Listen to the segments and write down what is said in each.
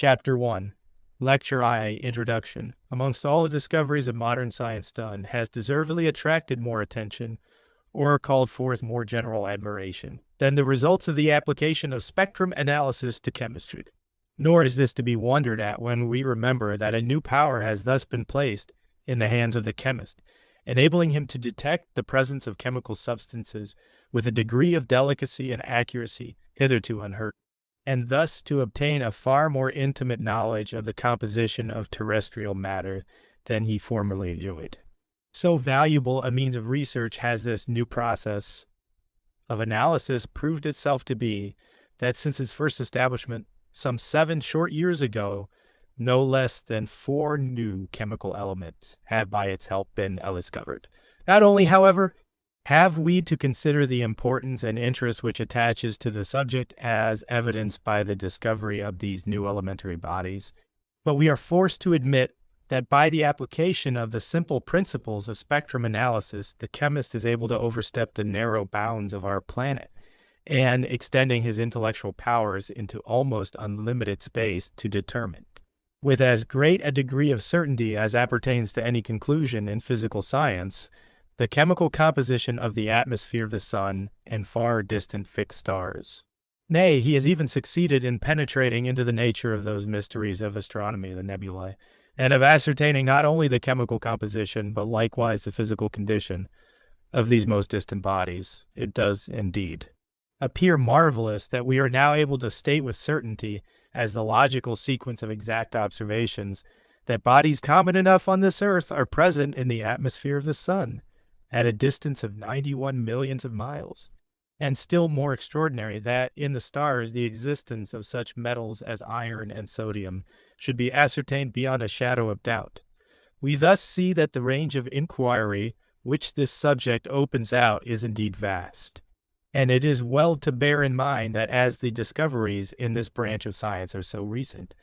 Chapter 1, Lecture I, Introduction. Amongst all the discoveries of modern science done, has deservedly attracted more attention, or called forth more general admiration, than the results of the application of spectrum analysis to chemistry. Nor is this to be wondered at when we remember that a new power has thus been placed in the hands of the chemist, enabling him to detect the presence of chemical substances with a degree of delicacy and accuracy hitherto unheard, and thus to obtain a far more intimate knowledge of the composition of terrestrial matter than he formerly enjoyed. So valuable a means of research has this new process of analysis proved itself to be that since its first establishment some 7 short years ago, no less than 4 new chemical elements have by its help been discovered. Not only, however, have we to consider the importance and interest which attaches to the subject as evidenced by the discovery of these new elementary bodies, but we are forced to admit that by the application of the simple principles of spectrum analysis, the chemist is able to overstep the narrow bounds of our planet, and extending his intellectual powers into almost unlimited space to determine, with as great a degree of certainty as appertains to any conclusion in physical science, the chemical composition of the atmosphere of the sun and far distant fixed stars. Nay, he has even succeeded in penetrating into the nature of those mysteries of astronomy, the nebulae, and of ascertaining not only the chemical composition, but likewise the physical condition of these most distant bodies. It does indeed appear marvelous that we are now able to state with certainty, as the logical sequence of exact observations, that bodies common enough on this earth are present in the atmosphere of the sun, at a distance of 91 millions of miles, and still more extraordinary that in the stars the existence of such metals as iron and sodium should be ascertained beyond a shadow of doubt. We thus see that the range of inquiry which this subject opens out is indeed vast, and it is well to bear in mind that as the discoveries in this branch of science are so recent,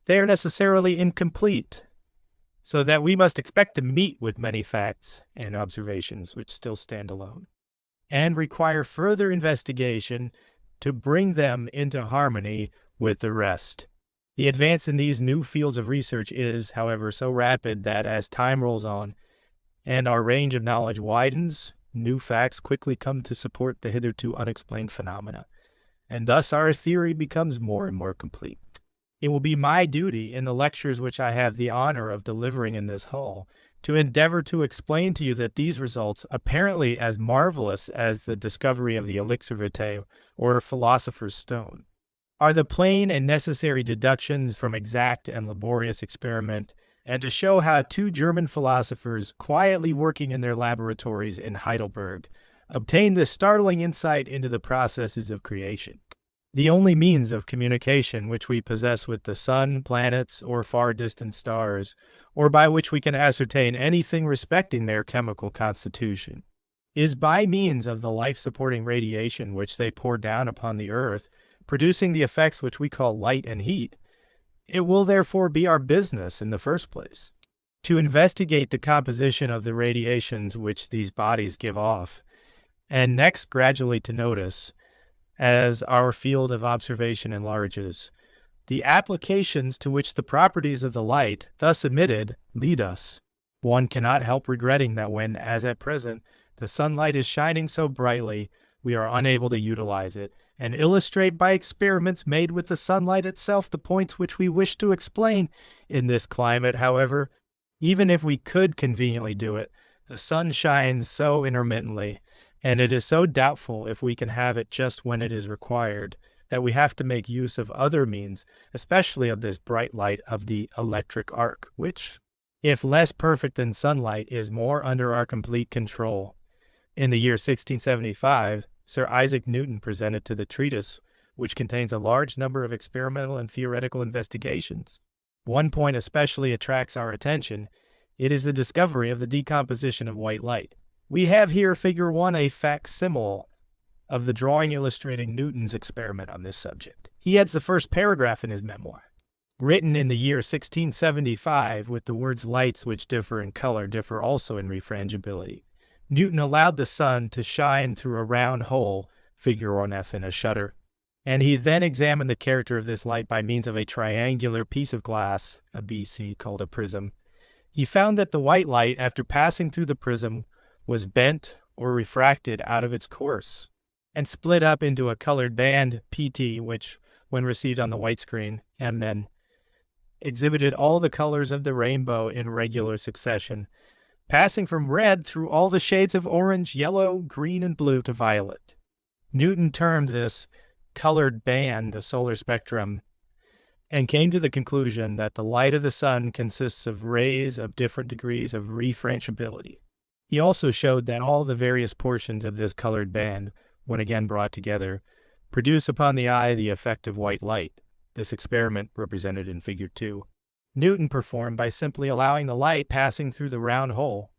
they are necessarily incomplete, so that we must expect to meet with many facts and observations which still stand alone, and require further investigation to bring them into harmony with the rest. The advance in these new fields of research is, however, so rapid that as time rolls on and our range of knowledge widens, new facts quickly come to support the hitherto unexplained phenomena, and thus our theory becomes more and more complete. It will be my duty in the lectures which I have the honor of delivering in this hall to endeavor to explain to you that these results, apparently as marvelous as the discovery of the elixir vitae or philosopher's stone, are the plain and necessary deductions from exact and laborious experiment, and to show how 2 German philosophers, quietly working in their laboratories in Heidelberg, obtained this startling insight into the processes of creation, the only means of communication which we possess with the sun, planets, or far distant stars, or by which we can ascertain anything respecting their chemical constitution, is by means of the life-supporting radiation which they pour down upon the earth, producing the effects which we call light and heat. It will therefore be our business, in the first place, to investigate the composition of the radiations which these bodies give off, and next gradually to notice, as our field of observation enlarges, the applications to which the properties of the light thus emitted lead us. One cannot help regretting that when, as at present, the sunlight is shining so brightly, we are unable to utilize it, and illustrate by experiments made with the sunlight itself the points which we wish to explain. In this climate, however, even if we could conveniently do it, the sun shines so intermittently, and it is so doubtful if we can have it just when it is required, that we have to make use of other means, especially of this bright light of the electric arc, which, if less perfect than sunlight, is more under our complete control. In the year 1675, Sir Isaac Newton presented to the treatise, which contains a large number of experimental and theoretical investigations. One point especially attracts our attention. It is the discovery of the decomposition of white light. We have here figure 1 a facsimile of the drawing illustrating Newton's experiment on this subject. He adds the first paragraph in his memoir. Written in the year 1675, with the words lights which differ in color differ also in refrangibility, Newton allowed the sun to shine through a round hole, figure 1F in a shutter, And he then examined the character of this light by means of a triangular piece of glass, a BC, called a prism. He found that the white light, after passing through the prism, was bent or refracted out of its course and split up into a colored band, PT, which, when received on the white screen, MN, exhibited all the colors of the rainbow in regular succession, passing from red through all the shades of orange, yellow, green, and blue to violet. Newton termed this colored band the solar spectrum and came to the conclusion that the light of the sun consists of rays of different degrees of refrangibility. He also showed that all the various portions of this colored band, when again brought together, produce upon the eye the effect of white light, this experiment represented in Figure 2. Newton performed by simply allowing the light passing through the round hole,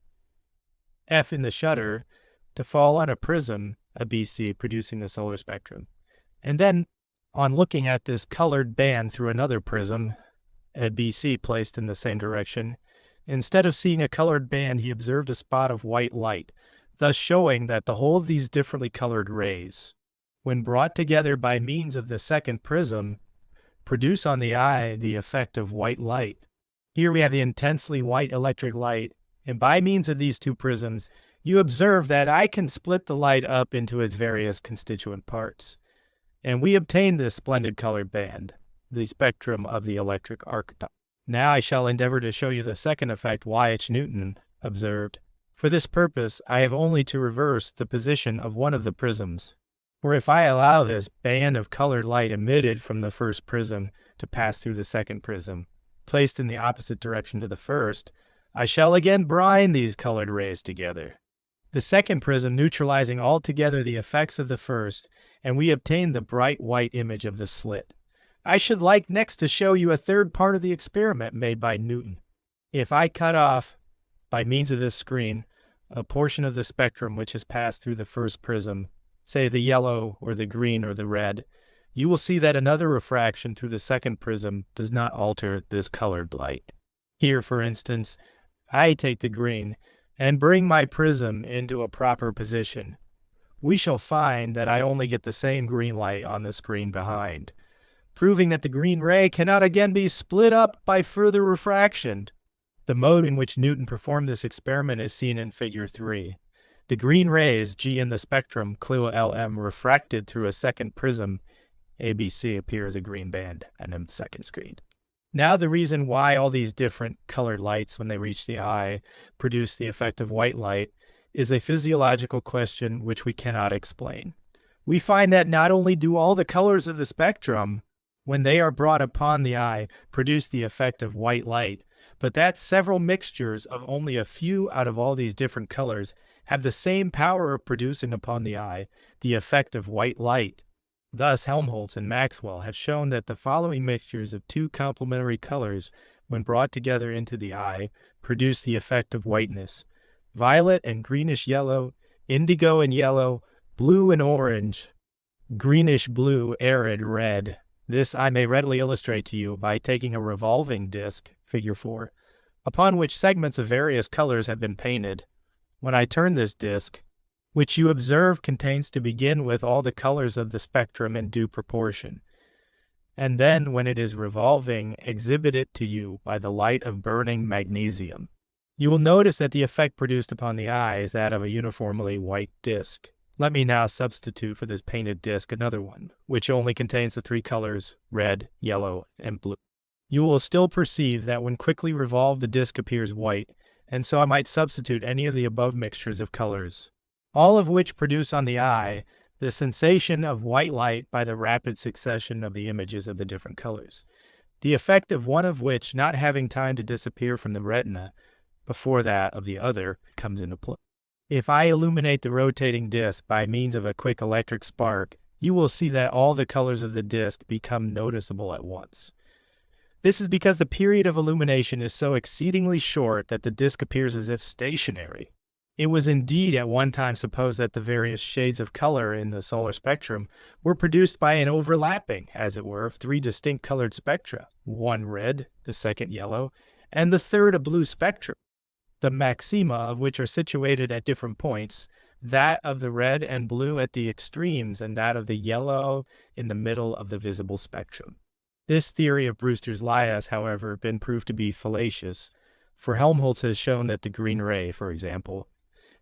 F in the shutter, to fall on a prism, a BC, producing the solar spectrum. And then, on looking at this colored band through another prism, a BC placed in the same direction, instead of seeing a colored band, he observed a spot of white light, thus showing that the whole of these differently colored rays, when brought together by means of the second prism, produce on the eye the effect of white light. Here we have the intensely white electric light, and by means of these two prisms, you observe that I can split the light up into its various constituent parts. And we obtain this splendid colored band, the spectrum of the electric arc. Now I shall endeavor to show you the second effect Y.H. Newton observed. For this purpose, I have only to reverse the position of one of the prisms. For if I allow this band of colored light emitted from the first prism to pass through the second prism, placed in the opposite direction to the first, I shall again brine these colored rays together, the second prism neutralizing altogether the effects of the first, and we obtain the bright white image of the slit. I should like next to show you a third part of the experiment made by Newton. If I cut off, by means of this screen, a portion of the spectrum which has passed through the first prism, say the yellow or the green or the red, you will see that another refraction through the second prism does not alter this colored light. Here, for instance, I take the green and bring my prism into a proper position. We shall find that I only get the same green light on the screen behind, proving that the green ray cannot again be split up by further refraction. The mode in which Newton performed this experiment is seen in Figure 3. The green rays, G in the spectrum, CLUA LM, refracted through a second prism, ABC, appear as a green band on the second screen. Now the reason why all these different colored lights, when they reach the eye, produce the effect of white light is a physiological question which we cannot explain. We find that not only do all the colors of the spectrum, when they are brought upon the eye, produce the effect of white light, but that several mixtures of only a few out of all these different colors have the same power of producing upon the eye the effect of white light. Thus, Helmholtz and Maxwell have shown that the following mixtures of two complementary colors, when brought together into the eye, produce the effect of whiteness. Violet and greenish yellow, indigo and yellow, blue and orange, greenish blue, arid red. This I may readily illustrate to you by taking a revolving disc, Figure 4, upon which segments of various colors have been painted. When I turn this disc, which you observe contains to begin with all the colors of the spectrum in due proportion, and then, when it is revolving, exhibit it to you by the light of burning magnesium. You will notice that the effect produced upon the eye is that of a uniformly white disc. Let me now substitute for this painted disc another one, which only contains the three colors, red, yellow, and blue. You will still perceive that when quickly revolved the disc appears white, and so I might substitute any of the above mixtures of colors, all of which produce on the eye the sensation of white light by the rapid succession of the images of the different colors, the effect of one of which not having time to disappear from the retina before that of the other comes into play. If I illuminate the rotating disc by means of a quick electric spark, you will see that all the colors of the disc become noticeable at once. This is because the period of illumination is so exceedingly short that the disc appears as if stationary. It was indeed at one time supposed that the various shades of color in the solar spectrum were produced by an overlapping, as it were, of three distinct colored spectra, one red, the second yellow, and the third a blue spectrum, the maxima of which are situated at different points, that of the red and blue at the extremes, and that of the yellow in the middle of the visible spectrum. This theory of Brewster's lie has, however, been proved to be fallacious, for Helmholtz has shown that the green ray, for example,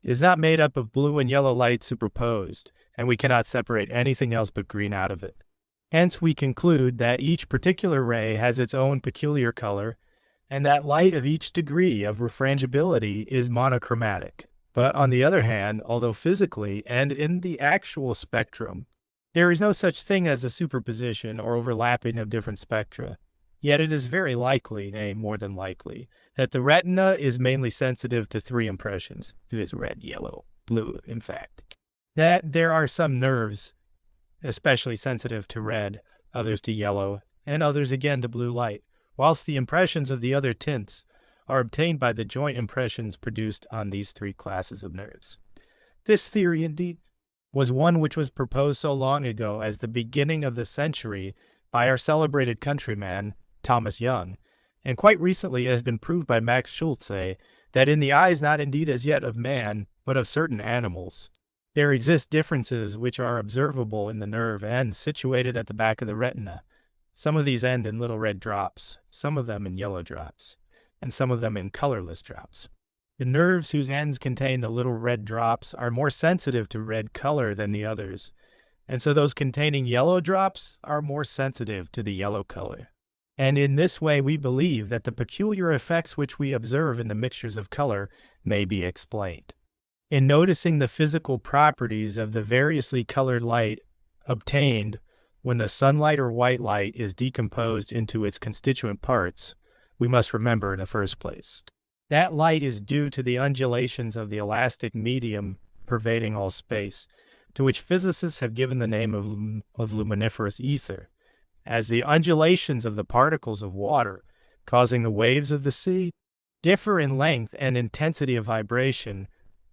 is not made up of blue and yellow light superposed, and we cannot separate anything else but green out of it. Hence, we conclude that each particular ray has its own peculiar color, and that light of each degree of refrangibility is monochromatic. But on the other hand, although physically and in the actual spectrum, there is no such thing as a superposition or overlapping of different spectra, yet it is very likely, nay, more than likely, that the retina is mainly sensitive to three impressions, viz. Red, yellow, blue, in fact. That there are some nerves especially sensitive to red, others to yellow, and others again to blue light, whilst the impressions of the other tints are obtained by the joint impressions produced on these three classes of nerves. This theory, indeed, was one which was proposed so long ago as the beginning of the century by our celebrated countryman, Thomas Young, and quite recently has been proved by Max Schulze that in the eyes not indeed as yet of man, but of certain animals, there exist differences which are observable in the nerve ends situated at the back of the retina. Some of these end in little red drops, some of them in yellow drops, and some of them in colorless drops. The nerves whose ends contain the little red drops are more sensitive to red color than the others, and so those containing yellow drops are more sensitive to the yellow color. And in this way we believe that the peculiar effects which we observe in the mixtures of color may be explained. In noticing the physical properties of the variously colored light obtained when the sunlight or white light is decomposed into its constituent parts, we must remember in the first place that light is due to the undulations of the elastic medium pervading all space, to which physicists have given the name of luminiferous ether, as the undulations of the particles of water causing the waves of the sea differ in length and intensity of vibration,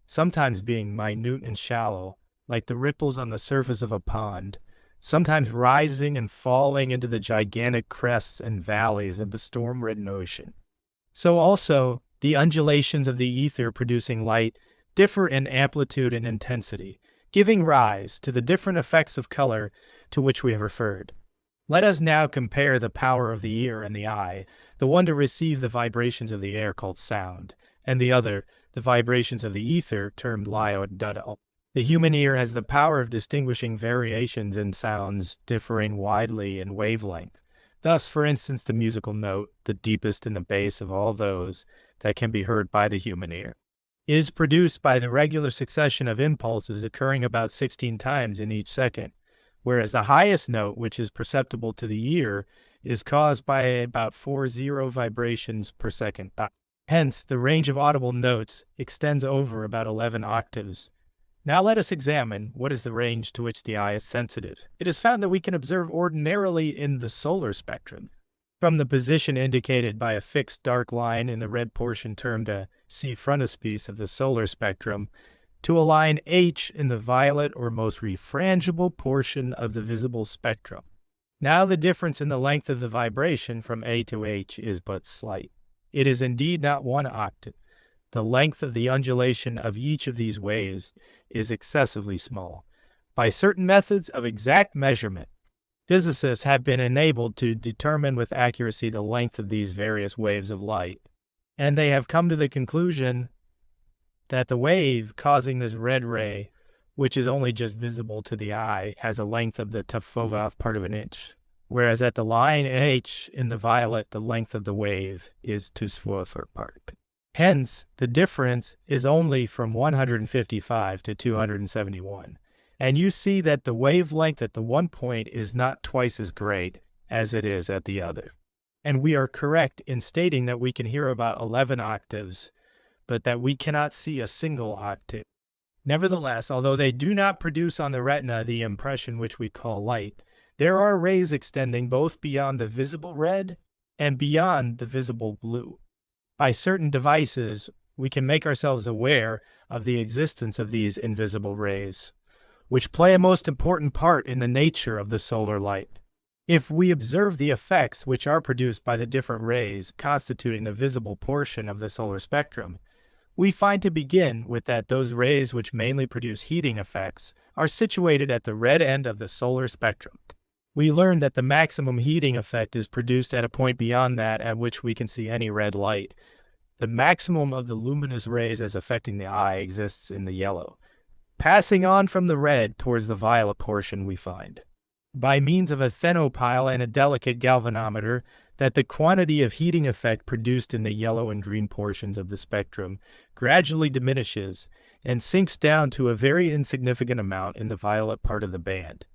sometimes being minute and shallow, like the ripples on the surface of a pond, sometimes rising and falling into the gigantic crests and valleys of the storm-ridden ocean. So also, the undulations of the ether producing light differ in amplitude and intensity, giving rise to the different effects of color to which we have referred. Let us now compare the power of the ear and the eye, the one to receive the vibrations of the air called sound, and the other, the vibrations of the ether termed lyodudal. The human ear has the power of distinguishing variations in sounds differing widely in wavelength. Thus, for instance, the musical note, the deepest in the bass of all those that can be heard by the human ear, is produced by the regular succession of impulses occurring about 16 times in each second, whereas the highest note, which is perceptible to the ear, is caused by about 40 vibrations per second. Hence, the range of audible notes extends over about 11 octaves. Now let us examine what is the range to which the eye is sensitive. It is found that we can observe ordinarily in the solar spectrum, from the position indicated by a fixed dark line in the red portion termed a C frontispiece of the solar spectrum, to a line H in the violet or most refrangible portion of the visible spectrum. Now the difference in the length of the vibration from A to H is but slight. It is indeed not 1 octave. The length of the undulation of each of these waves is excessively small. By certain methods of exact measurement, physicists have been enabled to determine with accuracy the length of these various waves of light, and they have come to the conclusion that the wave causing this red ray, which is only just visible to the eye, has a length of the tophovath part of an inch, whereas at the line H in the violet, the length of the wave is 2/4 part. Hence, the difference is only from 155 to 271. And you see that the wavelength at the one point is not twice as great as it is at the other. And we are correct in stating that we can hear about 11 octaves, but that we cannot see a single octave. Nevertheless, although they do not produce on the retina the impression which we call light, there are rays extending both beyond the visible red and beyond the visible blue. By certain devices, we can make ourselves aware of the existence of these invisible rays, which play a most important part in the nature of the solar light. If we observe the effects which are produced by the different rays constituting the visible portion of the solar spectrum, We find to begin with that those rays which mainly produce heating effects are situated at the red end of the solar spectrum. We learn that the maximum heating effect is produced at a point beyond that at which we can see any red light. The maximum of the luminous rays as affecting the eye exists in the yellow, passing on from the red towards the violet portion we find, by means of a thermopile and a delicate galvanometer, that the quantity of heating effect produced in the yellow and green portions of the spectrum gradually diminishes and sinks down to a very insignificant amount in the violet part of the band.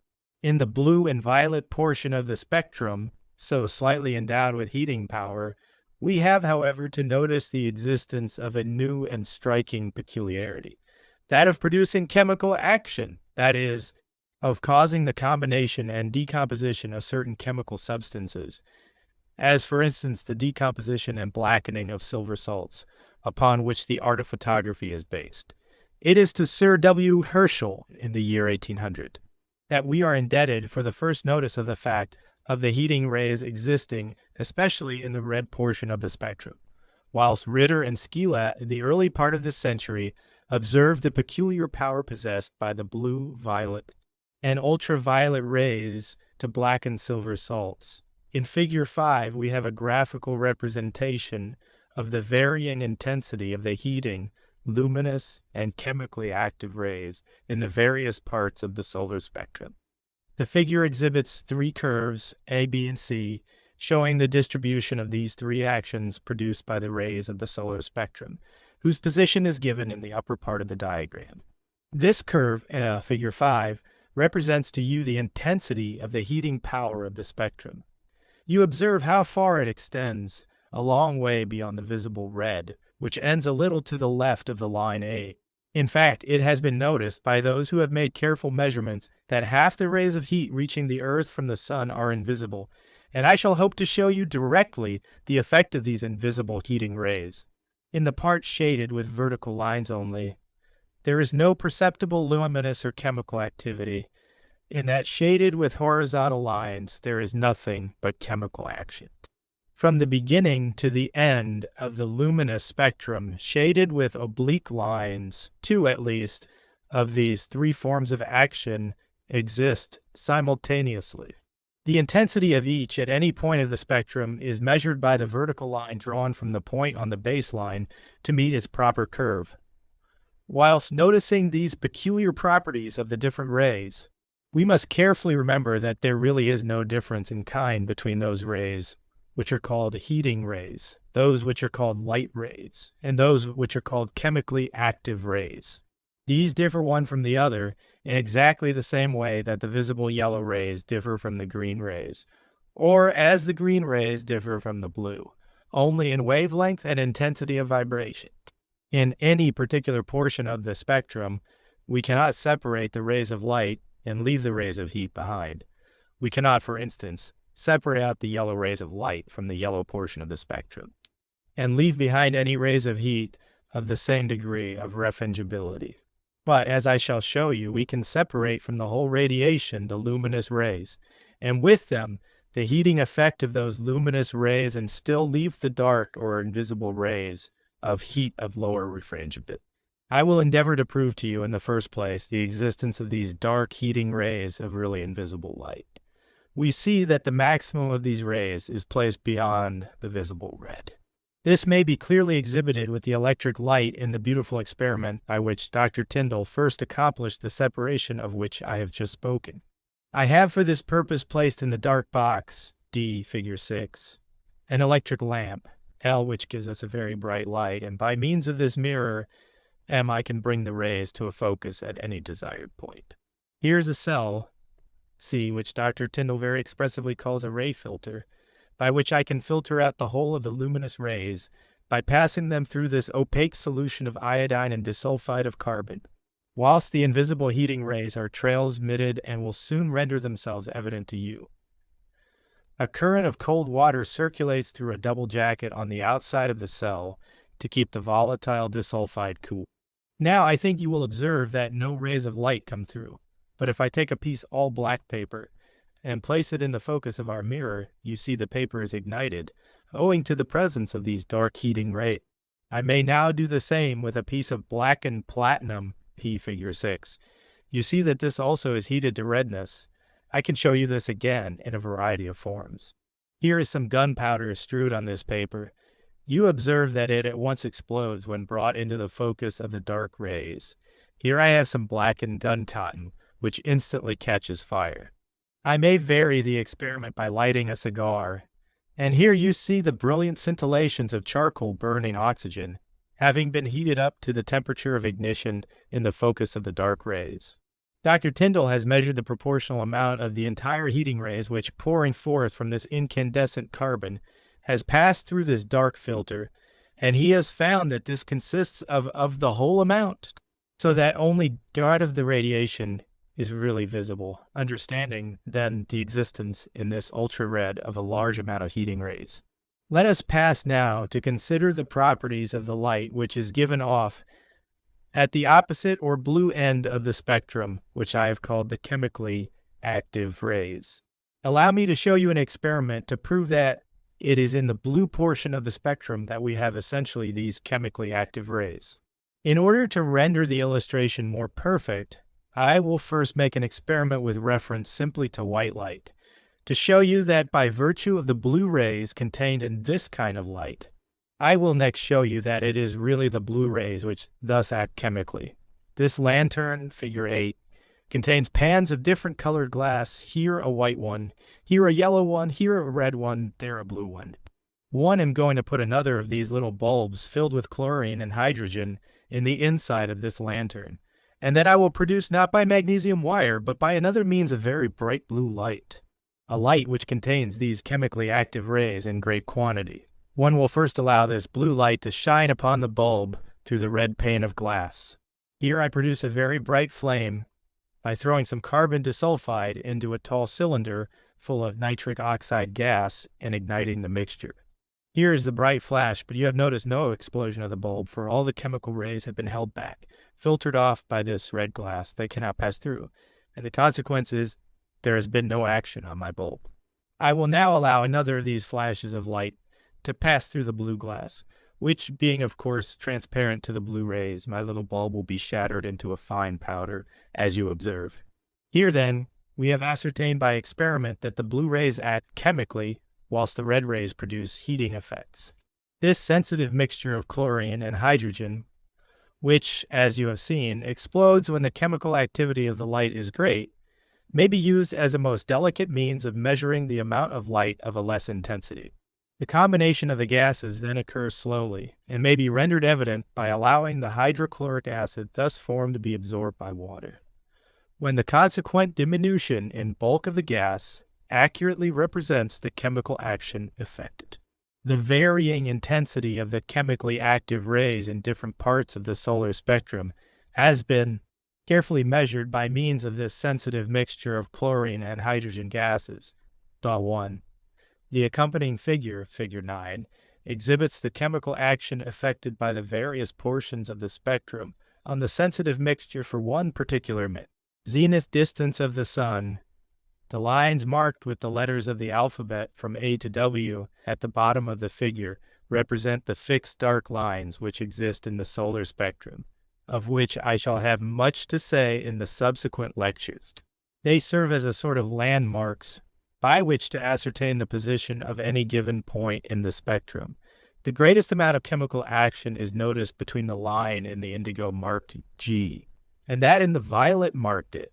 In the blue and violet portion of the spectrum, so slightly endowed with heating power, we have, however, to notice the existence of a new and striking peculiarity, that of producing chemical action, that is, of causing the combination and decomposition of certain chemical substances, as for instance the decomposition and blackening of silver salts, upon which the art of photography is based. It is to Sir W. Herschel in the year 1800 that we are indebted for the first notice of the fact of the heating rays existing, especially in the red portion of the spectrum, whilst Ritter and Schiele in the early part of this century observed the peculiar power possessed by the blue, violet, and ultraviolet rays to blacken silver salts. In Figure 5, we have a graphical representation of the varying intensity of the heating, luminous, and chemically active rays in the various parts of the solar spectrum. The figure exhibits three curves, A, B, and C, showing the distribution of these three actions produced by the rays of the solar spectrum, whose position is given in the upper part of the diagram. This curve, Figure 5, represents to you the intensity of the heating power of the spectrum. You observe how far it extends, a long way beyond the visible red, which ends a little to the left of the line A. In fact, it has been noticed by those who have made careful measurements that half the rays of heat reaching the earth from the sun are invisible, and I shall hope to show you directly the effect of these invisible heating rays. In the part shaded with vertical lines only, there is no perceptible luminous or chemical activity. In that shaded with horizontal lines, there is nothing but chemical action. From the beginning to the end of the luminous spectrum, shaded with oblique lines, two at least of these three forms of action exist simultaneously. The intensity of each at any point of the spectrum is measured by the vertical line drawn from the point on the baseline to meet its proper curve. Whilst noticing these peculiar properties of the different rays, we must carefully remember that there really is no difference in kind between those rays which are called heating rays, those which are called light rays, and those which are called chemically active rays. These differ one from the other in exactly the same way that the visible yellow rays differ from the green rays, or as the green rays differ from the blue, only in wavelength and intensity of vibration. In any particular portion of the spectrum, we cannot separate the rays of light and leave the rays of heat behind. We cannot, for instance, separate out the yellow rays of light from the yellow portion of the spectrum, and leave behind any rays of heat of the same degree of refrangibility. But, as I shall show you, we can separate from the whole radiation the luminous rays, and with them the heating effect of those luminous rays, and still leave the dark or invisible rays of heat of lower refrangibility. I will endeavor to prove to you in the first place the existence of these dark heating rays of really invisible light. We see that the maximum of these rays is placed beyond the visible red. This may be clearly exhibited with the electric light in the beautiful experiment by which Dr. Tyndall first accomplished the separation of which I have just spoken. I have for this purpose placed in the dark box, D, figure 6, an electric lamp, L, which gives us a very bright light, and by means of this mirror, M, I can bring the rays to a focus at any desired point. Here is a cell, C, which Dr. Tyndall very expressively calls a ray filter, by which I can filter out the whole of the luminous rays by passing them through this opaque solution of iodine and disulfide of carbon, whilst the invisible heating rays are transmitted and will soon render themselves evident to you. A current of cold water circulates through a double jacket on the outside of the cell to keep the volatile disulfide cool. Now I think you will observe that no rays of light come through. But if I take a piece all black paper and place it in the focus of our mirror, you see the paper is ignited, owing to the presence of these dark heating rays. I may now do the same with a piece of blackened platinum, P figure 6. You see that this also is heated to redness. I can show you this again in a variety of forms. Here is some gunpowder strewed on this paper. You observe that it at once explodes when brought into the focus of the dark rays. Here I have some blackened gun cotton, which instantly catches fire. I may vary the experiment by lighting a cigar, and here you see the brilliant scintillations of charcoal burning oxygen, having been heated up to the temperature of ignition in the focus of the dark rays. Dr. Tyndall has measured the proportional amount of the entire heating rays which, pouring forth from this incandescent carbon, has passed through this dark filter, and he has found that this consists of the whole amount, so that only part of the radiation is really visible, understanding then the existence in this ultra-red of a large amount of heating rays. Let us pass now to consider the properties of the light which is given off at the opposite or blue end of the spectrum, which I have called the chemically active rays. Allow me to show you an experiment to prove that it is in the blue portion of the spectrum that we have essentially these chemically active rays. In order to render the illustration more perfect, I will first make an experiment with reference simply to white light, to show you that by virtue of the blue rays contained in this kind of light, I will next show you that it is really the blue rays which thus act chemically. This lantern, figure 8, contains pans of different colored glass, here a white one, here a yellow one, here a red one, there a blue one. One am going to put another of these little bulbs filled with chlorine and hydrogen in the inside of this lantern, and that I will produce not by magnesium wire, but by another means of very bright blue light, a light which contains these chemically active rays in great quantity. One will first allow this blue light to shine upon the bulb through the red pane of glass. Here I produce a very bright flame by throwing some carbon disulfide into a tall cylinder full of nitric oxide gas and igniting the mixture. Here is the bright flash, but you have noticed no explosion of the bulb, for all the chemical rays have been held back, filtered off by this red glass. They cannot pass through, and the consequence is there has been no action on my bulb. I will now allow another of these flashes of light to pass through the blue glass, which, being of course transparent to the blue rays, my little bulb will be shattered into a fine powder, as you observe. Here, then, we have ascertained by experiment that the blue rays act chemically, whilst the red rays produce heating effects. This sensitive mixture of chlorine and hydrogen, which, as you have seen, explodes when the chemical activity of the light is great, may be used as a most delicate means of measuring the amount of light of a less intensity. The combination of the gases then occurs slowly, and may be rendered evident by allowing the hydrochloric acid thus formed to be absorbed by water, when the consequent diminution in bulk of the gas accurately represents the chemical action effected. The varying intensity of the chemically active rays in different parts of the solar spectrum has been carefully measured by means of this sensitive mixture of chlorine and hydrogen gases. Draw 1. The accompanying figure, figure 9, exhibits the chemical action effected by the various portions of the spectrum on the sensitive mixture for one particular zenith distance of the sun. The lines marked with the letters of the alphabet from A to W at the bottom of the figure represent the fixed dark lines which exist in the solar spectrum, of which I shall have much to say in the subsequent lectures. They serve as a sort of landmarks by which to ascertain the position of any given point in the spectrum. The greatest amount of chemical action is noticed between the line in the indigo marked G, and that in the violet marked it.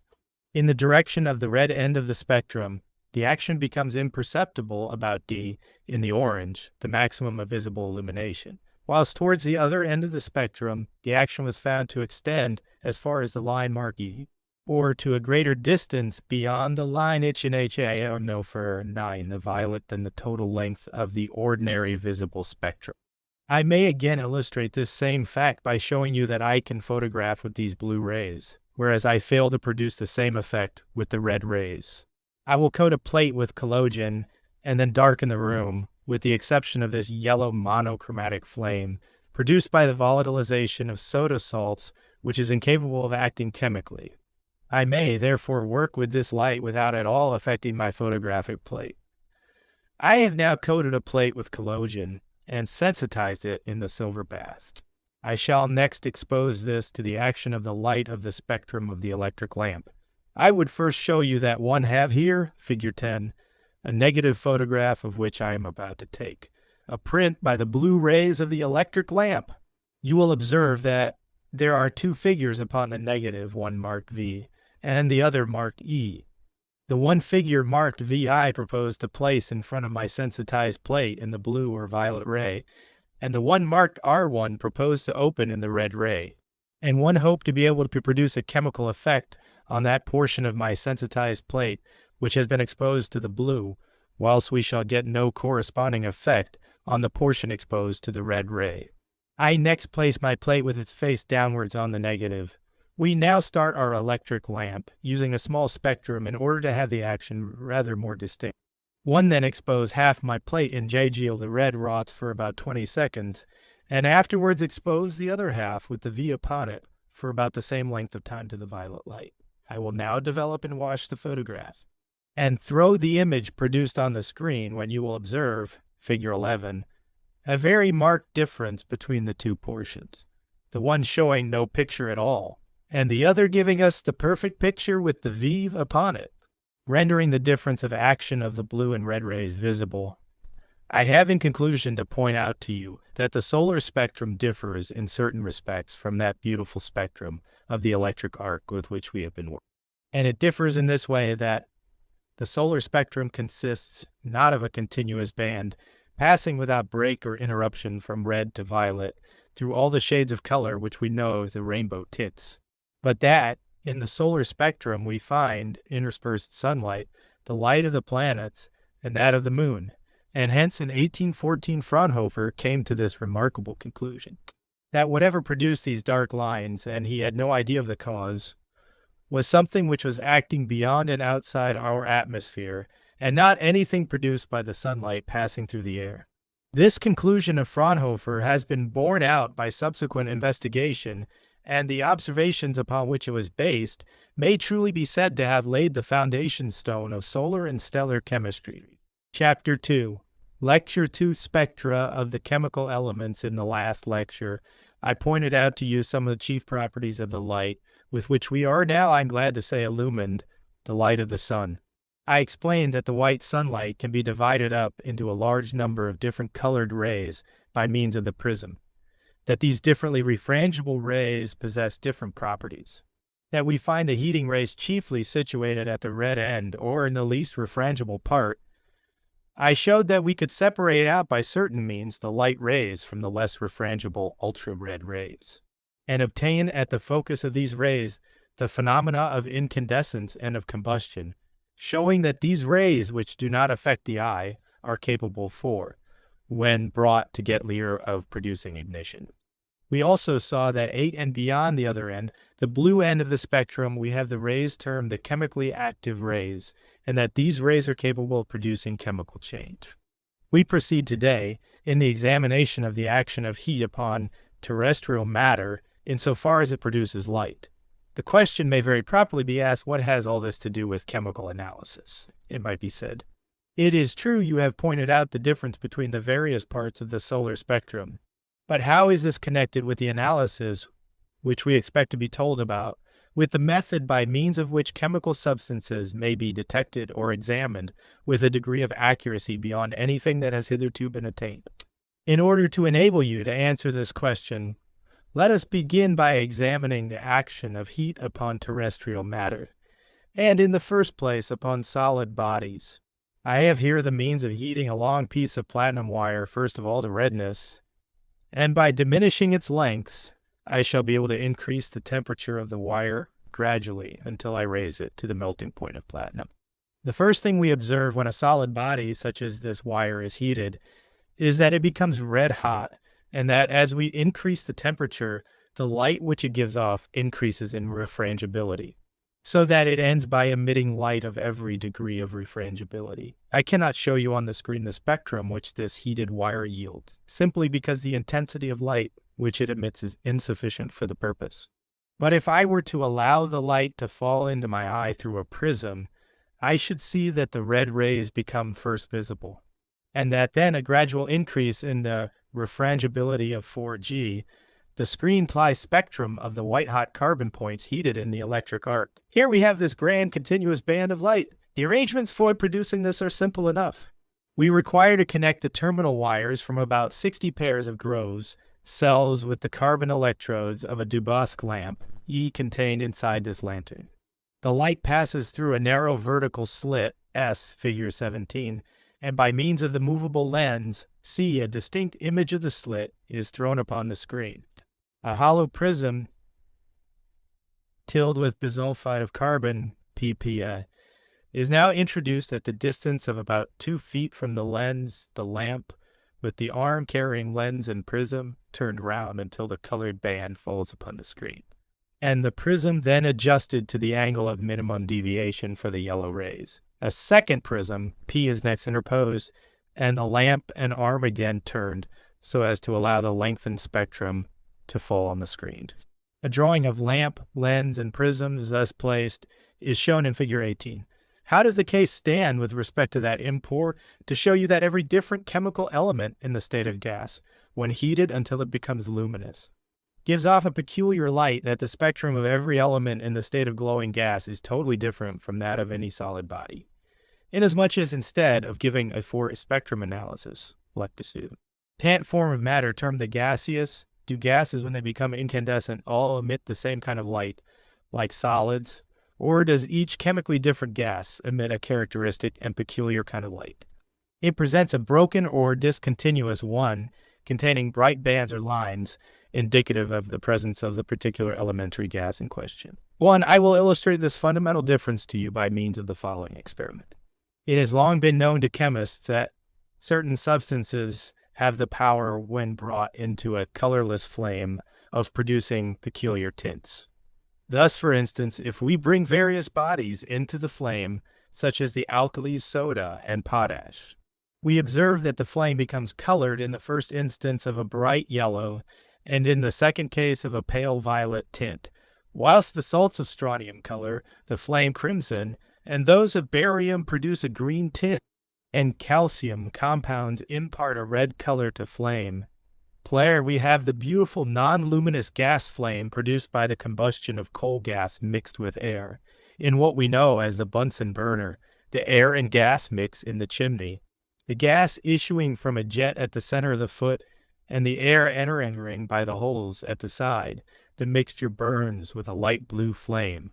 In the direction of the red end of the spectrum, the action becomes imperceptible about D in the orange, the maximum of visible illumination, whilst towards the other end of the spectrum, the action was found to extend as far as the line marked E, or to a greater distance beyond the line H and HA, or no further 9, the violet, than the total length of the ordinary visible spectrum. I may again illustrate this same fact by showing you that I can photograph with these blue rays, whereas I fail to produce the same effect with the red rays. I will coat a plate with collodion and then darken the room, with the exception of this yellow monochromatic flame, produced by the volatilization of soda salts, which is incapable of acting chemically. I may, therefore, work with this light without at all affecting my photographic plate. I have now coated a plate with collodion, and sensitized it in the silver bath. I shall next expose this to the action of the light of the spectrum of the electric lamp. I would first show you that one have here, figure 10, a negative photograph of which I am about to take, a print by the blue rays of the electric lamp. You will observe that there are two figures upon the negative, one marked V, and the other marked E. The one figure marked V I propose to place in front of my sensitized plate in the blue or violet ray, and the one marked R1 proposed to open in the red ray, and one hoped to be able to produce a chemical effect on that portion of my sensitized plate which has been exposed to the blue, whilst we shall get no corresponding effect on the portion exposed to the red ray. I next place my plate with its face downwards on the negative. We now start our electric lamp, using a small spectrum in order to have the action rather more distinct. One then expose half my plate in JGL the red rods for about 20 seconds, and afterwards expose the other half with the V upon it for about the same length of time to the violet light. I will now develop and wash the photograph, and throw the image produced on the screen when you will observe, figure 11, a very marked difference between the two portions, the one showing no picture at all, and the other giving us the perfect picture with the V upon it, rendering the difference of action of the blue and red rays visible. I have in conclusion to point out to you that the solar spectrum differs in certain respects from that beautiful spectrum of the electric arc with which we have been working. And it differs in this way that the solar spectrum consists not of a continuous band passing without break or interruption from red to violet through all the shades of color which we know as the rainbow tints, but that in the solar spectrum we find interspersed sunlight, the light of the planets, and that of the moon, and hence in 1814 Fraunhofer came to this remarkable conclusion, that whatever produced these dark lines, and he had no idea of the cause, was something which was acting beyond and outside our atmosphere, and not anything produced by the sunlight passing through the air. This conclusion of Fraunhofer has been borne out by subsequent investigation, and the observations upon which it was based may truly be said to have laid the foundation stone of solar and stellar chemistry. Chapter 2. Lecture 2, Spectra of the Chemical Elements. In the last lecture, I pointed out to you some of the chief properties of the light, with which we are now, I'm glad to say, illumined, the light of the sun. I explained that the white sunlight can be divided up into a large number of different colored rays by means of the prism, that these differently refrangible rays possess different properties, that we find the heating rays chiefly situated at the red end or in the least refrangible part. I showed that we could separate out by certain means the light rays from the less refrangible ultra-red rays, and obtain at the focus of these rays the phenomena of incandescence and of combustion, showing that these rays, which do not affect the eye, are capable for, when brought to get near of producing ignition. We also saw that 8 and beyond the other end, the blue end of the spectrum, we have the rays termed the chemically active rays, and that these rays are capable of producing chemical change. We proceed today in the examination of the action of heat upon terrestrial matter insofar as it produces light. The question may very properly be asked, what has all this to do with chemical analysis? It might be said. It is true you have pointed out the difference between the various parts of the solar spectrum, but how is this connected with the analysis which we expect to be told about, with the method by means of which chemical substances may be detected or examined with a degree of accuracy beyond anything that has hitherto been attained? In order to enable you to answer this question, let us begin by examining the action of heat upon terrestrial matter, and in the first place upon solid bodies. I have here the means of heating a long piece of platinum wire, first of all to redness, and by diminishing its length, I shall be able to increase the temperature of the wire gradually until I raise it to the melting point of platinum. The first thing we observe when a solid body, such as this wire, is heated, is that it becomes red hot, and that as we increase the temperature, the light which it gives off increases in refrangibility, so that it ends by emitting light of every degree of refrangibility. I cannot show you on the screen the spectrum which this heated wire yields, simply because the intensity of light which it emits is insufficient for the purpose. But if I were to allow the light to fall into my eye through a prism, I should see that the red rays become first visible, and that then a gradual increase in the refrangibility of 4G, the screen-ply spectrum of the white-hot carbon points heated in the electric arc. Here we have this grand continuous band of light. The arrangements for producing this are simple enough. We require to connect the terminal wires from about 60 pairs of groves, cells with the carbon electrodes of a Dubosc lamp, E contained inside this lantern. The light passes through a narrow vertical slit, S, figure 17, and by means of the movable lens, C, a distinct image of the slit, is thrown upon the screen. A hollow prism, tilled with bisulfide of carbon, PPA, is now introduced at the distance of about 2 feet from the lens, the lamp, with the arm carrying lens and prism turned round until the colored band falls upon the screen, and the prism then adjusted to the angle of minimum deviation for the yellow rays. A second prism, P, is next interposed, and the lamp and arm again turned so as to allow the lengthened spectrum to fall on the screen. A drawing of lamp, lens, and prisms thus placed is shown in figure 18. How does the case stand with respect to that import? To show you that every different chemical element in the state of gas, when heated until it becomes luminous, gives off a peculiar light that the spectrum of every element in the state of glowing gas is totally different from that of any solid body, inasmuch as instead of giving a four spectrum analysis, like to see, tant form of matter termed the gaseous, do gases when they become incandescent all emit the same kind of light, like solids, or does each chemically different gas emit a characteristic and peculiar kind of light? It presents a broken or discontinuous one containing bright bands or lines indicative of the presence of the particular elementary gas in question. 1. I will illustrate this fundamental difference to you by means of the following experiment. It has long been known to chemists that certain substances have the power, when brought into a colorless flame, of producing peculiar tints. Thus, for instance, if we bring various bodies into the flame, such as the alkalis soda and potash, we observe that the flame becomes colored in the first instance of a bright yellow, and in the second case of a pale violet tint, whilst the salts of strontium color the flame crimson, and those of barium produce a green tint, and calcium compounds impart a red color to flame. Here we have the beautiful non-luminous gas flame produced by the combustion of coal gas mixed with air, in what we know as the Bunsen burner, the air and gas mix in the chimney, the gas issuing from a jet at the center of the foot, and the air entering by the holes at the side. The mixture burns with a light blue flame,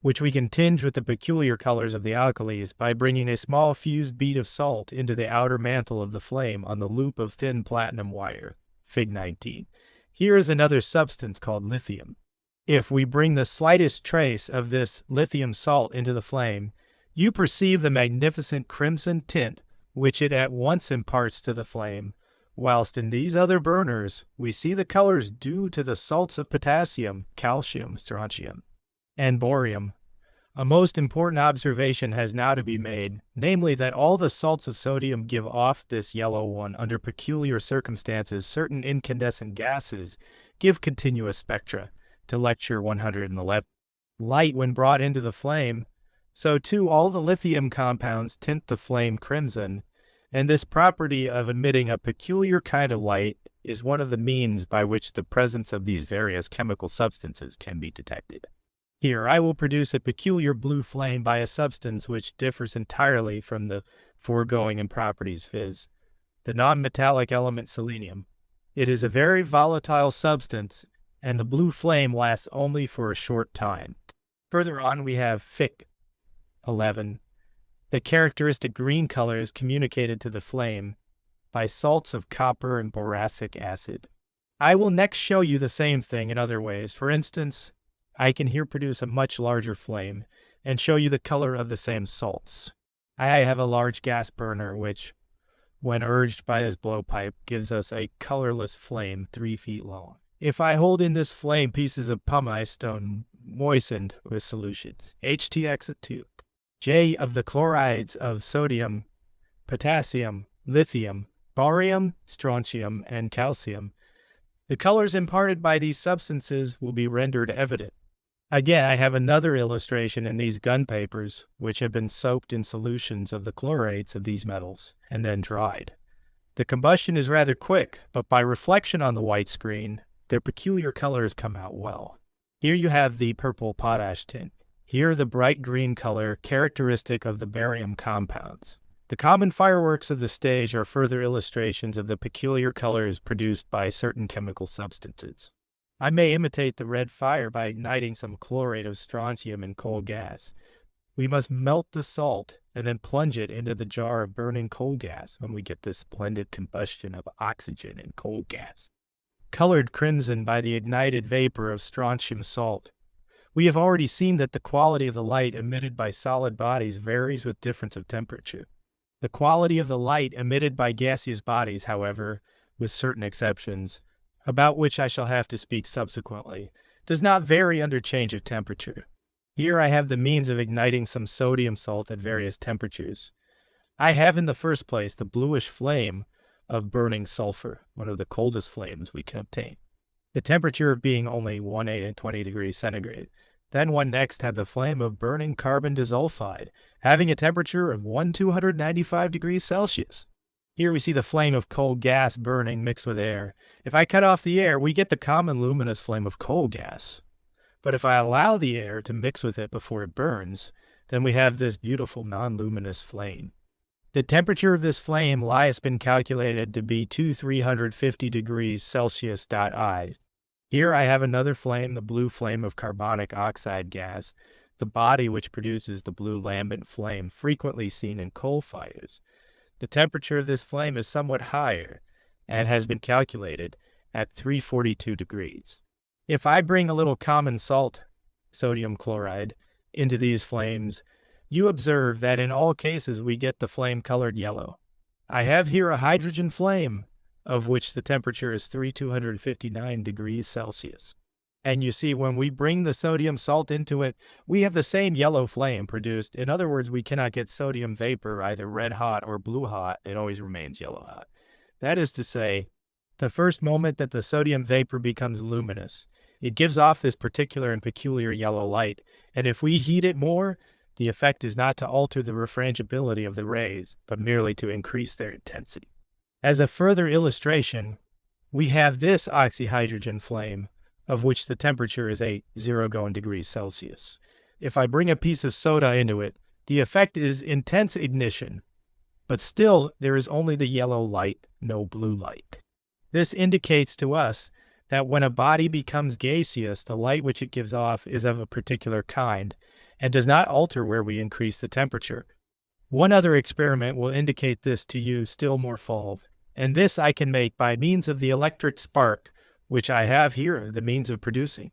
which we can tinge with the peculiar colors of the alkalis by bringing a small fused bead of salt into the outer mantle of the flame on the loop of thin platinum wire. Fig 19. Here is another substance called lithium. If we bring the slightest trace of this lithium salt into the flame, you perceive the magnificent crimson tint which it at once imparts to the flame, whilst in these other burners we see the colors due to the salts of potassium, calcium, strontium, and borium. A most important observation has now to be made, namely that all the salts of sodium give off this yellow one under peculiar circumstances. Certain incandescent gases give continuous spectra, to lecture 111. Light when brought into the flame, so too all the lithium compounds tint the flame crimson, and this property of emitting a peculiar kind of light is one of the means by which the presence of these various chemical substances can be detected. Here, I will produce a peculiar blue flame by a substance which differs entirely from the foregoing in properties, viz., the non-metallic element selenium. It is a very volatile substance, and the blue flame lasts only for a short time. Further on, we have Fig 11. The characteristic green color is communicated to the flame by salts of copper and boracic acid. I will next show you the same thing in other ways. For instance, I can here produce a much larger flame and show you the color of the same salts. I have a large gas burner which, when urged by this blowpipe, gives us a colorless flame 3 feet long. If I hold in this flame pieces of pumice stone moistened with solutions, HTX2, J of the chlorides of sodium, potassium, lithium, barium, strontium, and calcium, the colors imparted by these substances will be rendered evident. Again, I have another illustration in these gun papers, which have been soaked in solutions of the chlorates of these metals and then dried. The combustion is rather quick, but by reflection on the white screen, their peculiar colors come out well. Here you have the purple potash tint. Here the bright green color characteristic of the barium compounds. The common fireworks of the stage are further illustrations of the peculiar colors produced by certain chemical substances. I may imitate the red fire by igniting some chlorate of strontium in coal gas. We must melt the salt and then plunge it into the jar of burning coal gas when we get this splendid combustion of oxygen in coal gas, colored crimson by the ignited vapor of strontium salt. We have already seen that the quality of the light emitted by solid bodies varies with difference of temperature. The quality of the light emitted by gaseous bodies, however, with certain exceptions, about which I shall have to speak subsequently, does not vary under change of temperature. Here I have the means of igniting some sodium salt at various temperatures. I have in the first place the bluish flame of burning sulfur, one of the coldest flames we can obtain, the temperature being only 120 degrees centigrade. Then one next had the flame of burning carbon disulfide, having a temperature of 1295 degrees Celsius. Here we see the flame of coal gas burning mixed with air. If I cut off the air, we get the common luminous flame of coal gas. But if I allow the air to mix with it before it burns, then we have this beautiful non-luminous flame. The temperature of this flame has been calculated to be 350 degrees Celsius. Here I have another flame, the blue flame of carbonic oxide gas, the body which produces the blue lambent flame frequently seen in coal fires. The temperature of this flame is somewhat higher and has been calculated at 342 degrees. If I bring a little common salt, sodium chloride, into these flames, you observe that in all cases we get the flame colored yellow. I have here a hydrogen flame, of which the temperature is 3259 degrees Celsius. And you see, when we bring the sodium salt into it, we have the same yellow flame produced. In other words, we cannot get sodium vapor either red hot or blue hot. It always remains yellow hot. That is to say, the first moment that the sodium vapor becomes luminous, it gives off this particular and peculiar yellow light, and if we heat it more, the effect is not to alter the refrangibility of the rays, but merely to increase their intensity. As a further illustration, we have this oxyhydrogen flame, of which the temperature is 0 degrees Celsius. If I bring a piece of soda into it, the effect is intense ignition, but still there is only the yellow light, no blue light. This indicates to us that when a body becomes gaseous, the light which it gives off is of a particular kind, and does not alter where we increase the temperature. One other experiment will indicate this to you still more fully, and this I can make by means of the electric spark, which I have here the means of producing.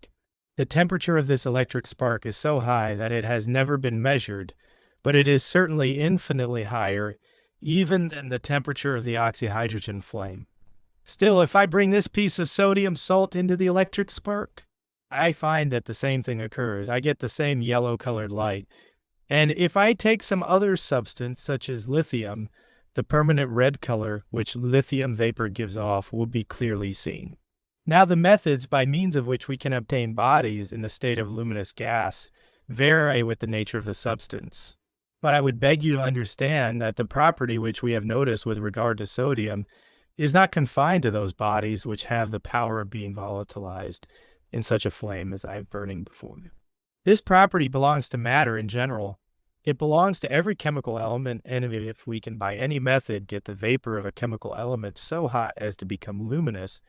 The temperature of this electric spark is so high that it has never been measured, but it is certainly infinitely higher even than the temperature of the oxyhydrogen flame. Still, if I bring this piece of sodium salt into the electric spark, I find that the same thing occurs. I get the same yellow-colored light. And if I take some other substance, such as lithium, the permanent red color which lithium vapor gives off will be clearly seen. Now, the methods by means of which we can obtain bodies in the state of luminous gas vary with the nature of the substance. But I would beg you to understand that the property which we have noticed with regard to sodium is not confined to those bodies which have the power of being volatilized in such a flame as I have burning before you. This property belongs to matter in general. It belongs to every chemical element, and if we can by any method get the vapor of a chemical element so hot as to become luminous,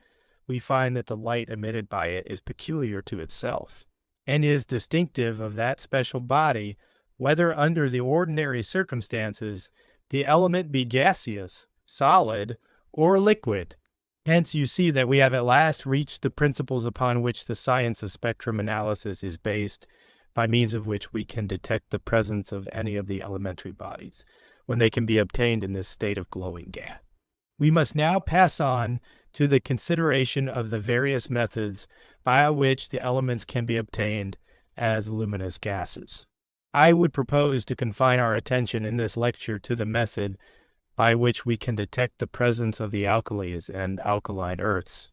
we find that the light emitted by it is peculiar to itself, and is distinctive of that special body, whether under the ordinary circumstances the element be gaseous, solid, or liquid. Hence you see that we have at last reached the principles upon which the science of spectrum analysis is based, by means of which we can detect the presence of any of the elementary bodies, when they can be obtained in this state of glowing gas. We must now pass on to the consideration of the various methods by which the elements can be obtained as luminous gases. I would propose to confine our attention in this lecture to the method by which we can detect the presence of the alkalis and alkaline earths,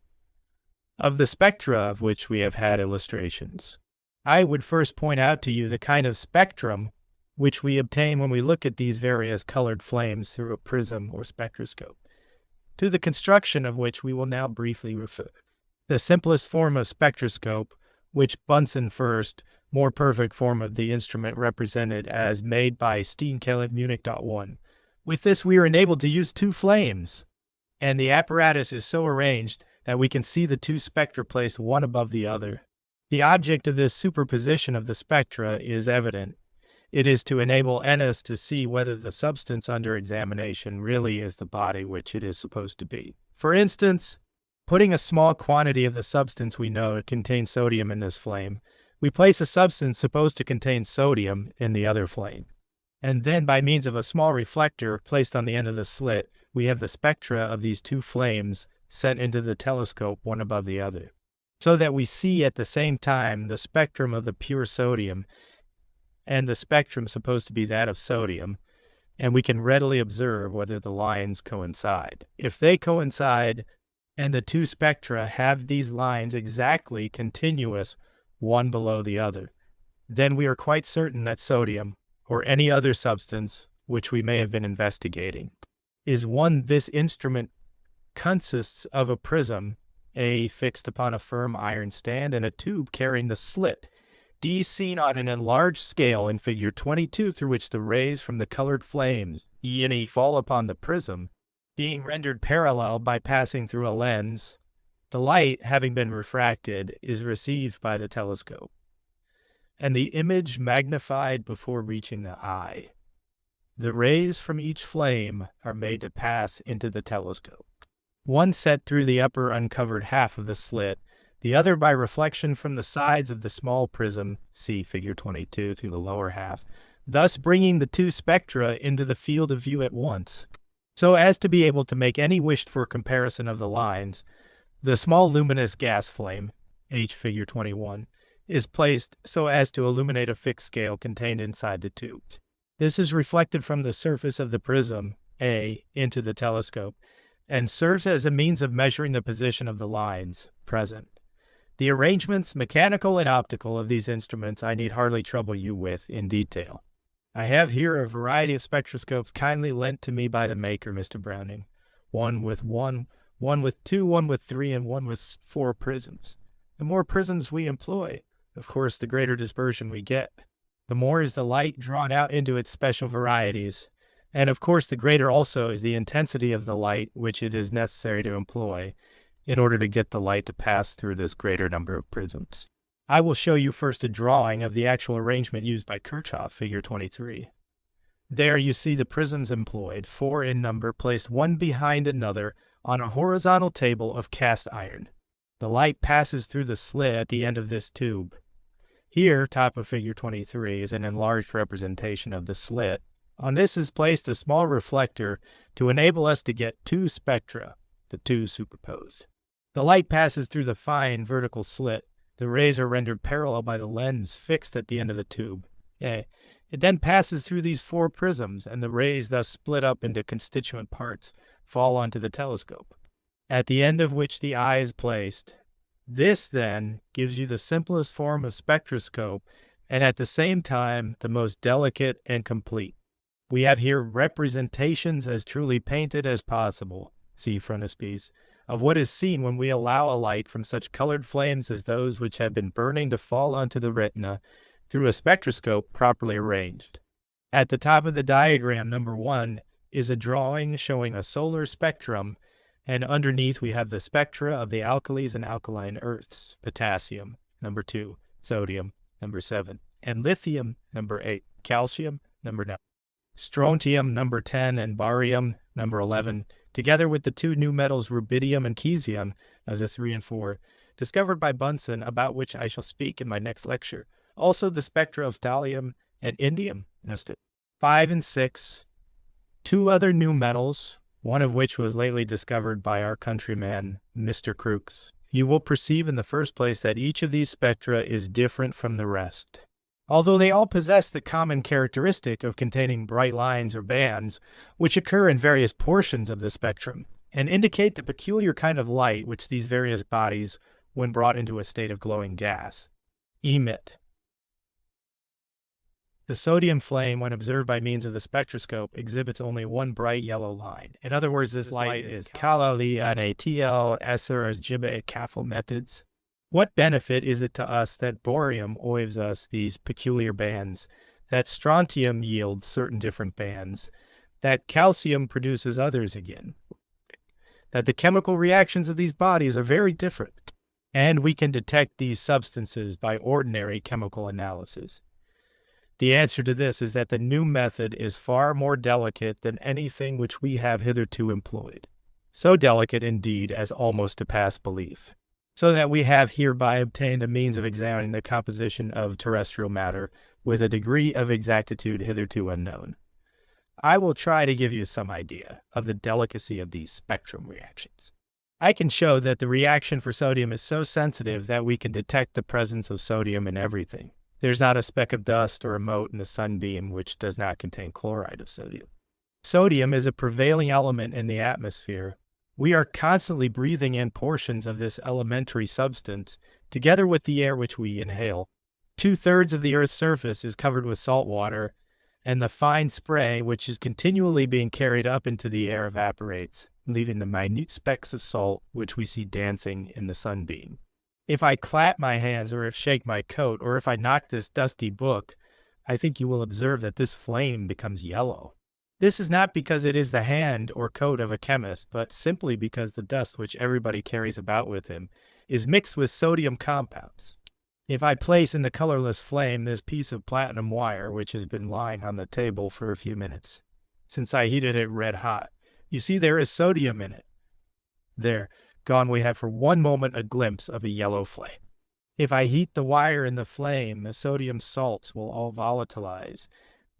of the spectra of which we have had illustrations. I would first point out to you the kind of spectrum which we obtain when we look at these various colored flames through a prism or spectroscope. to the construction of which we will now briefly refer. The simplest form of spectroscope, which Bunsen first, more perfect form of the instrument represented as made by Steenkellet Munich. 1. With this, we are enabled to use two flames, and the apparatus is so arranged that we can see the two spectra placed one above the other. The object of this superposition of the spectra is evident. It is to enable NS to see whether the substance under examination really is the body which it is supposed to be. For instance, putting a small quantity of the substance we know contains sodium in this flame, we place a substance supposed to contain sodium in the other flame. And then, by means of a small reflector placed on the end of the slit, we have the spectra of these two flames sent into the telescope one above the other, so that we see at the same time the spectrum of the pure sodium and the spectrum supposed to be that of sodium, and we can readily observe whether the lines coincide. If they coincide, and the two spectra have these lines exactly continuous one below the other, then we are quite certain that sodium, or any other substance which we may have been investigating, is one. This instrument consists of a prism, A, fixed upon a firm iron stand, and a tube carrying the slit, D, seen on an enlarged scale in figure 22, through which the rays from the colored flames, E and E, fall upon the prism, being rendered parallel by passing through a lens. The light, having been refracted, is received by the telescope, and the image magnified before reaching the eye. The rays from each flame are made to pass into the telescope, one set through the upper uncovered half of the slit, the other by reflection from the sides of the small prism, see figure 22, through the lower half, thus bringing the two spectra into the field of view at once, so as to be able to make any wished-for comparison of the lines. The small luminous gas flame, H figure 21, is placed so as to illuminate a fixed scale contained inside the tube. This is reflected from the surface of the prism, A, into the telescope, and serves as a means of measuring the position of the lines present. The arrangements, mechanical and optical, of these instruments I need hardly trouble you with in detail. I have here a variety of spectroscopes kindly lent to me by the maker, Mr. Browning. One with 2, one with 3, and one with 4 prisms. The more prisms we employ, of course, the greater dispersion we get. The more is the light drawn out into its special varieties, and of course the greater also is the intensity of the light which it is necessary to employ in order to get the light to pass through this greater number of prisms. I will show you first a drawing of the actual arrangement used by Kirchhoff, figure 23. There you see the prisms employed, 4 in number, placed one behind another on a horizontal table of cast iron. The light passes through the slit at the end of this tube. Here, top of figure 23, is an enlarged representation of the slit. On this is placed a small reflector to enable us to get two spectra, the two superposed. The light passes through the fine vertical slit. The rays are rendered parallel by the lens fixed at the end of the tube. It then passes through these 4 prisms, and the rays, thus split up into constituent parts, fall onto the telescope, at the end of which the eye is placed. This, then, gives you the simplest form of spectroscope, and at the same time the most delicate and complete. We have here representations as truly painted as possible, see frontispiece, of what is seen when we allow a light from such colored flames as those which have been burning to fall onto the retina through a spectroscope properly arranged. At the top of the diagram, number 1, is a drawing showing a solar spectrum, and underneath we have the spectra of the alkalis and alkaline earths: potassium, number 2, sodium, number 7, and lithium, number 8, calcium, number 9, strontium, number 10, and barium, number 11, together with the 2 new metals rubidium and cesium as a 3 and 4, discovered by Bunsen, about which I shall speak in my next lecture. Also the spectra of thallium and indium, 5 and 6, 2 other new metals, one of which was lately discovered by our countryman, Mr. Crookes. You will perceive in the first place that each of these spectra is different from the rest, although they all possess the common characteristic of containing bright lines or bands, which occur in various portions of the spectrum, and indicate the peculiar kind of light which these various bodies, when brought into a state of glowing gas, emit. The sodium flame, when observed by means of the spectroscope, exhibits only one bright yellow line. In other words, this light is kalali anatl esser as jiba kafel methods. What benefit is it to us that borium gives us these peculiar bands, that strontium yields certain different bands, that calcium produces others again, that the chemical reactions of these bodies are very different, and we can detect these substances by ordinary chemical analysis? The answer to this is that the new method is far more delicate than anything which we have hitherto employed, so delicate indeed as almost to pass belief, so that we have hereby obtained a means of examining the composition of terrestrial matter with a degree of exactitude hitherto unknown. I will try to give you some idea of the delicacy of these spectrum reactions. I can show that the reaction for sodium is so sensitive that we can detect the presence of sodium in everything. There's not a speck of dust or a mote in the sunbeam which does not contain chloride of sodium. Sodium is a prevailing element in the atmosphere. We are constantly breathing in portions of this elementary substance, together with the air which we inhale. 2/3 of the Earth's surface is covered with salt water, and the fine spray, which is continually being carried up into the air, evaporates, leaving the minute specks of salt which we see dancing in the sunbeam. If I clap my hands, or if shake my coat, or if I knock this dusty book, I think you will observe that this flame becomes yellow. This is not because it is the hand or coat of a chemist, but simply because the dust which everybody carries about with him is mixed with sodium compounds. If I place in the colorless flame this piece of platinum wire which has been lying on the table for a few minutes, since I heated it red hot, you see there is sodium in it. There, gone, we have for one moment a glimpse of a yellow flame. If I heat the wire in the flame, the sodium salts will all volatilize,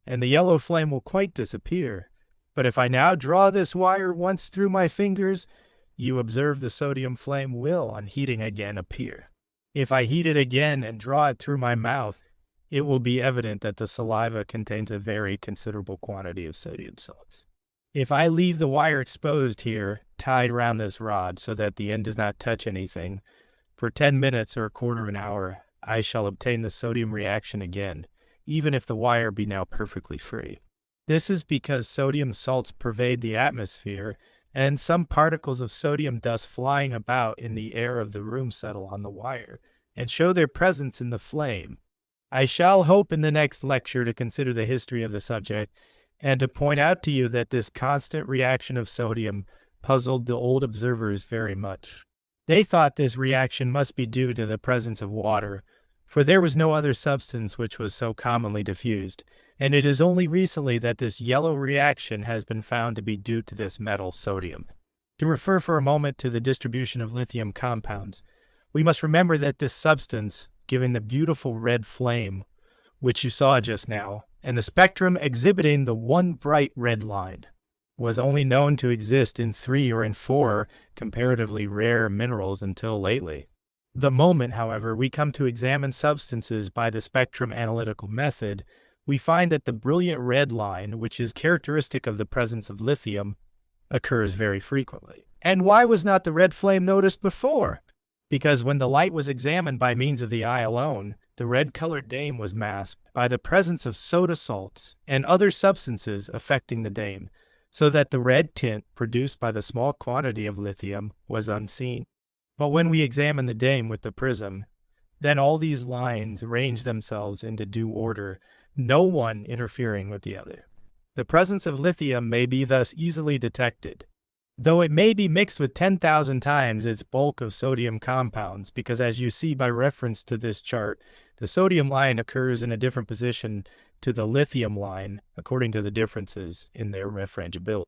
and the yellow flame will quite disappear. But if I now draw this wire once through my fingers, you observe the sodium flame will, on heating again, appear. If I heat it again and draw it through my mouth, it will be evident that the saliva contains a very considerable quantity of sodium salts. If I leave the wire exposed here, tied round this rod so that the end does not touch anything, for 10 minutes or a quarter of an hour, I shall obtain the sodium reaction again, even if the wire be now perfectly free. This is because sodium salts pervade the atmosphere, and some particles of sodium dust flying about in the air of the room settle on the wire, and show their presence in the flame. I shall hope in the next lecture to consider the history of the subject, and to point out to you that this constant reaction of sodium puzzled the old observers very much. They thought this reaction must be due to the presence of water, for there was no other substance which was so commonly diffused, and it is only recently that this yellow reaction has been found to be due to this metal sodium. To refer for a moment to the distribution of lithium compounds, we must remember that this substance, giving the beautiful red flame, which you saw just now, and the spectrum exhibiting the one bright red line, was only known to exist in 3 or in 4 comparatively rare minerals until lately. The moment, however, we come to examine substances by the spectrum analytical method, we find that the brilliant red line, which is characteristic of the presence of lithium, occurs very frequently. And why was not the red flame noticed before? Because when the light was examined by means of the eye alone, the red-colored dame was masked by the presence of soda salts and other substances affecting the dame, so that the red tint produced by the small quantity of lithium was unseen. But when we examine the dame with the prism, then all these lines arrange themselves into due order, no one interfering with the other. The presence of lithium may be thus easily detected, though it may be mixed with 10,000 times its bulk of sodium compounds, because as you see by reference to this chart, the sodium line occurs in a different position to the lithium line according to the differences in their refrangibility.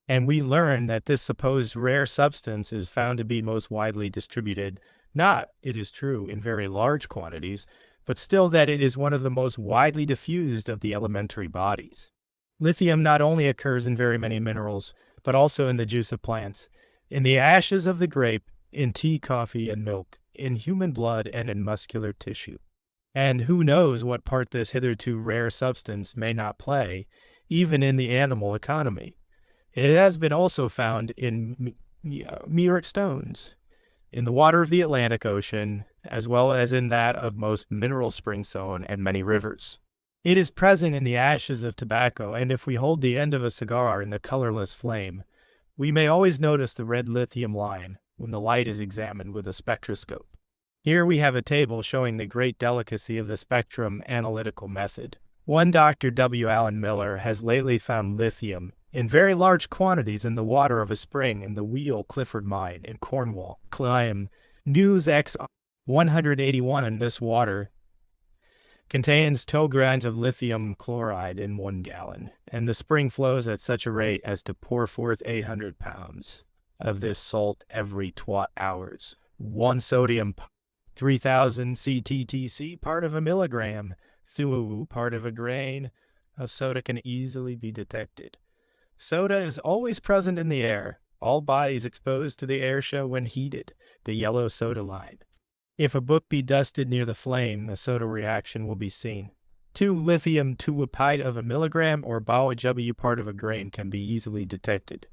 And we learn that this supposed rare substance is found to be most widely distributed, not, it is true, in very large quantities, but still that it is one of the most widely diffused of the elementary bodies. Lithium not only occurs in very many minerals, but also in the juice of plants, in the ashes of the grape, in tea, coffee, and milk, in human blood, and in muscular tissue. And who knows what part this hitherto rare substance may not play, even in the animal economy. It has been also found in meteoric stones, in the water of the Atlantic Ocean, as well as in that of most mineral spring zone and many rivers. It is present in the ashes of tobacco, and if we hold the end of a cigar in the colorless flame, we may always notice the red lithium line when the light is examined with a spectroscope. Here we have a table showing the great delicacy of the spectrum analytical method. One Dr. W. Allen Miller has lately found lithium in very large quantities in the water of a spring in the Wheal Clifford mine in Cornwall. Climb News X 181 in this water contains 2 grams of lithium chloride in 1 gallon, and the spring flows at such a rate as to pour forth 800 pounds of this salt every 12 hours. 1 sodium 3000 cttc part of a milligram through part of a grain of soda can easily be detected. Soda is always present in the air. All bodies exposed to the air show when heated the yellow soda line. If a book be dusted near the flame, the soda reaction will be seen. 2 lithium to a pint of a milligram or BAW part of a grain can be easily detected.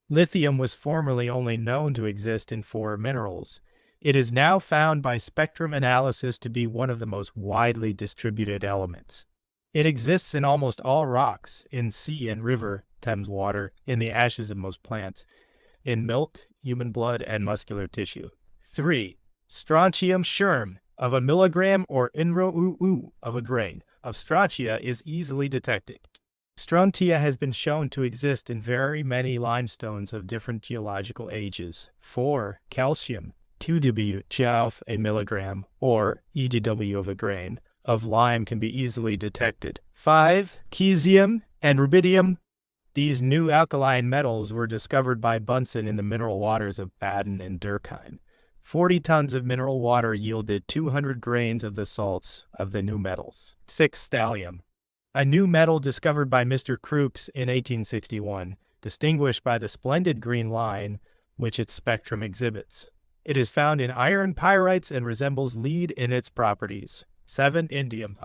Lithium was formerly only known to exist in 4 minerals. It is now found by spectrum analysis to be one of the most widely distributed elements. It exists in almost all rocks, in sea and river, Thames water, in the ashes of most plants, in milk, human blood, and muscular tissue. 3. Strontium sherm of a milligram or INRO of a grain of strontia is easily detected. Strontia has been shown to exist in very many limestones of different geological ages. 4. Calcium 2W a milligram or EGW of a grain of lime can be easily detected. 5. Cesium and rubidium. These new alkaline metals were discovered by Bunsen in the mineral waters of Baden and Durkheim. 40 tons of mineral water yielded 200 grains of the salts of the new metals. 6. Thallium, a new metal discovered by Mr. Crookes in 1861, distinguished by the splendid green line which its spectrum exhibits. It is found in iron pyrites and resembles lead in its properties. 7. Indium,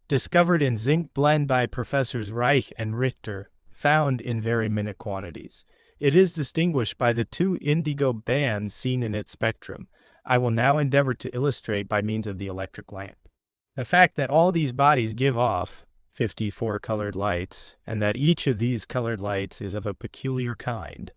discovered in zinc blende by Professors Reich and Richter, found in very minute quantities. It is distinguished by the 2 indigo bands seen in its spectrum. I will now endeavor to illustrate by means of the electric lamp. The fact that all these bodies give off 54 colored lights, and that each of these colored lights is of a peculiar kind.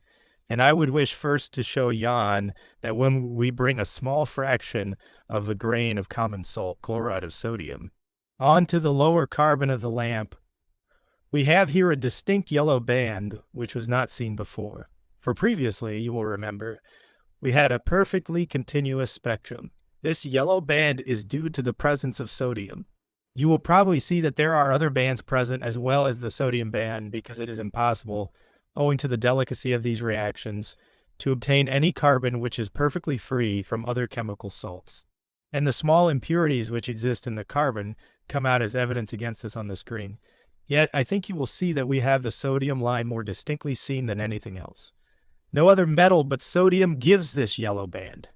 And I would wish first to show Jan that when we bring a small fraction of a grain of common salt, chloride of sodium, onto the lower carbon of the lamp, we have here a distinct yellow band, which was not seen before. For previously, you will remember, we had a perfectly continuous spectrum. This yellow band is due to the presence of sodium. You will probably see that there are other bands present as well as the sodium band because it is impossible, owing to the delicacy of these reactions, to obtain any carbon which is perfectly free from other chemical salts. And the small impurities which exist in the carbon come out as evidence against us on the screen. Yet, I think you will see that we have the sodium line more distinctly seen than anything else. No other metal but sodium gives this yellow band.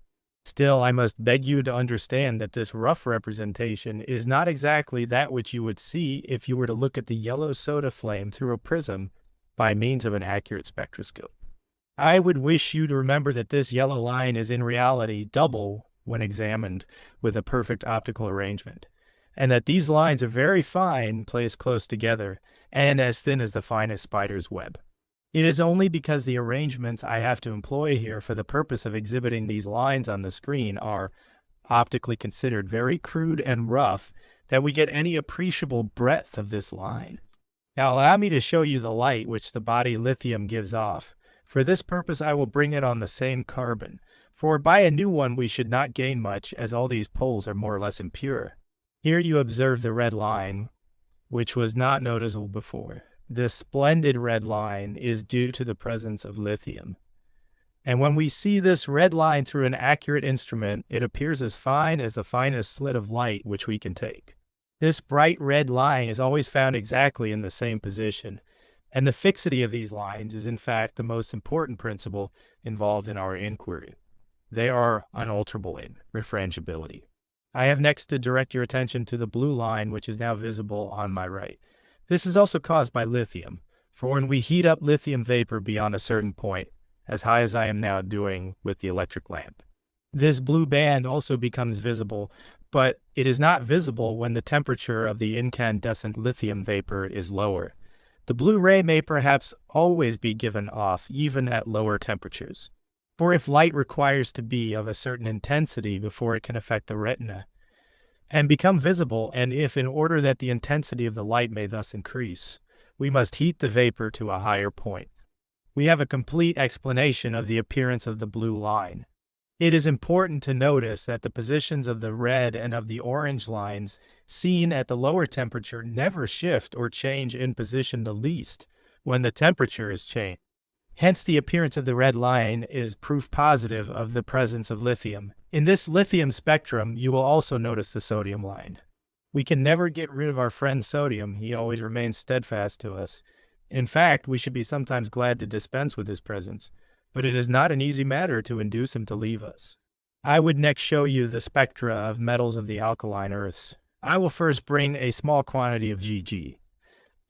Still, I must beg you to understand that this rough representation is not exactly that which you would see if you were to look at the yellow soda flame through a prism by means of an accurate spectroscope. I would wish you to remember that this yellow line is in reality double when examined with a perfect optical arrangement, and that these lines are very fine placed close together and as thin as the finest spider's web. It is only because the arrangements I have to employ here for the purpose of exhibiting these lines on the screen are, optically considered, very crude and rough that we get any appreciable breadth of this line. Now allow me to show you the light which the body lithium gives off. For this purpose I will bring it on the same carbon, for by a new one we should not gain much, as all these poles are more or less impure. Here you observe the red line, which was not noticeable before. This splendid red line is due to the presence of lithium. And when we see this red line through an accurate instrument, it appears as fine as the finest slit of light which we can take. This bright red line is always found exactly in the same position, and the fixity of these lines is in fact the most important principle involved in our inquiry. They are unalterable in refrangibility. I have next to direct your attention to the blue line which is now visible on my right. This is also caused by lithium, for when we heat up lithium vapor beyond a certain point, as high as I am now doing with the electric lamp, this blue band also becomes visible but it is not visible when the temperature of the incandescent lithium vapor is lower. The blue ray may perhaps always be given off even at lower temperatures. For if light requires to be of a certain intensity before it can affect the retina and become visible, and if in order that the intensity of the light may thus increase, we must heat the vapor to a higher point, we have a complete explanation of the appearance of the blue line. It is important to notice that the positions of the red and of the orange lines seen at the lower temperature never shift or change in position the least when the temperature is changed. Hence, the appearance of the red line is proof positive of the presence of lithium. In this lithium spectrum, you will also notice the sodium line. We can never get rid of our friend sodium. He always remains steadfast to us. In fact, we should be sometimes glad to dispense with his presence, but it is not an easy matter to induce him to leave us. I would next show you the spectra of metals of the alkaline earths. I will first bring a small quantity of Gg,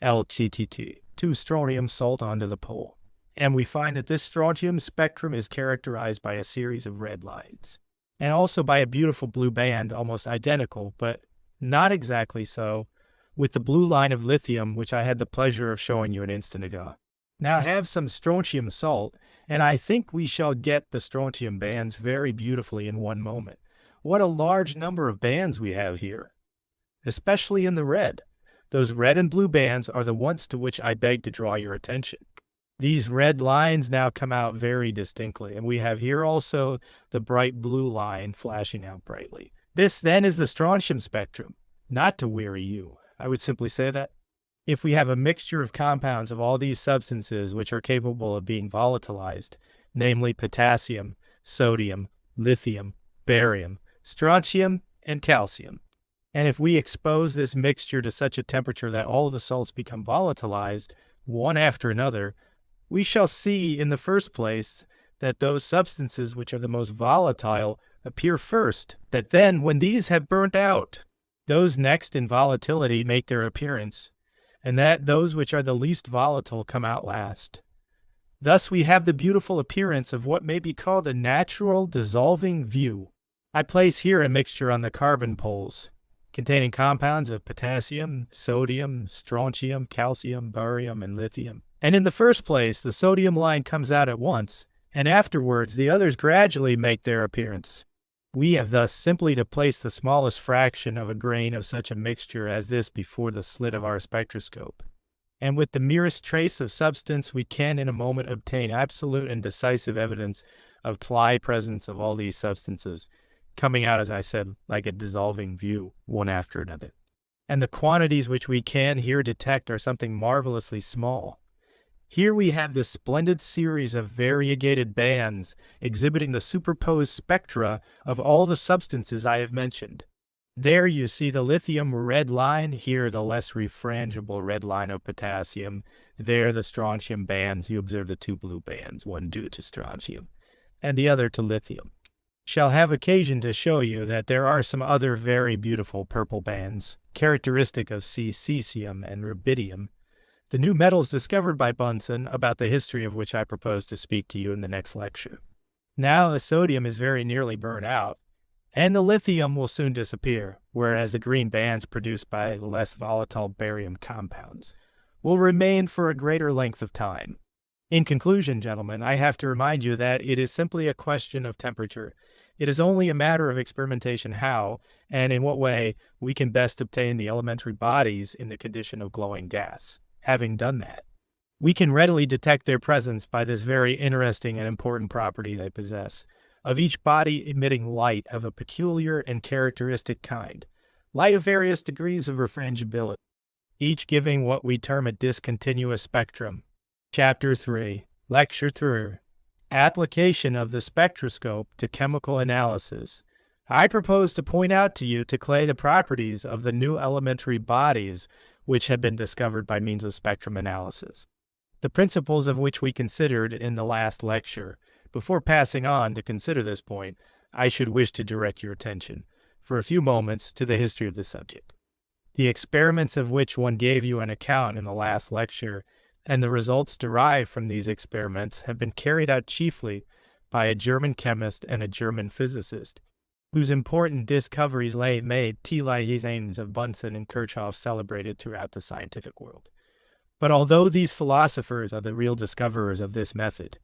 LTTT, to strontium salt onto the pole, and we find that this strontium spectrum is characterized by a series of red lines, and also by a beautiful blue band, almost identical, but not exactly so, with the blue line of lithium, which I had the pleasure of showing you an instant ago. Now have some strontium salt, and I think we shall get the strontium bands very beautifully in one moment. What a large number of bands we have here, especially in the red. Those red and blue bands are the ones to which I beg to draw your attention. These red lines now come out very distinctly, and we have here also the bright blue line flashing out brightly. This then is the strontium spectrum. Not to weary you, I would simply say that if we have a mixture of compounds of all these substances which are capable of being volatilized, namely potassium, sodium, lithium, barium, strontium, and calcium, and if we expose this mixture to such a temperature that all the salts become volatilized, one after another, we shall see in the first place that those substances which are the most volatile appear first, that then, when these have burnt out, those next in volatility make their appearance, and that those which are the least volatile come out last. Thus we have the beautiful appearance of what may be called a natural dissolving view. I place here a mixture on the carbon poles, containing compounds of potassium, sodium, strontium, calcium, barium, and lithium. And in the first place, the sodium line comes out at once, and afterwards the others gradually make their appearance. We have thus simply to place the smallest fraction of a grain of such a mixture as this before the slit of our spectroscope, and with the merest trace of substance we can in a moment obtain absolute and decisive evidence of the presence of all these substances, coming out, as I said, like a dissolving view, one after another. And the quantities which we can here detect are something marvelously small. Here we have this splendid series of variegated bands exhibiting the superposed spectra of all the substances I have mentioned. There you see the lithium red line, here the less refrangible red line of potassium, there the strontium bands. You observe the two blue bands, one due to strontium, and the other to lithium. Shall have occasion to show you that there are some other very beautiful purple bands, characteristic of cesium and rubidium, the new metals discovered by Bunsen, about the history of which I propose to speak to you in the next lecture. Now the sodium is very nearly burned out, and the lithium will soon disappear, whereas the green bands produced by the less volatile barium compounds will remain for a greater length of time. In conclusion, gentlemen, I have to remind you that it is simply a question of temperature. It is only a matter of experimentation how, and in what way, we can best obtain the elementary bodies in the condition of glowing gas. Having done that, we can readily detect their presence by this very interesting and important property they possess, of each body emitting light of a peculiar and characteristic kind, light of various degrees of refrangibility, each giving what we term a discontinuous spectrum. Chapter 3, Lecture 3, Application of the Spectroscope to Chemical Analysis. I propose to point out to you, the properties of the new elementary bodies which have been discovered by means of spectrum analysis, the principles of which we considered in the last lecture. Before passing on to consider this point, I should wish to direct your attention, for a few moments, to the history of the subject, the experiments of which one gave you an account in the last lecture, and the results derived from these experiments have been carried out chiefly by a German chemist and a German physicist. whose important discoveries made T-lysanes of Bunsen and Kirchhoff celebrated throughout the scientific world. But although these philosophers are the real discoverers of this method,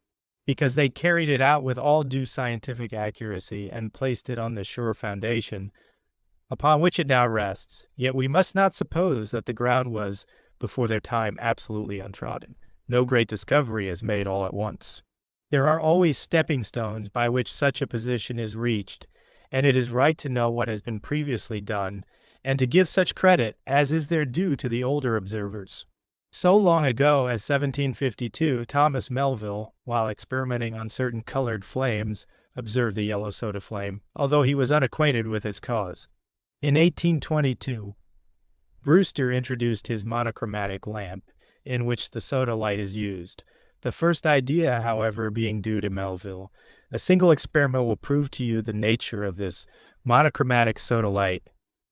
because they carried it out with all due scientific accuracy and placed it on the sure foundation upon which it now rests, yet we must not suppose that the ground was, before their time, absolutely untrodden. No great discovery is made all at once. There are always stepping stones by which such a position is reached, and it is right to know what has been previously done, and to give such credit as is their due to the older observers. So long ago as 1752, Thomas Melville, while experimenting on certain colored flames, observed the yellow soda flame, although he was unacquainted with its cause. In 1822, Brewster introduced his monochromatic lamp, in which the soda light is used. The first idea, however, being due to Melville. A single experiment will prove to you the nature of this monochromatic soda light.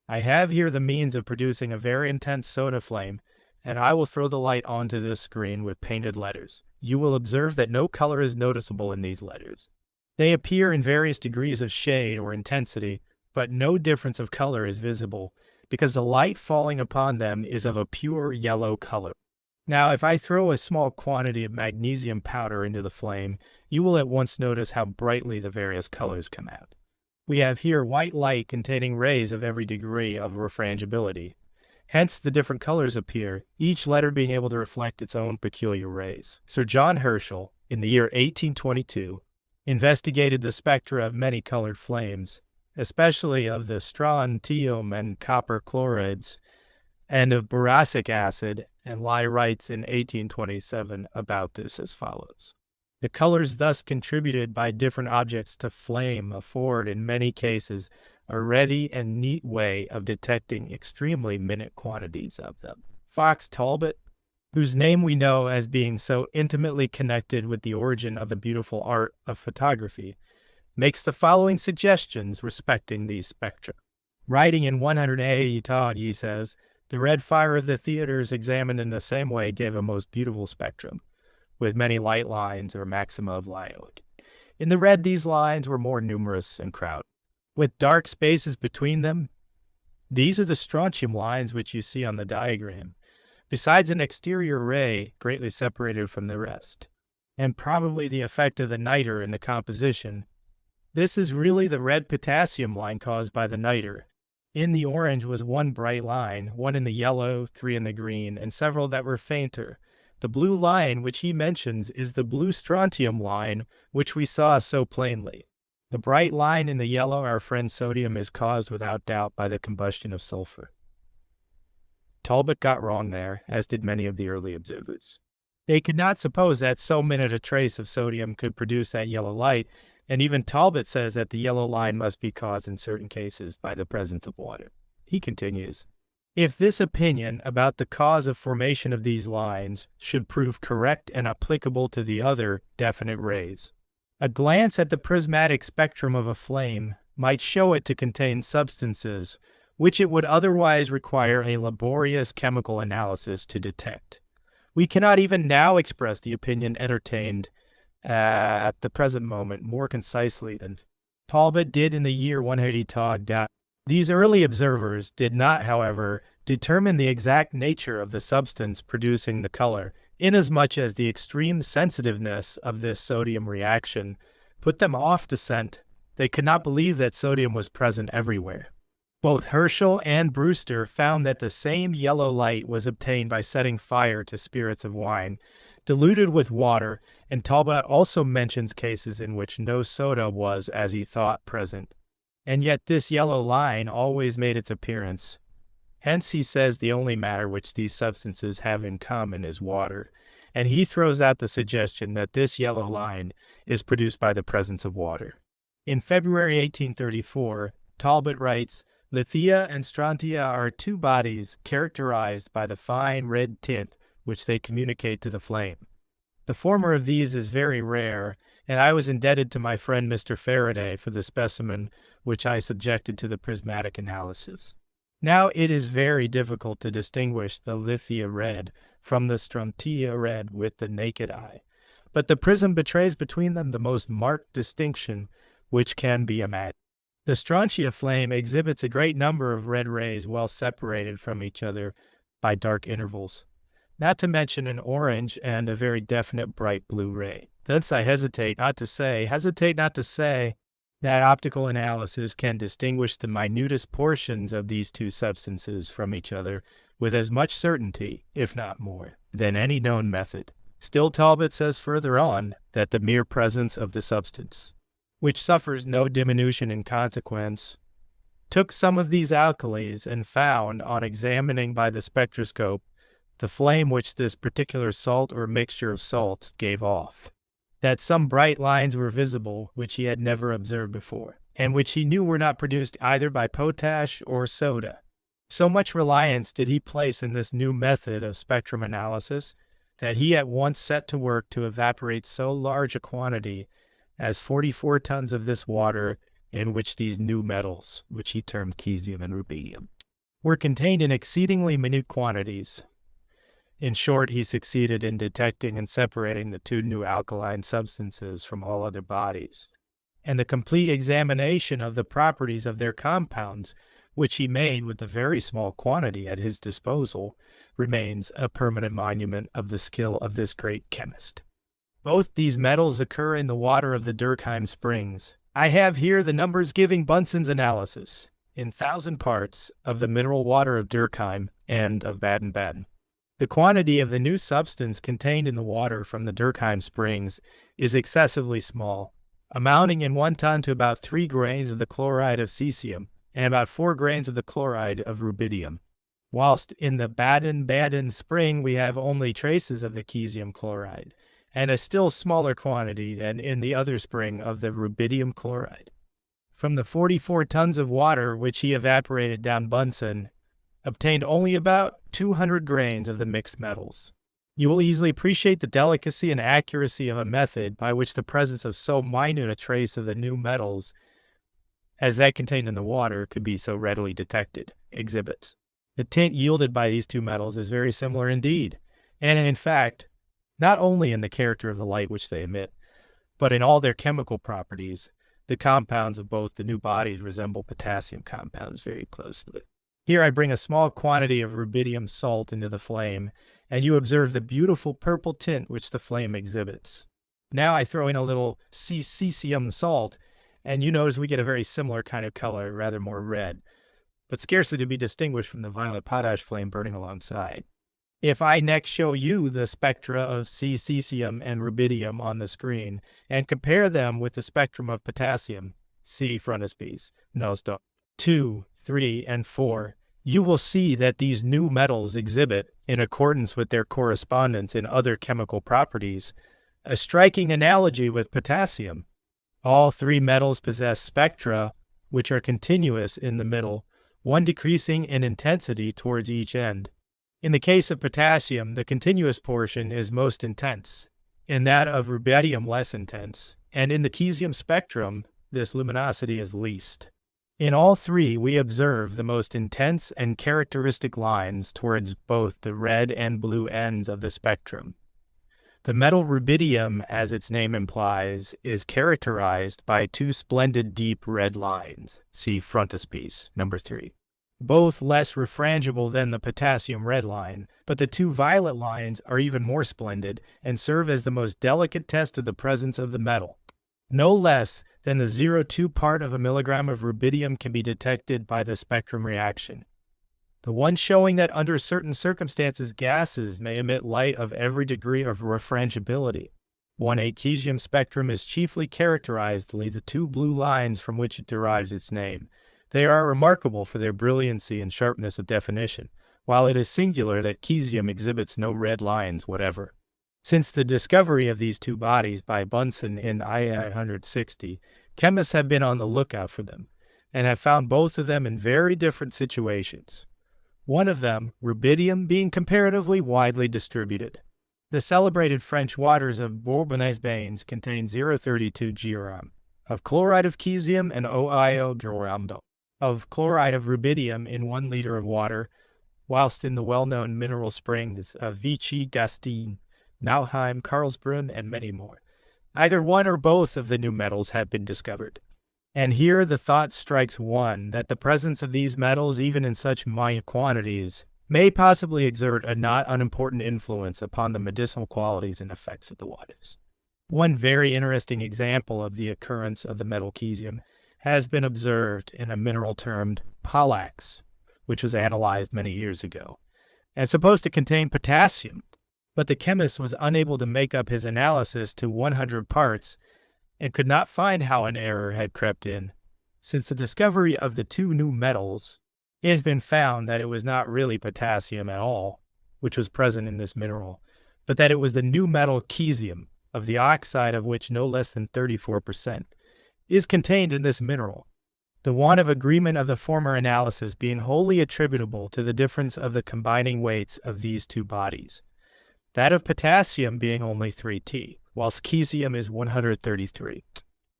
I have here the means of producing a very intense soda flame, and I will throw the light onto this screen with painted letters. You will observe that no color is noticeable in these letters. They appear in various degrees of shade or intensity, but no difference of color is visible, because the light falling upon them is of a pure yellow color. Now, if I throw a small quantity of magnesium powder into the flame, you will at once notice how brightly the various colors come out. We have here white light containing rays of every degree of refrangibility. Hence the different colors appear, each letter being able to reflect its own peculiar rays. Sir John Herschel, in the year 1822, investigated the spectra of many colored flames, especially of the strontium and copper chlorides, and of boracic acid, and Lye writes in 1827 about this as follows. The colors thus contributed by different objects to flame afford, in many cases, a ready and neat way of detecting extremely minute quantities of them. Fox Talbot, whose name we know as being so intimately connected with the origin of the beautiful art of photography, makes the following suggestions respecting these spectra. Writing in 180 Todd, he says, the red fire of the theaters examined in the same way gave a most beautiful spectrum, with many light lines or maxima of light. In the red, these lines were more numerous and crowded, with dark spaces between them. These are the strontium lines which you see on the diagram, besides an exterior ray greatly separated from the rest, and probably the effect of the niter in the composition. This is really the red potassium line caused by the niter. In the orange was one bright line, one in the yellow, three in the green, and several that were fainter. The blue line which he mentions is the blue strontium line, which we saw so plainly. The bright line in the yellow, our friend sodium, is caused without doubt by the combustion of sulfur. Talbot got wrong there, as did many of the early observers. They could not suppose that so minute a trace of sodium could produce that yellow light, and even Talbot says that the yellow line must be caused in certain cases by the presence of water. He continues, if this opinion about the cause of formation of these lines should prove correct and applicable to the other definite rays, a glance at the prismatic spectrum of a flame might show it to contain substances which it would otherwise require a laborious chemical analysis to detect. We cannot even now express the opinion entertained at the present moment more concisely than Talbot did in the year 180 Todd. These early observers did not, however, determine the exact nature of the substance producing the color, inasmuch as the extreme sensitiveness of this sodium reaction put them off the scent. They could not believe that sodium was present everywhere. Both Herschel and Brewster found that the same yellow light was obtained by setting fire to spirits of wine, diluted with water, and Talbot also mentions cases in which no soda was, as he thought, present. And yet this yellow line always made its appearance. Hence he says the only matter which these substances have in common is water, and he throws out the suggestion that this yellow line is produced by the presence of water. In February 1834, Talbot writes, Lithia and Strontia are two bodies characterized by the fine red tint which they communicate to the flame. The former of these is very rare, and I was indebted to my friend Mr. Faraday for the specimen which I subjected to the prismatic analysis. Now it is very difficult to distinguish the Lithia red from the Strontia red with the naked eye, but the prism betrays between them the most marked distinction which can be imagined. The strontia flame exhibits a great number of red rays well separated from each other by dark intervals, not to mention an orange and a very definite bright blue ray. Thus I hesitate not to say that optical analysis can distinguish the minutest portions of these two substances from each other with as much certainty, if not more, than any known method. Still, Talbot says further on that the mere presence of the substance, which suffers no diminution in consequence, took some of these alkalis and found, on examining by the spectroscope, the flame which this particular salt or mixture of salts gave off, that some bright lines were visible which he had never observed before, and which he knew were not produced either by potash or soda. So much reliance did he place in this new method of spectrum analysis that he at once set to work to evaporate so large a quantity as 44 tons of this water, in which these new metals, which he termed cesium and rubidium, were contained in exceedingly minute quantities. In short, he succeeded in detecting and separating the two new alkaline substances from all other bodies, and the complete examination of the properties of their compounds, which he made with a very small quantity at his disposal, remains a permanent monument of the skill of this great chemist. Both these metals occur in the water of the Durkheim springs. I have here the numbers giving Bunsen's analysis, in 1,000 parts, of the mineral water of Durkheim and of Baden-Baden. The quantity of the new substance contained in the water from the Durkheim springs is excessively small, amounting in 1 ton to about 3 grains of the chloride of cesium and about 4 grains of the chloride of rubidium, whilst in the Baden-Baden spring we have only traces of the cesium chloride, and a still smaller quantity than in the other spring of the rubidium chloride. From the 44 tons of water which he evaporated down Bunsen, obtained only about 200 grains of the mixed metals. You will easily appreciate the delicacy and accuracy of a method by which the presence of so minute a trace of the new metals as that contained in the water could be so readily detected, exhibits. The tint yielded by these two metals is very similar indeed, and in fact, not only in the character of the light which they emit, but in all their chemical properties. The compounds of both the new bodies resemble potassium compounds very closely. Here I bring a small quantity of rubidium salt into the flame, and you observe the beautiful purple tint which the flame exhibits. Now I throw in a little cesium salt, and you notice we get a very similar kind of color, rather more red, but scarcely to be distinguished from the violet potash flame burning alongside. If I next show you the spectra of cesium and rubidium on the screen, and compare them with the spectrum of potassium, see frontispiece, note 2, 3, and 4, you will see that these new metals exhibit, in accordance with their correspondence in other chemical properties, a striking analogy with potassium. All three metals possess spectra which are continuous in the middle, one decreasing in intensity towards each end. In the case of potassium, the continuous portion is most intense, in that of rubidium less intense, and in the cesium spectrum, this luminosity is least. In all three, we observe the most intense and characteristic lines towards both the red and blue ends of the spectrum. The metal rubidium, as its name implies, is characterized by two splendid deep red lines, see frontispiece, number 3, both less refrangible than the potassium red line, but the two violet lines are even more splendid and serve as the most delicate test of the presence of the metal. No less than the 0.2 part of a milligram of rubidium can be detected by the spectrum reaction. The one showing that under certain circumstances gases may emit light of every degree of refrangibility. 1.8 cesium spectrum is chiefly characterized by the two blue lines from which it derives its name. They are remarkable for their brilliancy and sharpness of definition, while it is singular that cesium exhibits no red lines whatever. Since the discovery of these two bodies by Bunsen in I-160, chemists have been on the lookout for them, and have found both of them in very different situations. One of them, rubidium, being comparatively widely distributed. The celebrated French waters of Bourbonnais Bains contain 0.32 gram of chloride of cesium and 0.0 gram of chloride of rubidium in 1 liter of water, whilst in the well-known mineral springs of Vichy, Gastine, Nauheim, Karlsbrunn, and many more, either one or both of the new metals have been discovered. And here the thought strikes one that the presence of these metals, even in such minute quantities, may possibly exert a not unimportant influence upon the medicinal qualities and effects of the waters. One very interesting example of the occurrence of the metal cesium has been observed in a mineral termed polax, which was analyzed many years ago, and supposed to contain potassium, but the chemist was unable to make up his analysis to 100 parts and could not find how an error had crept in. Since the discovery of the two new metals, it has been found that it was not really potassium at all, which was present in this mineral, but that it was the new metal cesium, of the oxide of which no less than 34% is contained in this mineral. The want of agreement of the former analysis being wholly attributable to the difference of the combining weights of these two bodies, that of potassium being only 3T, whilst cesium is 133.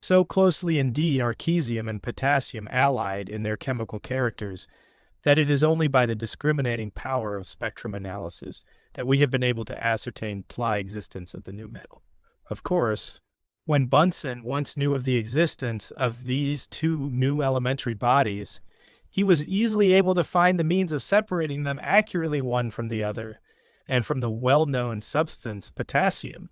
So closely indeed are cesium and potassium allied in their chemical characters that it is only by the discriminating power of spectrum analysis that we have been able to ascertain the existence of the new metal. Of course, when Bunsen once knew of the existence of these two new elementary bodies, he was easily able to find the means of separating them accurately one from the other, and from the well-known substance potassium.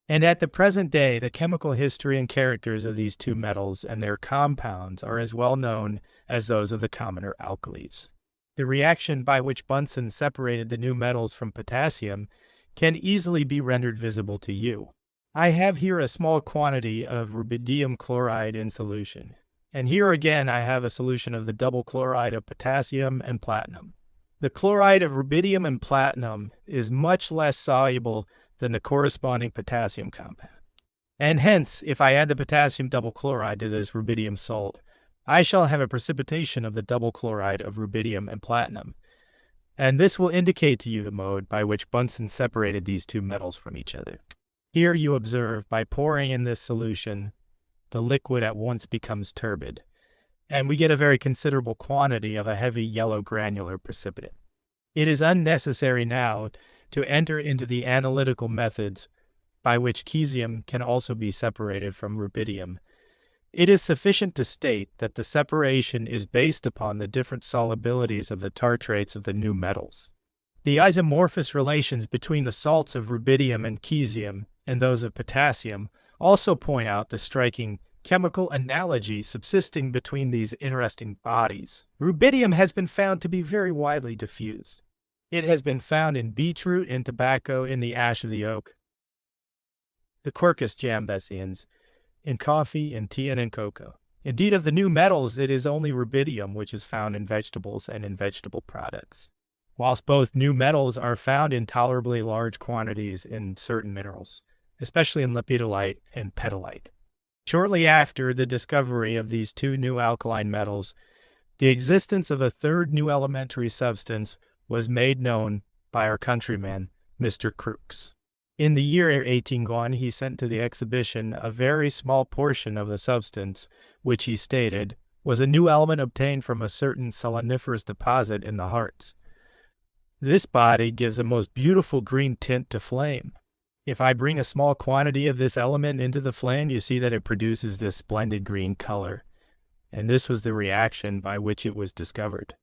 And at the present day, the chemical history and characters of these two metals and their compounds are as well known as those of the commoner alkalis. The reaction by which Bunsen separated the new metals from potassium can easily be rendered visible to you. I have here a small quantity of rubidium chloride in solution, and here again I have a solution of the double chloride of potassium and platinum. The chloride of rubidium and platinum is much less soluble than the corresponding potassium compound. And hence, if I add the potassium double chloride to this rubidium salt, I shall have a precipitation of the double chloride of rubidium and platinum. And this will indicate to you the mode by which Bunsen separated these two metals from each other. Here you observe, by pouring in this solution, the liquid at once becomes turbid, and we get a very considerable quantity of a heavy yellow granular precipitate. It is unnecessary now to enter into the analytical methods by which cesium can also be separated from rubidium. It is sufficient to state that the separation is based upon the different solubilities of the tartrates of the new metals. The isomorphous relations between the salts of rubidium and cesium and those of potassium also point out the striking chemical analogy subsisting between these interesting bodies. Rubidium has been found to be very widely diffused. It has been found in beetroot, in tobacco, in the ash of the oak, the Quercus jambesians, in coffee, in tea, and in cocoa. Indeed, of the new metals, it is only rubidium which is found in vegetables and in vegetable products, whilst both new metals are found in tolerably large quantities in certain minerals, especially in lepidolite and petalite. Shortly after the discovery of these two new alkaline metals, the existence of a third new elementary substance was made known by our countryman, Mr. Crookes. In the year 1801, he sent to the exhibition a very small portion of the substance, which he stated was a new element obtained from a certain seleniferous deposit in the Hartz. This body gives a most beautiful green tint to flame. If I bring a small quantity of this element into the flame, you see that it produces this splendid green color, and this was the reaction by which it was discovered.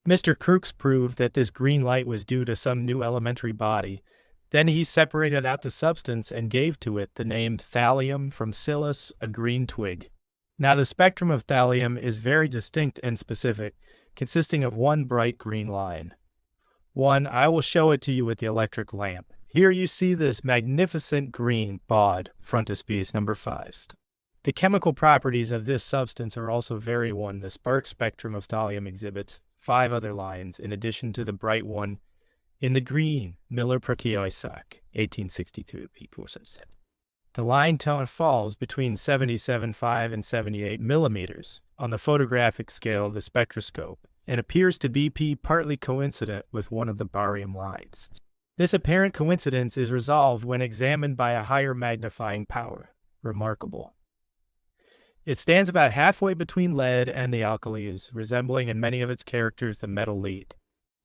Mr. Crookes proved that this green light was due to some new elementary body. Then he separated out the substance and gave to it the name thallium, from psilus, a green twig. Now the spectrum of thallium is very distinct and specific, consisting of one bright green line. I will show it to you with the electric lamp. Here you see this magnificent green bod, frontispiece number 5. The chemical properties of this substance are also very one. The spark spectrum of thallium exhibits 5 other lines, in addition to the bright one in the green, Miller-Perkioisak, 1862, P477. The line tone falls between 77.5 and 78 millimeters on the photographic scale of the spectroscope, and appears to be partly coincident with one of the barium lines. This apparent coincidence is resolved when examined by a higher magnifying power. Remarkable. It stands about halfway between lead and the alkalis, resembling in many of its characters the metal lead.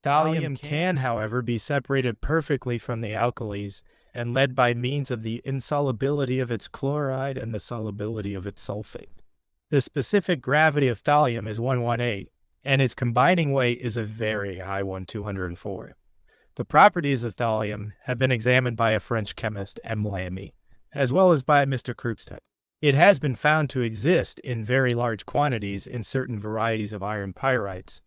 Thallium can, however, be separated perfectly from the alkalis and led by means of the insolubility of its chloride and the solubility of its sulfate. The specific gravity of thallium is 118, and its combining weight is a very high one, 204. The properties of thallium have been examined by a French chemist, M. Lamy, as well as by Mr. Krupstedt. It has been found to exist in very large quantities in certain varieties of iron pyrites,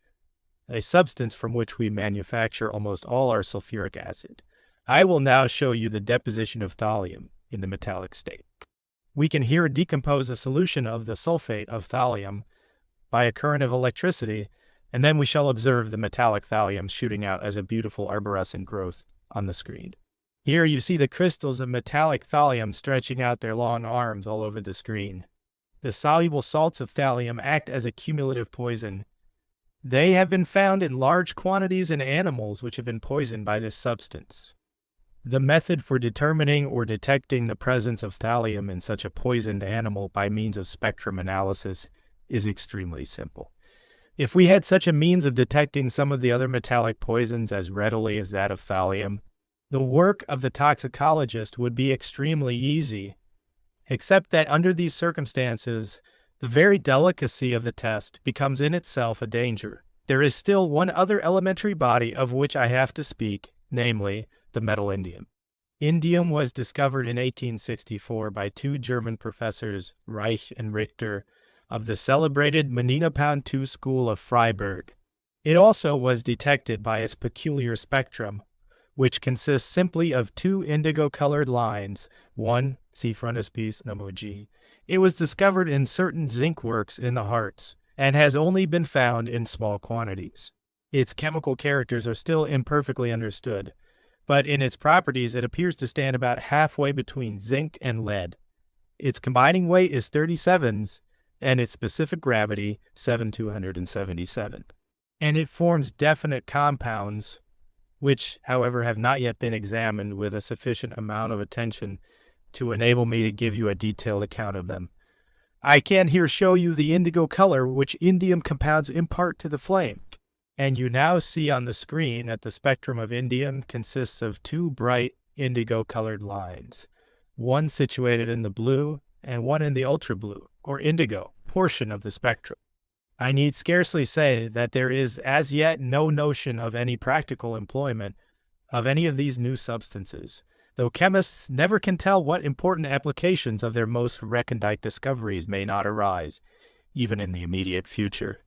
a substance from which we manufacture almost all our sulfuric acid. I will now show you the deposition of thallium in the metallic state. We can here decompose a solution of the sulfate of thallium by a current of electricity, and then we shall observe the metallic thallium shooting out as a beautiful arborescent growth on the screen. Here you see the crystals of metallic thallium stretching out their long arms all over the screen. The soluble salts of thallium act as a cumulative poison. They have been found in large quantities in animals which have been poisoned by this substance. The method for determining or detecting the presence of thallium in such a poisoned animal by means of spectrum analysis is extremely simple. If we had such a means of detecting some of the other metallic poisons as readily as that of thallium, the work of the toxicologist would be extremely easy, except that under these circumstances, the very delicacy of the test becomes in itself a danger. There is still one other elementary body of which I have to speak, namely, the metal indium. Indium was discovered in 1864 by two German professors, Reich and Richter, of the celebrated Meninapound II School of Freiburg. It also was detected by its peculiar spectrum, which consists simply of two indigo-colored lines, one, see frontispiece, number G. It was discovered in certain zinc works in the Harz, and has only been found in small quantities. Its chemical characters are still imperfectly understood, but in its properties it appears to stand about halfway between zinc and lead. Its combining weight is 37s, and its specific gravity 7,277. And it forms definite compounds, which, however, have not yet been examined with a sufficient amount of attention to enable me to give you a detailed account of them. I can here show you the indigo color which indium compounds impart to the flame. And you now see on the screen that the spectrum of indium consists of two bright indigo-colored lines, one situated in the blue and one in the ultra-blue, or indigo, portion of the spectrum. I need scarcely say that there is as yet no notion of any practical employment of any of these new substances, though chemists never can tell what important applications of their most recondite discoveries may not arise, even in the immediate future.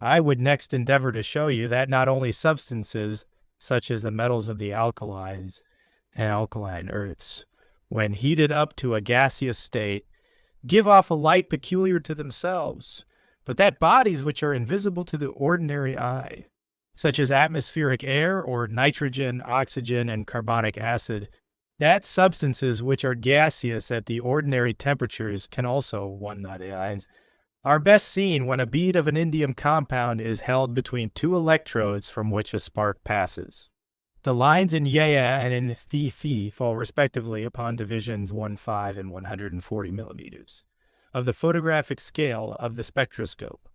I would next endeavor to show you that not only substances, such as the metals of the alkalis and alkaline earths, when heated up to a gaseous state, give off a light peculiar to themselves, but that bodies which are invisible to the ordinary eye, such as atmospheric air or nitrogen, oxygen, and carbonic acid, that substances which are gaseous at the ordinary temperatures can also, one not ions, are best seen when a bead of an indium compound is held between two electrodes from which a spark passes. The lines in yeah and in phi fall respectively upon divisions 1,5 and 140 millimeters of the photographic scale of the spectroscope,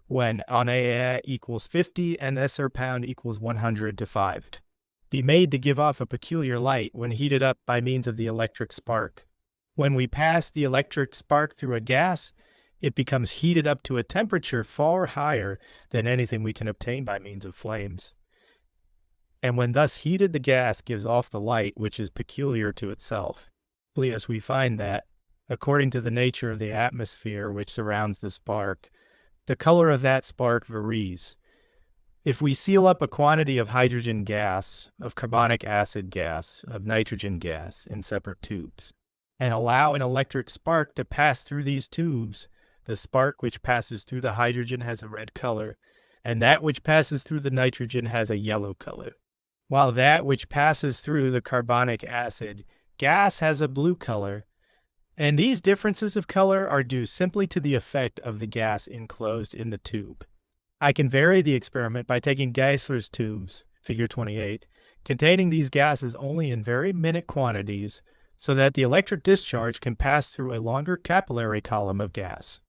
when on AA equals 50 and SR pound equals 100 to 5. Be made to give off a peculiar light when heated up by means of the electric spark. When we pass the electric spark through a gas, it becomes heated up to a temperature far higher than anything we can obtain by means of flames. And when thus heated, the gas gives off the light which is peculiar to itself. As we find that, according to the nature of the atmosphere which surrounds the spark, the color of that spark varies. If we seal up a quantity of hydrogen gas, of carbonic acid gas, of nitrogen gas in separate tubes, and allow an electric spark to pass through these tubes, the spark which passes through the hydrogen has a red color, and that which passes through the nitrogen has a yellow color, while that which passes through the carbonic acid gas has a blue color, and these differences of color are due simply to the effect of the gas enclosed in the tube. I can vary the experiment by taking Geissler's tubes, figure 28, containing these gases only in very minute quantities, so that the electric discharge can pass through a longer capillary column of gas.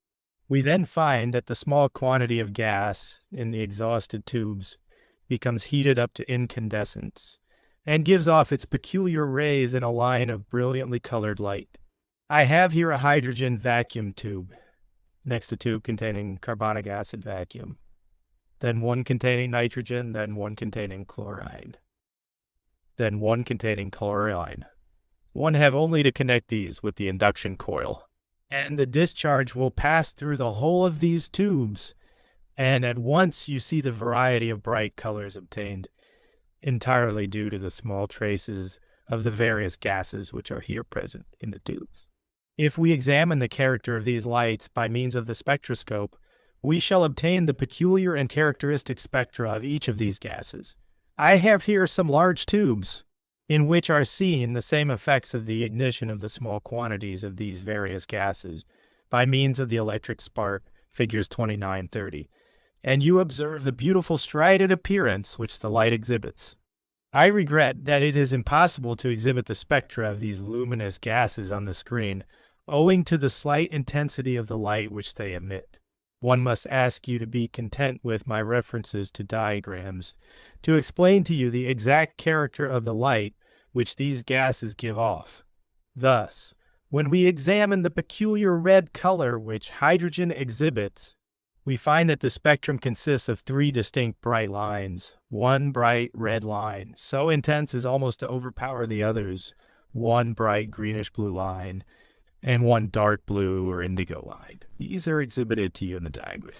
We then find that the small quantity of gas in the exhausted tubes becomes heated up to incandescence, and gives off its peculiar rays in a line of brilliantly colored light. I have here a hydrogen vacuum tube. next a tube containing carbonic acid vacuum, then one containing nitrogen, then one containing chloride, then one containing chlorine. One have only to connect these with the induction coil, and the discharge will pass through the whole of these tubes, and at once you see the variety of bright colors obtained, entirely due to the small traces of the various gases which are here present in the tubes. If we examine the character of these lights by means of the spectroscope, we shall obtain the peculiar and characteristic spectra of each of these gases. I have here some large tubes, in which are seen the same effects of the ignition of the small quantities of these various gases by means of the electric spark, figures 29-30, and you observe the beautiful striated appearance which the light exhibits. I regret that it is impossible to exhibit the spectra of these luminous gases on the screen, owing to the slight intensity of the light which they emit. One must ask you to be content with my references to diagrams to explain to you the exact character of the light which these gases give off. Thus, when we examine the peculiar red color which hydrogen exhibits, we find that the spectrum consists of three distinct bright lines. One bright red line, so intense as almost to overpower the others, one bright greenish-blue line, and one dark blue or indigo line. These are exhibited to you in the diagram.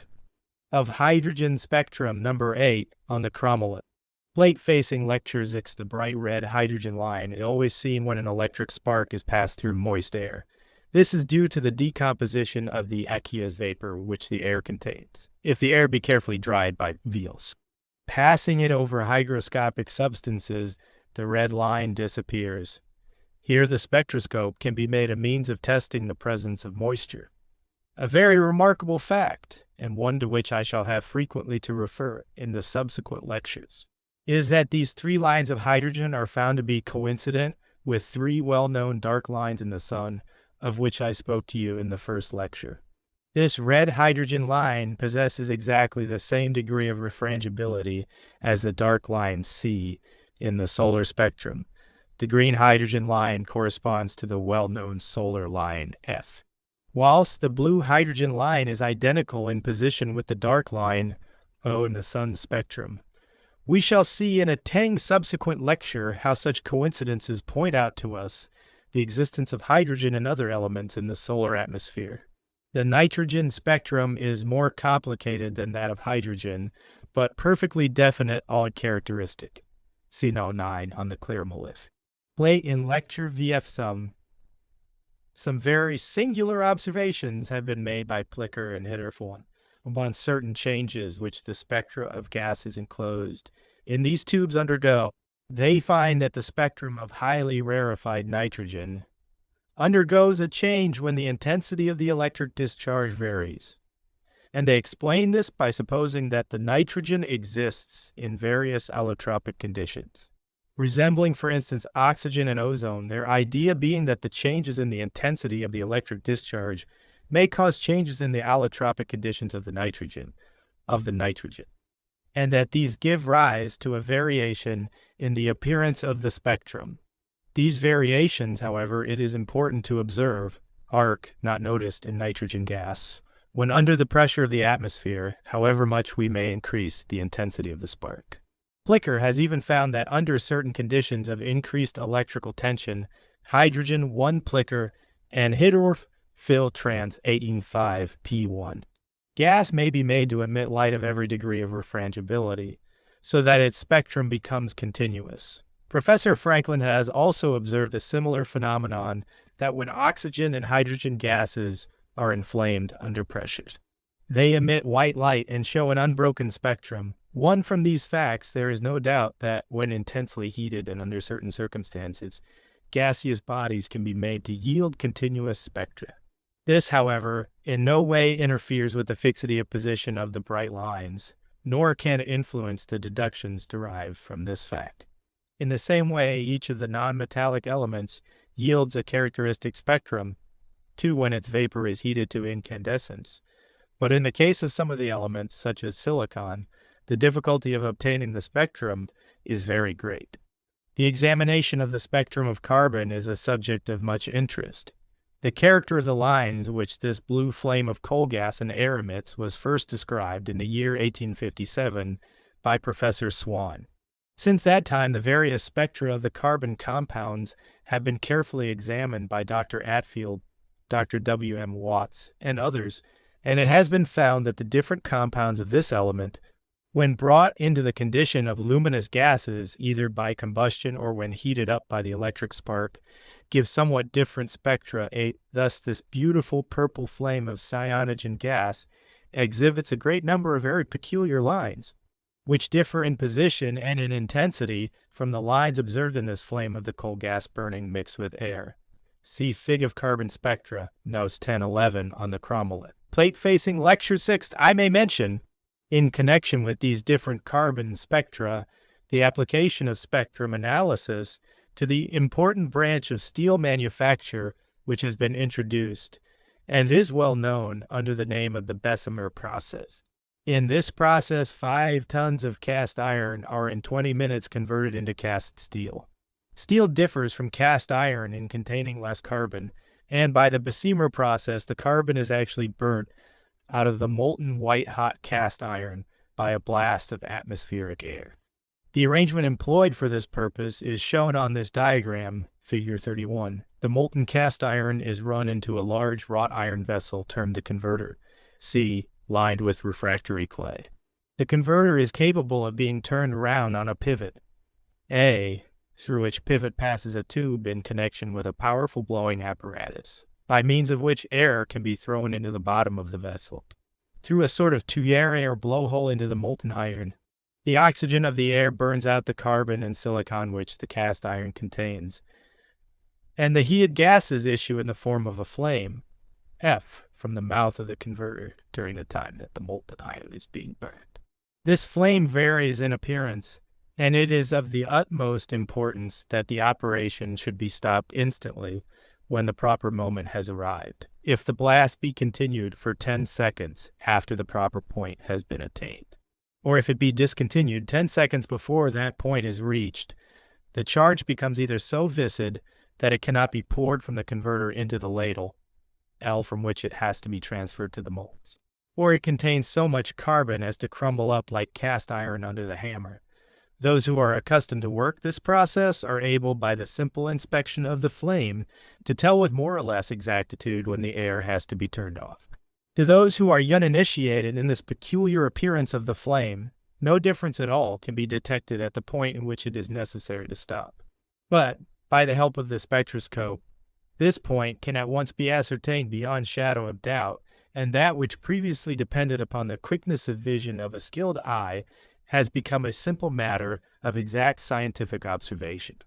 Of hydrogen spectrum number 8 on the chromolet. Plate facing lecture 6, the bright red hydrogen line is always seen when an electric spark is passed through moist air. This is due to the decomposition of the aqueous vapor which the air contains, if the air be carefully dried by Veals. Passing it over hygroscopic substances, the red line disappears. Here the spectroscope can be made a means of testing the presence of moisture. A very remarkable fact, and one to which I shall have frequently to refer in the subsequent lectures, is that these three lines of hydrogen are found to be coincident with three well-known dark lines in the sun, of which I spoke to you in the first lecture. This red hydrogen line possesses exactly the same degree of refrangibility as the dark line C in the solar spectrum. The green hydrogen line corresponds to the well-known solar line F, whilst the blue hydrogen line is identical in position with the dark line O in the sun's spectrum. We shall see in a subsequent lecture how such coincidences point out to us the existence of hydrogen and other elements in the solar atmosphere. The nitrogen spectrum is more complicated than that of hydrogen, but perfectly definite all characteristic. See note 9 on the clear molif. Plate in lecture VF some very singular observations have been made by Plicker and Hitterthorn upon certain changes which the spectra of gases enclosed in these tubes undergo. They find that the spectrum of highly rarefied nitrogen undergoes a change when the intensity of the electric discharge varies, and they explain this by supposing that the nitrogen exists in various allotropic conditions, resembling, for instance, oxygen and ozone, their idea being that the changes in the intensity of the electric discharge may cause changes in the allotropic conditions of the nitrogen, and that these give rise to a variation in the appearance of the spectrum. These variations, however, it is important to observe, are not noticed in nitrogen gas, when under the pressure of the atmosphere, however much we may increase the intensity of the spark. Plicker has even found that under certain conditions of increased electrical tension, hydrogen 1 Plicker and Hittorf Phil trans 185 P1. Gas may be made to emit light of every degree of refrangibility, so that its spectrum becomes continuous. Professor Franklin has also observed a similar phenomenon that when oxygen and hydrogen gases are inflamed under pressure, they emit white light and show an unbroken spectrum. One from these facts, there is no doubt that when intensely heated and under certain circumstances, gaseous bodies can be made to yield continuous spectra. This, however, in no way interferes with the fixity of position of the bright lines, nor can it influence the deductions derived from this fact. In the same way, each of the non-metallic elements yields a characteristic spectrum, too, when its vapor is heated to incandescence. But in the case of some of the elements, such as silicon, the difficulty of obtaining the spectrum is very great. The examination of the spectrum of carbon is a subject of much interest. The character of the lines which this blue flame of coal gas and air emits was first described in the year 1857 by Professor Swan. Since that time, the various spectra of the carbon compounds have been carefully examined by Dr. Atfield, Dr. W. M. Watts, and others, and it has been found that the different compounds of this element, when brought into the condition of luminous gases, either by combustion or when heated up by the electric spark, give somewhat different spectra. Thus, this beautiful purple flame of cyanogen gas exhibits a great number of very peculiar lines, which differ in position and in intensity from the lines observed in this flame of the coal gas burning mixed with air. See Fig of Carbon Spectra, Notes 10-11 on the Crommelin. Plate-facing Lecture 6, I may mention, in connection with these different carbon spectra, the application of spectrum analysis to the important branch of steel manufacture which has been introduced and is well known under the name of the Bessemer process. In this process, 5 tons of cast iron are in 20 minutes converted into cast steel. Steel differs from cast iron in containing less carbon, and by the Bessemer process, the carbon is actually burnt out of the molten white-hot cast iron by a blast of atmospheric air. The arrangement employed for this purpose is shown on this diagram, Figure 31. The molten cast iron is run into a large wrought iron vessel termed the converter, C, lined with refractory clay. The converter is capable of being turned round on a pivot, A, through which pivot passes a tube in connection with a powerful blowing apparatus, by means of which air can be thrown into the bottom of the vessel. Through a sort of tuyere or blowhole into the molten iron, the oxygen of the air burns out the carbon and silicon which the cast iron contains, and the heated gases issue in the form of a flame, F, from the mouth of the converter during the time that the molten iron is being burned. This flame varies in appearance, and it is of the utmost importance that the operation should be stopped instantly when the proper moment has arrived, if the blast be continued for 10 seconds after the proper point has been attained, or if it be discontinued 10 seconds before that point is reached. The charge becomes either so viscid that it cannot be poured from the converter into the ladle, L, from which it has to be transferred to the molds, or it contains so much carbon as to crumble up like cast iron under the hammer. Those who are accustomed to work this process are able, by the simple inspection of the flame, to tell with more or less exactitude when the air has to be turned off. To those who are uninitiated in this peculiar appearance of the flame, no difference at all can be detected at the point in which it is necessary to stop. But, by the help of the spectroscope, this point can at once be ascertained beyond shadow of doubt, and that which previously depended upon the quickness of vision of a skilled eye has become a simple matter of exact scientific observation.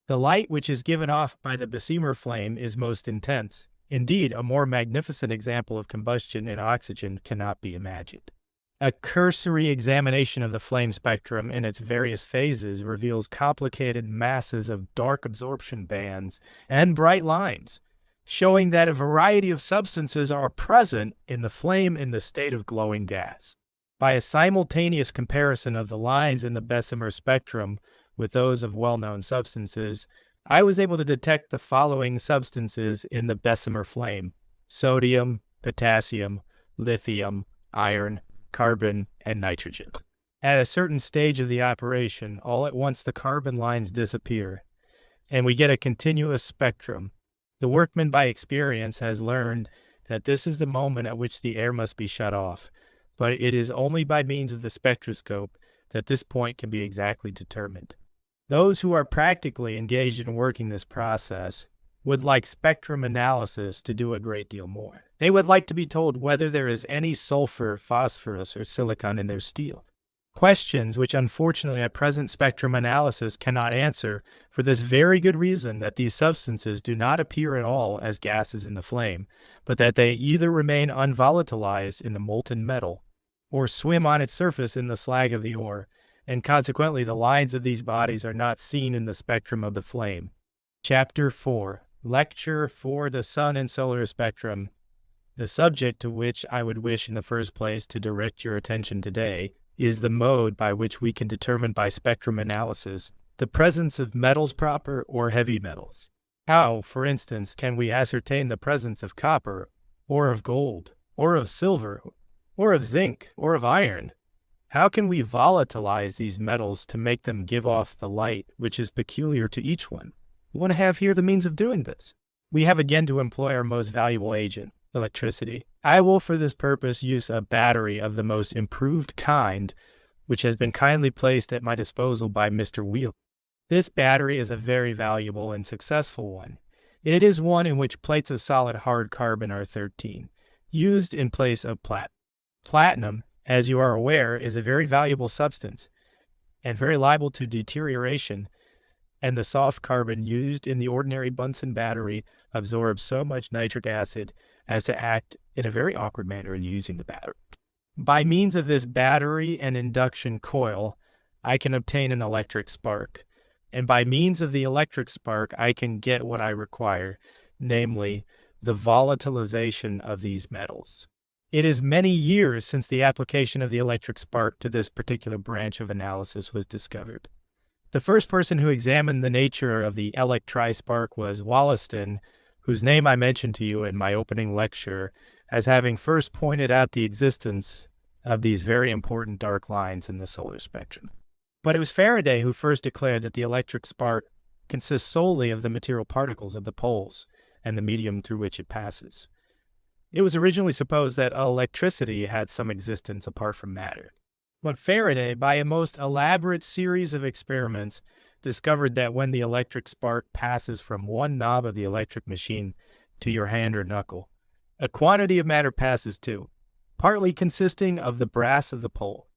The light which is given off by the Bessemer flame is most intense. Indeed, a more magnificent example of combustion in oxygen cannot be imagined. A cursory examination of the flame spectrum in its various phases reveals complicated masses of dark absorption bands and bright lines, showing that a variety of substances are present in the flame in the state of glowing gas. By a simultaneous comparison of the lines in the Bessemer spectrum with those of well-known substances, I was able to detect the following substances in the Bessemer flame: sodium, potassium, lithium, iron, carbon, and nitrogen. At a certain stage of the operation, all at once the carbon lines disappear, and we get a continuous spectrum. The workman by experience has learned that this is the moment at which the air must be shut off, but it is only by means of the spectroscope that this point can be exactly determined. Those who are practically engaged in working this process would like spectrum analysis to do a great deal more. They would like to be told whether there is any sulfur, phosphorus, or silicon in their steel. Questions which unfortunately at present spectrum analysis cannot answer, for this very good reason that these substances do not appear at all as gases in the flame, but that they either remain unvolatilized in the molten metal, or swim on its surface in the slag of the ore, and consequently the lines of these bodies are not seen in the spectrum of the flame. Chapter 4. Lecture for the Sun and Solar Spectrum. The subject to which I would wish in the first place to direct your attention today is the mode by which we can determine by spectrum analysis the presence of metals proper or heavy metals. How, for instance, can we ascertain the presence of copper, or of gold, or of silver, or of zinc, or of iron? How can we volatilize these metals to make them give off the light which is peculiar to each one? We want to have here the means of doing this. We have again to employ our most valuable agent, electricity. I will for this purpose use a battery of the most improved kind, which has been kindly placed at my disposal by Mr. Wheel. This battery is a very valuable and successful one. It is one in which plates of solid hard carbon are 13, used in place of platinum. Platinum, as you are aware, is a very valuable substance and very liable to deterioration, and the soft carbon used in the ordinary Bunsen battery absorbs so much nitric acid as to act in a very awkward manner in using the battery. By means of this battery and induction coil, I can obtain an electric spark. And by means of the electric spark, I can get what I require, namely, the volatilization of these metals. It is many years since the application of the electric spark to this particular branch of analysis was discovered. The first person who examined the nature of the electri-spark was Wollaston, whose name I mentioned to you in my opening lecture as having first pointed out the existence of these very important dark lines in the solar spectrum. But it was Faraday who first declared that the electric spark consists solely of the material particles of the poles and the medium through which it passes. It was originally supposed that electricity had some existence apart from matter. But Faraday, by a most elaborate series of experiments, discovered that when the electric spark passes from one knob of the electric machine to your hand or knuckle, a quantity of matter passes too, partly consisting of the brass of the pole,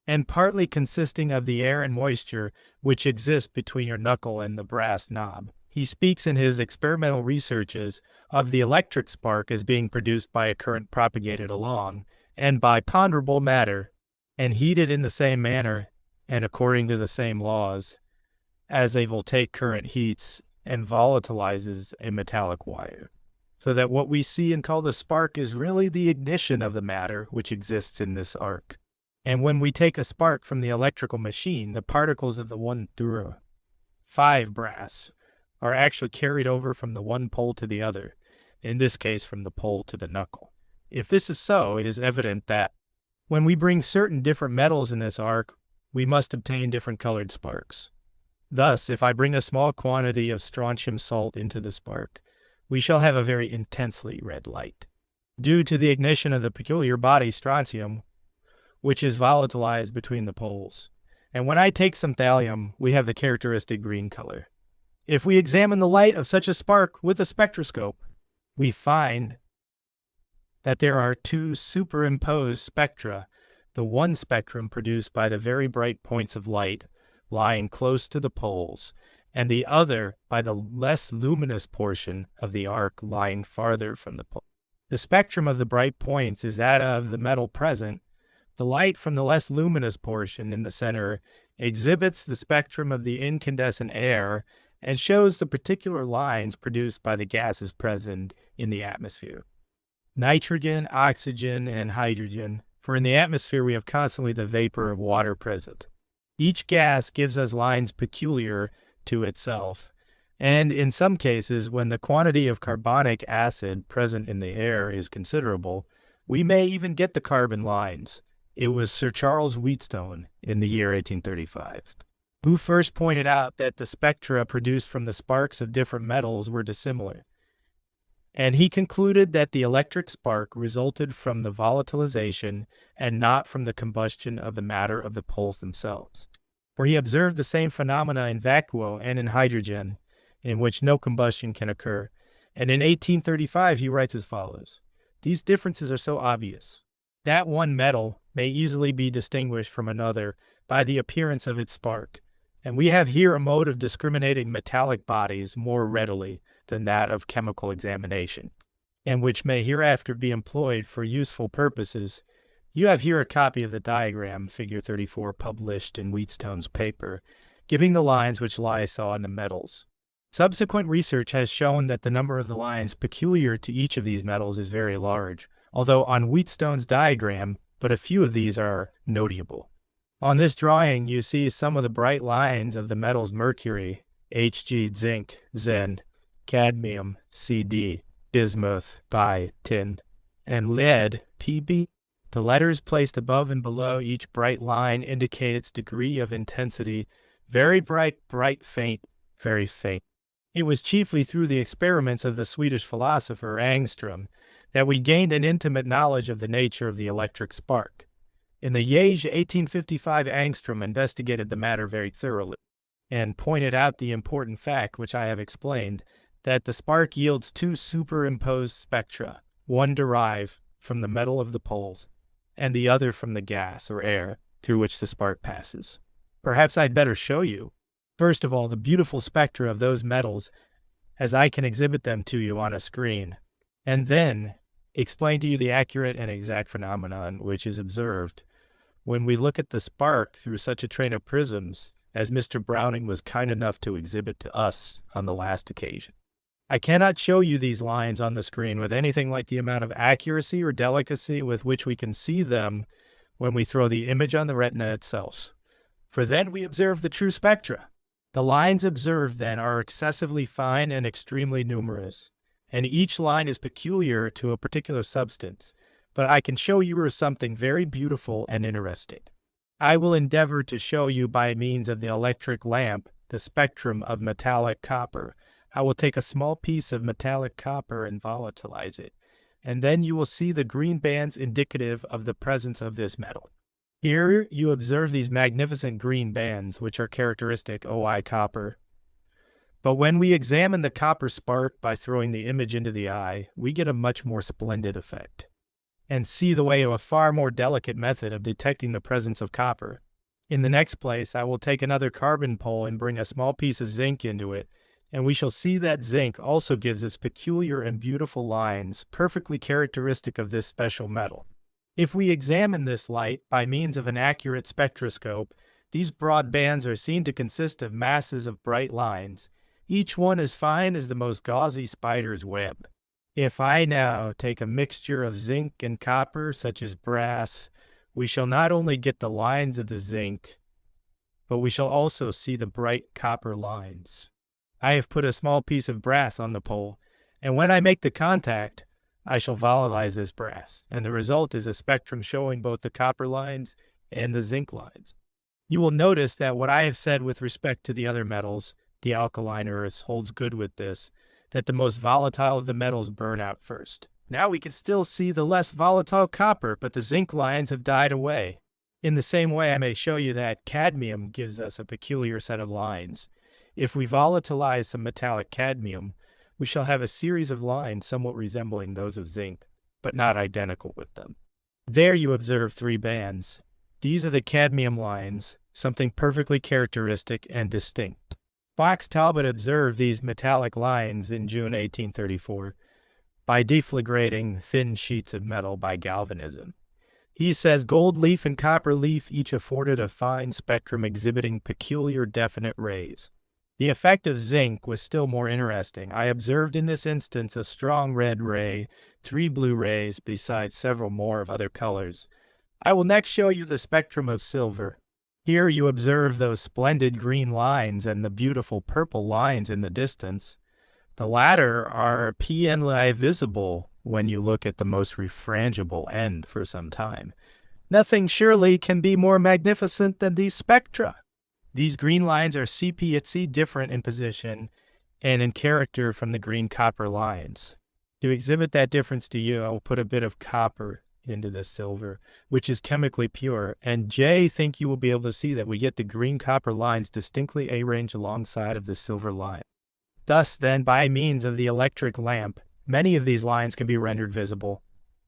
and partly consisting of the air and moisture which exist between your knuckle and the brass knob. He speaks in his experimental researches of the electric spark as being produced by a current propagated along, and by ponderable matter, and heated in the same manner, and according to the same laws, as a voltaic current heats and volatilizes a metallic wire. So that what we see and call the spark is really the ignition of the matter which exists in this arc. And when we take a spark from the electrical machine, the particles of the 1 through 5 brass are actually carried over from the one pole to the other, in this case from the pole to the knuckle. If this is so, it is evident that when we bring certain different metals in this arc, we must obtain different colored sparks. Thus, if I bring a small quantity of strontium salt into the spark, we shall have a very intensely red light, due to the ignition of the peculiar body strontium, which is volatilized between the poles. And when I take some thallium, we have the characteristic green color. If we examine the light of such a spark with a spectroscope, we find that there are two superimposed spectra, the one spectrum produced by the very bright points of light lying close to the poles, and the other by the less luminous portion of the arc lying farther from the pole. The spectrum of the bright points is that of the metal present. The light from the less luminous portion in the center exhibits the spectrum of the incandescent air and shows the particular lines produced by the gases present in the atmosphere. Nitrogen, oxygen, and hydrogen, for in the atmosphere we have constantly the vapor of water present. Each gas gives us lines peculiar to itself, and in some cases, when the quantity of carbonic acid present in the air is considerable, we may even get the carbon lines. It was Sir Charles Wheatstone in the year 1835 who first pointed out that the spectra produced from the sparks of different metals were dissimilar, and he concluded that the electric spark resulted from the volatilization and not from the combustion of the matter of the poles themselves. For he observed the same phenomena in vacuo and in hydrogen, in which no combustion can occur, and in 1835 he writes as follows: "These differences are so obvious that one metal may easily be distinguished from another by the appearance of its spark, and we have here a mode of discriminating metallic bodies more readily than that of chemical examination, and which may hereafter be employed for useful purposes. You have here a copy of the diagram, figure 34, published in Wheatstone's paper, giving the lines which Lye saw in the metals. Subsequent research has shown that the number of the lines peculiar to each of these metals is very large, although on Wheatstone's diagram but a few of these are notable. On this drawing, you see some of the bright lines of the metals mercury, Hg, zinc, Zn, cadmium, Cd, bismuth, Bi, tin, and lead, Pb. The letters placed above and below each bright line indicate its degree of intensity: very bright, bright, faint, very faint. It was chiefly through the experiments of the Swedish philosopher Ångström that we gained an intimate knowledge of the nature of the electric spark. In the year 1855, Ångström investigated the matter very thoroughly and pointed out the important fact, which I have explained, that the spark yields two superimposed spectra, one derived from the metal of the poles and the other from the gas or air through which the spark passes. Perhaps I'd better show you, first of all, the beautiful spectra of those metals as I can exhibit them to you on a screen, and then explain to you the accurate and exact phenomenon which is observed when we look at the spark through such a train of prisms as Mr. Browning was kind enough to exhibit to us on the last occasion. I cannot show you these lines on the screen with anything like the amount of accuracy or delicacy with which we can see them when we throw the image on the retina itself, for then we observe the true spectra. The lines observed then are excessively fine and extremely numerous, and each line is peculiar to a particular substance, but I can show you something very beautiful and interesting. I will endeavor to show you by means of the electric lamp the spectrum of metallic copper. I will take a small piece of metallic copper and volatilize it, and then you will see the green bands indicative of the presence of this metal. Here you observe these magnificent green bands, which are characteristic OI copper. But when we examine the copper spark by throwing the image into the eye, we get a much more splendid effect, and see the way of a far more delicate method of detecting the presence of copper. In the next place, I will take another carbon pole and bring a small piece of zinc into it, and we shall see that zinc also gives its peculiar and beautiful lines, perfectly characteristic of this special metal. If we examine this light by means of an accurate spectroscope, these broad bands are seen to consist of masses of bright lines, each one as fine as the most gauzy spider's web. If I now take a mixture of zinc and copper, such as brass, we shall not only get the lines of the zinc, but we shall also see the bright copper lines. I have put a small piece of brass on the pole, and when I make the contact, I shall volatilize this brass, and the result is a spectrum showing both the copper lines and the zinc lines. You will notice that what I have said with respect to the other metals, the alkaline earths, holds good with this, that the most volatile of the metals burn out first. Now we can still see the less volatile copper, but the zinc lines have died away. In the same way, I may show you that cadmium gives us a peculiar set of lines. If we volatilize some metallic cadmium, we shall have a series of lines somewhat resembling those of zinc, but not identical with them. There you observe three bands. These are the cadmium lines, something perfectly characteristic and distinct. Fox Talbot observed these metallic lines in June 1834 by deflagrating thin sheets of metal by galvanism. He says gold leaf and copper leaf each afforded a fine spectrum exhibiting peculiar definite rays. The effect of zinc was still more interesting. I observed in this instance a strong red ray, 3 blue rays, besides several more of other colors. I will next show you the spectrum of silver. Here you observe those splendid green lines and the beautiful purple lines in the distance. The latter are plainly visible when you look at the most refrangible end for some time. Nothing surely can be more magnificent than these spectra. These green lines are CP different in position and in character from the green copper lines. To exhibit that difference to you, I will put a bit of copper into the silver, which is chemically pure, and J think you will be able to see that we get the green copper lines distinctly arranged alongside of the silver line. Thus, then, by means of the electric lamp, many of these lines can be rendered visible.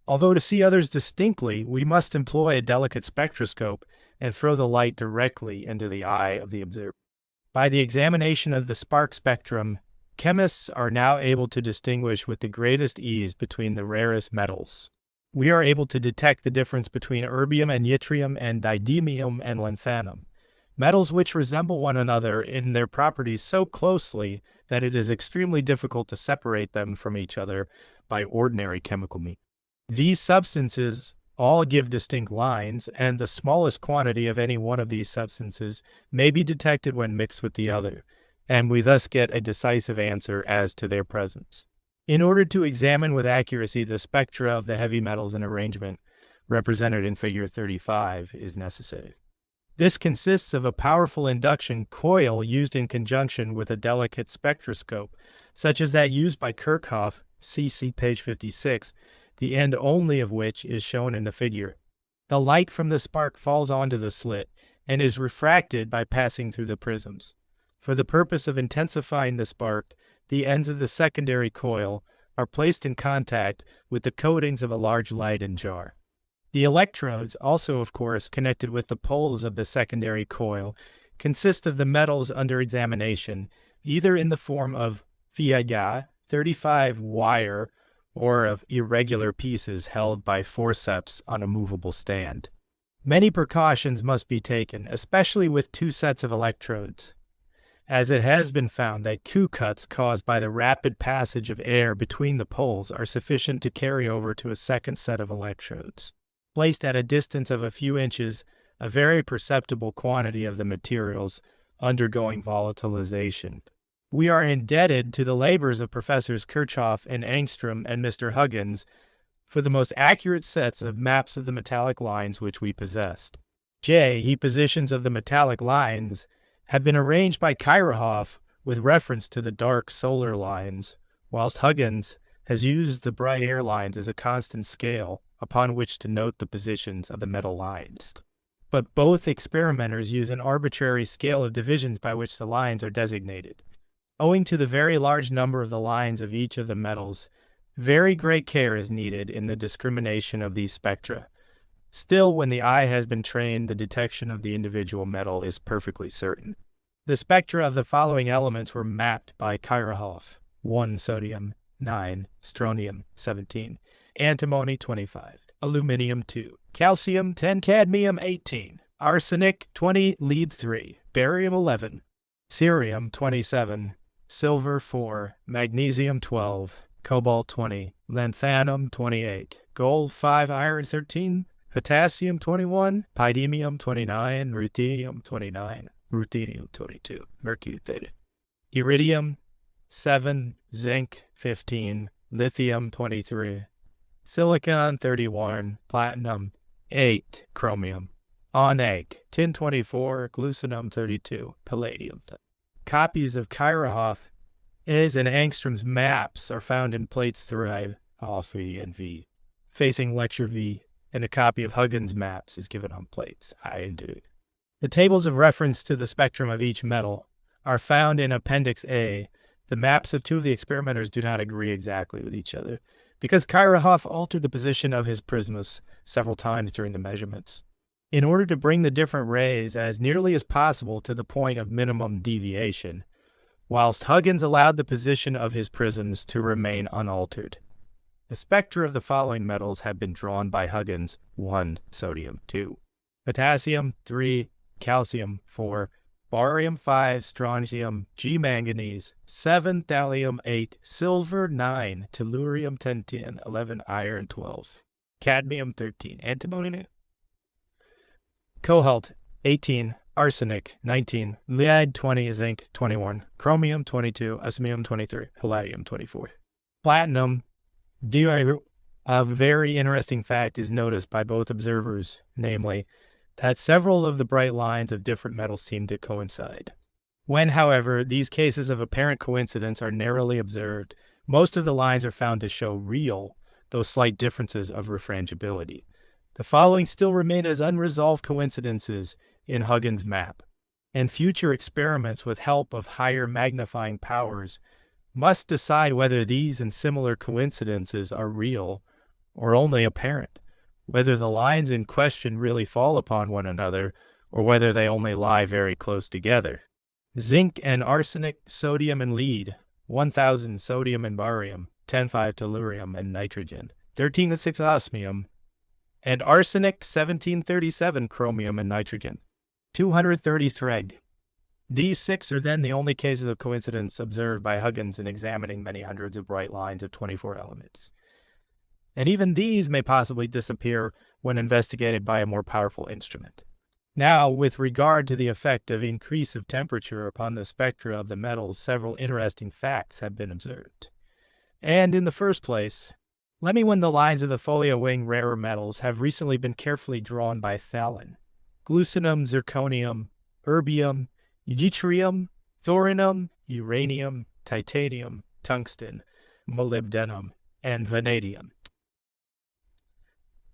Although to see others distinctly, we must employ a delicate spectroscope and throw the light directly into the eye of the observer. By the examination of the spark spectrum, chemists are now able to distinguish with the greatest ease between the rarest metals. We are able to detect the difference between erbium and yttrium and didymium and lanthanum, metals which resemble one another in their properties so closely that it is extremely difficult to separate them from each other by ordinary chemical means. These substances all give distinct lines, and the smallest quantity of any one of these substances may be detected when mixed with the other. and we thus get a decisive answer as to their presence. In order to examine with accuracy the spectra of the heavy metals in arrangement represented in Figure 35 is necessary. This consists of a powerful induction coil used in conjunction with a delicate spectroscope, such as that used by Kirchhoff, see page 56, the end only of which is shown in the figure. The light from the spark falls onto the slit and is refracted by passing through the prisms. For the purpose of intensifying the spark, the ends of the secondary coil are placed in contact with the coatings of a large Leyden jar. The electrodes, also of course connected with the poles of the secondary coil, consist of the metals under examination, either in the form of viaga, 35 wire, or of irregular pieces held by forceps on a movable stand. Many precautions must be taken, especially with two sets of electrodes, as it has been found that Q-cuts caused by the rapid passage of air between the poles are sufficient to carry over to a second set of electrodes. Placed at a distance of a few inches, a very perceptible quantity of the materials undergoing volatilization. We are indebted to the labors of Professors Kirchhoff and Angstrom and Mr. Huggins for the most accurate sets of maps of the metallic lines which we possessed. Heap positions of the metallic lines have been arranged by Kirchhoff with reference to the dark solar lines, whilst Huggins has used the bright air lines as a constant scale upon which to note the positions of the metal lines. But both experimenters use an arbitrary scale of divisions by which the lines are designated. Owing to the very large number of the lines of each of the metals, very great care is needed in the discrimination of these spectra. Still, when the eye has been trained, the detection of the individual metal is perfectly certain. The spectra of the following elements were mapped by Kirchhoff: 1 sodium, 9 strontium, 17 antimony, 25 aluminium, 2 calcium, 10 cadmium, 18 arsenic, 20 lead, 3 barium, 11 cerium, 27 silver, 4 magnesium, 12 cobalt, 20 lanthanum, 28 gold, 5 iron, 13 potassium, 21 pythium, 29 ruthenium, 29 ruthenium, 22 mercury, theta, iridium, 7 zinc, 15 lithium, 23 silicon, 31 platinum, 8 chromium, oneg, tin, 24 glucinum, 32 palladium. Copies of Kirchhoff and Angstrom's maps are found in plates 3, V, and V, facing lecture V, and a copy of Huggins' maps is given on plates I and II. The tables of reference to the spectrum of each metal are found in Appendix A. The maps of two of the experimenters do not agree exactly with each other, because Kirchhoff altered the position of his prisms several times during the measurements. In order to bring the different rays as nearly as possible to the point of minimum deviation, whilst Huggins allowed the position of his prisms to remain unaltered. The spectra of the following metals have been drawn by Huggins: 1 sodium, 2 potassium, 3 calcium, 4 barium, 5 strontium, G manganese, 7 thallium, 8 silver, 9 tellurium, 10 tin, 11 iron, 12 cadmium, 13 antimony, cobalt, 18 arsenic, 19 lead, 20 zinc, 21 chromium, 22 osmium, 23 palladium, 24 platinum. A very interesting fact is noticed by both observers, namely, that several of the bright lines of different metals seem to coincide. When, however, these cases of apparent coincidence are narrowly observed, most of the lines are found to show real, though slight differences of refrangibility. The following still remain as unresolved coincidences in Huggins' map, and future experiments with help of higher magnifying powers must decide whether these and similar coincidences are real or only apparent, whether the lines in question really fall upon one another, or whether they only lie very close together. Zinc and arsenic, sodium and lead, 1000 sodium and barium, 10.5 tellurium and nitrogen, 13.6 osmium, and arsenic, 1737 chromium and nitrogen, 230 thread. These 6 are then the only cases of coincidence observed by Huggins in examining many hundreds of bright lines of 24 elements. And even these may possibly disappear when investigated by a more powerful instrument. Now, with regard to the effect of increase of temperature upon the spectra of the metals, several interesting facts have been observed. And in the first place, let me when the lines of the folio wing rarer metals have recently been carefully drawn by Thalin. Glucinum, zirconium, erbium, yttrium, thorium, uranium, titanium, tungsten, molybdenum, and vanadium.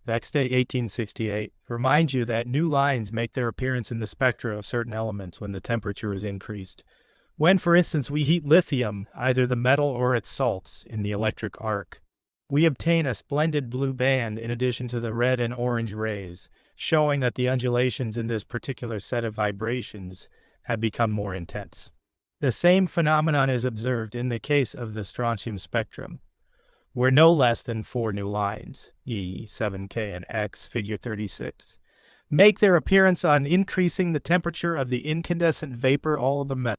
Vexte 1868 reminds you that new lines make their appearance in the spectra of certain elements when the temperature is increased. When, for instance, we heat lithium, either the metal or its salts, in the electric arc, we obtain a splendid blue band in addition to the red and orange rays, showing that the undulations in this particular set of vibrations have become more intense. The same phenomenon is observed in the case of the strontium spectrum, where no less than 4 new lines, E, 7K, and X, figure 36, make their appearance on increasing the temperature of the incandescent vapor all of the metal.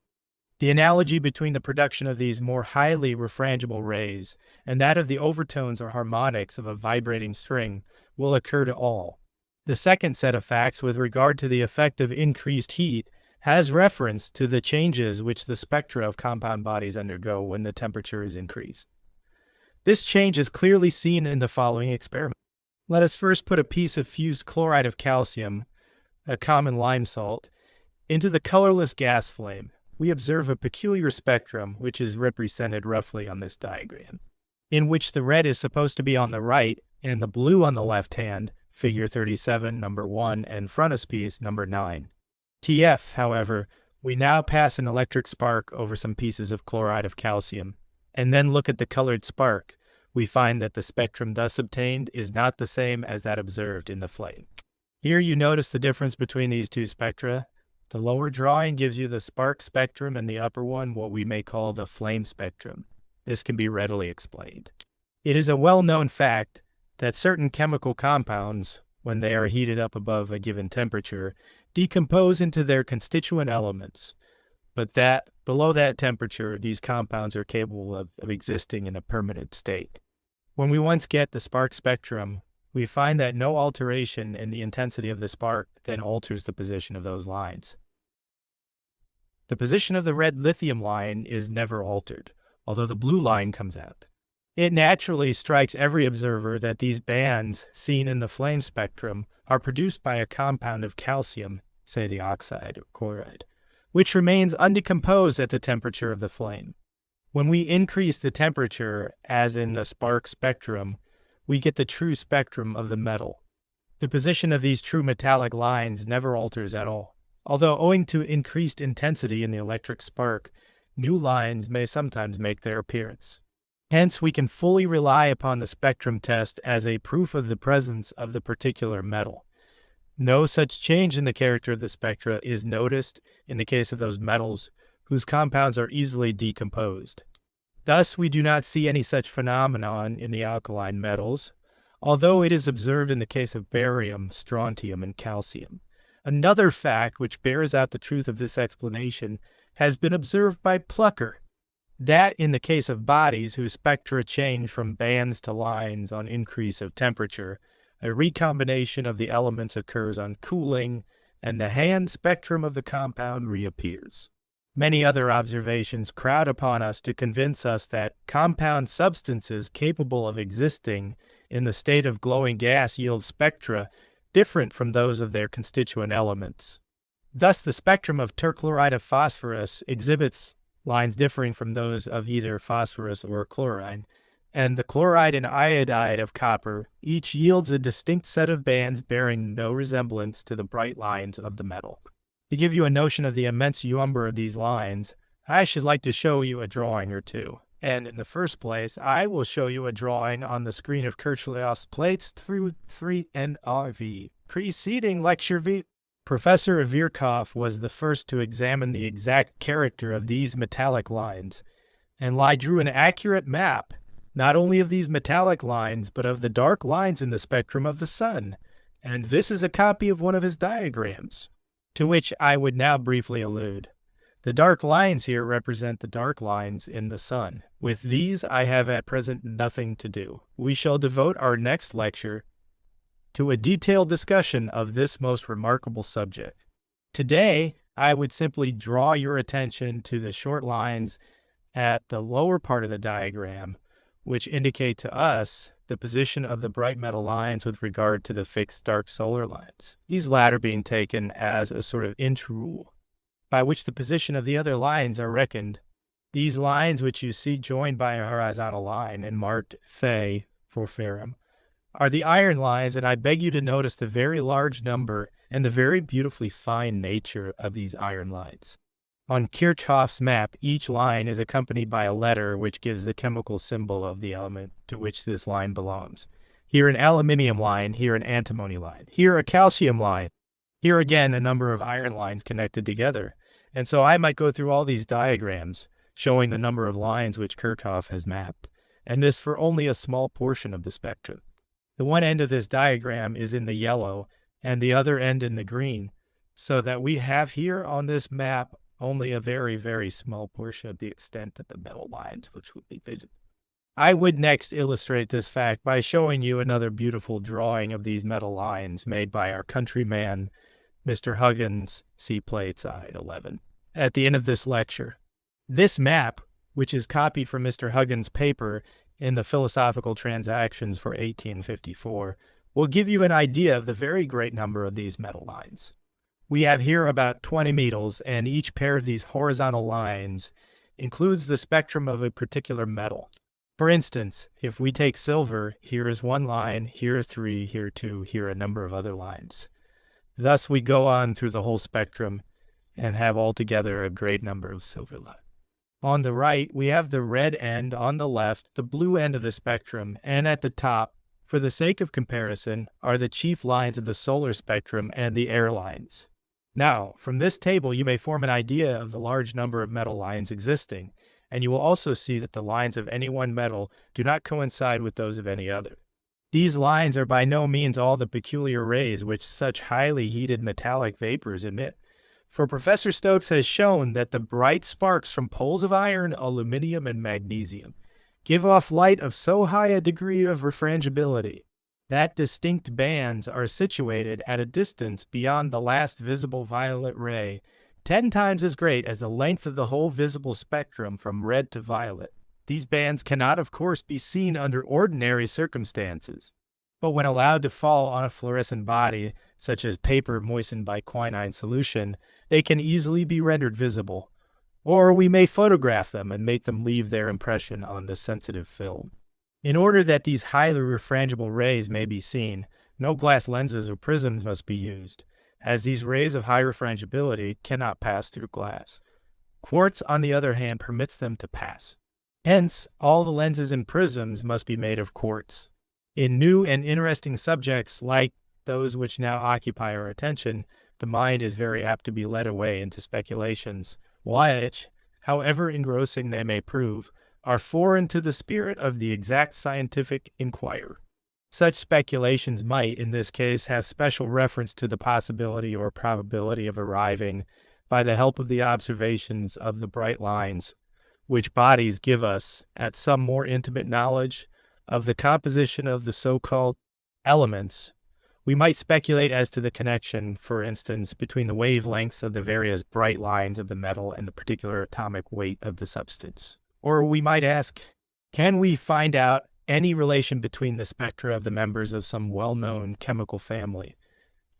The analogy between the production of these more highly refrangible rays and that of the overtones or harmonics of a vibrating string will occur to all. The second set of facts with regard to the effect of increased heat has reference to the changes which the spectra of compound bodies undergo when the temperature is increased. This change is clearly seen in the following experiment. Let us first put a piece of fused chloride of calcium, a common lime salt, into the colorless gas flame. We observe a peculiar spectrum, which is represented roughly on this diagram, in which the red is supposed to be on the right and the blue on the left hand, figure 37, number 1, and frontispiece, number 9. TF, however, we now pass an electric spark over some pieces of chloride of calcium, and then look at the colored spark. We find that the spectrum thus obtained is not the same as that observed in the flame. Here you notice the difference between these two spectra. The lower drawing gives you the spark spectrum and the upper one what we may call the flame spectrum. This can be readily explained. It is a well-known fact that certain chemical compounds, when they are heated up above a given temperature, decompose into their constituent elements, but that below that temperature, these compounds are capable of existing in a permanent state. When we once get the spark spectrum, we find that no alteration in the intensity of the spark then alters the position of those lines. The position of the red lithium line is never altered, although the blue line comes out. It naturally strikes every observer that these bands seen in the flame spectrum are produced by a compound of calcium, say the oxide or chloride, which remains undecomposed at the temperature of the flame. When we increase the temperature, as in the spark spectrum, we get the true spectrum of the metal. The position of these true metallic lines never alters at all, although owing to increased intensity in the electric spark, new lines may sometimes make their appearance. Hence, we can fully rely upon the spectrum test as a proof of the presence of the particular metal. No such change in the character of the spectra is noticed in the case of those metals whose compounds are easily decomposed. Thus, we do not see any such phenomenon in the alkaline metals, although it is observed in the case of barium, strontium, and calcium. Another fact which bears out the truth of this explanation has been observed by Plucker, that in the case of bodies whose spectra change from bands to lines on increase of temperature, a recombination of the elements occurs on cooling, and the hand spectrum of the compound reappears. Many other observations crowd upon us to convince us that compound substances capable of existing in the state of glowing gas yield spectra different from those of their constituent elements. Thus, the spectrum of terchloride of phosphorus exhibits lines differing from those of either phosphorus or chloride, and the chloride and iodide of copper each yields a distinct set of bands bearing no resemblance to the bright lines of the metal. To give you a notion of the immense number of these lines, I should like to show you a drawing or two. And in the first place, I will show you a drawing on the screen of Kirchhoff's plates 3 and RV. Preceding lecture V. Professor Virchow was the first to examine the exact character of these metallic lines, and Lie drew an accurate map, not only of these metallic lines, but of the dark lines in the spectrum of the sun. And this is a copy of one of his diagrams, to which I would now briefly allude. The dark lines here represent the dark lines in the sun. With these I have at present nothing to do. We shall devote our next lecture to a detailed discussion of this most remarkable subject. Today, I would simply draw your attention to the short lines at the lower part of the diagram, which indicate to us the position of the bright metal lines with regard to the fixed dark solar lines, these latter being taken as a sort of inch rule, by which the position of the other lines are reckoned. These lines, which you see joined by a horizontal line and marked Fe for ferrum, are the iron lines, and I beg you to notice the very large number and the very beautifully fine nature of these iron lines. On Kirchhoff's map, each line is accompanied by a letter which gives the chemical symbol of the element to which this line belongs. Here an aluminium line, here an antimony line, here a calcium line, here again a number of iron lines connected together. And so I might go through all these diagrams showing the number of lines which Kirchhoff has mapped, and this for only a small portion of the spectrum. The one end of this diagram is in the yellow and the other end in the green, so that we have here on this map only a very, very small portion of the extent of the metal lines which would be visible. I would next illustrate this fact by showing you another beautiful drawing of these metal lines made by our countryman, Mr. Huggins, see plate side 11, at the end of this lecture. This map, which is copied from Mr. Huggins' paper in the Philosophical Transactions for 1854, will give you an idea of the very great number of these metal lines. We have here about 20 metals, and each pair of these horizontal lines includes the spectrum of a particular metal. For instance, if we take silver, here is one line, here 3, here 2, here a number of other lines. Thus we go on through the whole spectrum and have altogether a great number of silver lines. On the right, we have the red end, on the left, the blue end of the spectrum, and at the top, for the sake of comparison, are the chief lines of the solar spectrum and the air lines. Now, from this table, you may form an idea of the large number of metal lines existing, and you will also see that the lines of any one metal do not coincide with those of any other. These lines are by no means all the peculiar rays which such highly heated metallic vapors emit, for Professor Stokes has shown that the bright sparks from poles of iron, aluminium, and magnesium give off light of so high a degree of refrangibility that distinct bands are situated at a distance beyond the last visible violet ray, 10 times as great as the length of the whole visible spectrum from red to violet. These bands cannot, of course, be seen under ordinary circumstances, but when allowed to fall on a fluorescent body, such as paper moistened by quinine solution, they can easily be rendered visible, or we may photograph them and make them leave their impression on the sensitive film. In order that these highly refrangible rays may be seen, no glass lenses or prisms must be used, as these rays of high refrangibility cannot pass through glass. Quartz, on the other hand, permits them to pass. Hence, all the lenses and prisms must be made of quartz. In new and interesting subjects like those which now occupy our attention, the mind is very apt to be led away into speculations, which, however engrossing they may prove, are foreign to the spirit of the exact scientific inquirer. Such speculations might, in this case, have special reference to the possibility or probability of arriving, by the help of the observations of the bright lines, which bodies give us, at some more intimate knowledge of the composition of the so-called elements. We might speculate as to the connection, for instance, between the wavelengths of the various bright lines of the metal and the particular atomic weight of the substance. Or we might ask, can we find out any relation between the spectra of the members of some well-known chemical family,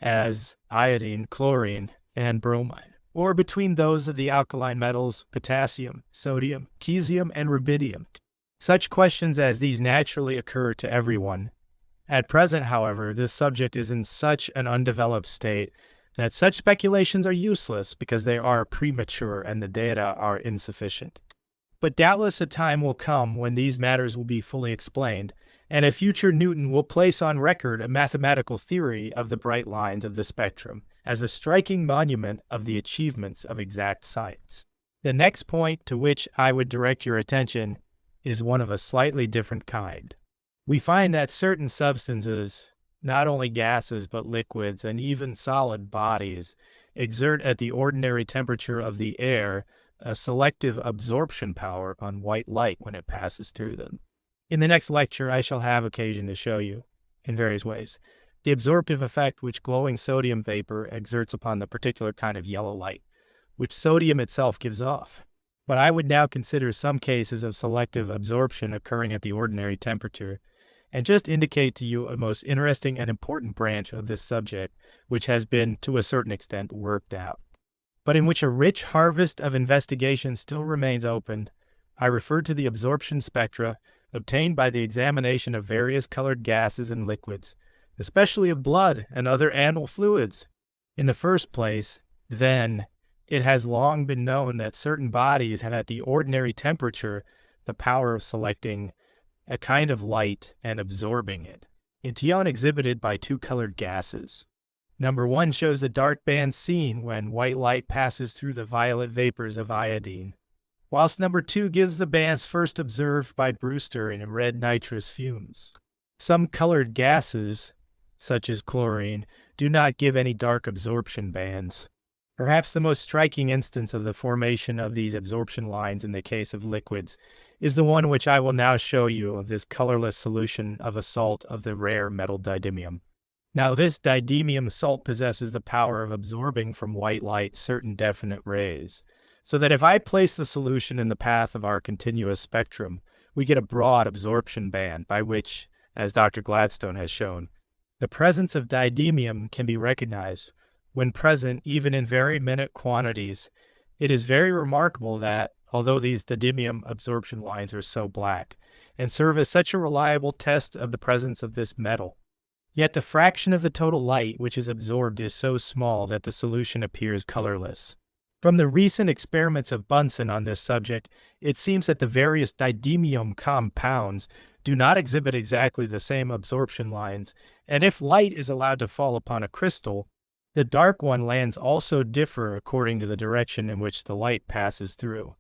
as iodine, chlorine, and bromine, or between those of the alkaline metals, potassium, sodium, cesium, and rubidium? Such questions as these naturally occur to everyone. At present, however, this subject is in such an undeveloped state that such speculations are useless because they are premature and the data are insufficient. But doubtless a time will come when these matters will be fully explained, and a future Newton will place on record a mathematical theory of the bright lines of the spectrum as a striking monument of the achievements of exact science. The next point to which I would direct your attention is one of a slightly different kind. We find that certain substances, not only gases but liquids and even solid bodies, exert at the ordinary temperature of the air a selective absorption power on white light when it passes through them. In the next lecture, I shall have occasion to show you, in various ways, the absorptive effect which glowing sodium vapor exerts upon the particular kind of yellow light, which sodium itself gives off. But I would now consider some cases of selective absorption occurring at the ordinary temperature, and just indicate to you a most interesting and important branch of this subject, which has been, to a certain extent, worked out, but in which a rich harvest of investigation still remains open. I refer to the absorption spectra obtained by the examination of various colored gases and liquids, especially of blood and other animal fluids. In the first place, then, it has long been known that certain bodies have at the ordinary temperature the power of selecting a kind of light and absorbing it. Intion exhibited by two colored gases. Number 1 shows the dark band seen when white light passes through the violet vapors of iodine, whilst number 2 gives the bands first observed by Brewster in red nitrous fumes. Some colored gases, such as chlorine, do not give any dark absorption bands. Perhaps the most striking instance of the formation of these absorption lines in the case of liquids is the one which I will now show you of this colorless solution of a salt of the rare metal didymium. Now, this didymium salt possesses the power of absorbing from white light certain definite rays, so that if I place the solution in the path of our continuous spectrum, we get a broad absorption band by which, as Dr. Gladstone has shown, the presence of didymium can be recognized when present even in very minute quantities. It is very remarkable that, although these didymium absorption lines are so black, and serve as such a reliable test of the presence of this metal, yet the fraction of the total light which is absorbed is so small that the solution appears colorless. From the recent experiments of Bunsen on this subject, it seems that the various didymium compounds do not exhibit exactly the same absorption lines, and if light is allowed to fall upon a crystal, the dark one lands also differ according to the direction in which the light passes through.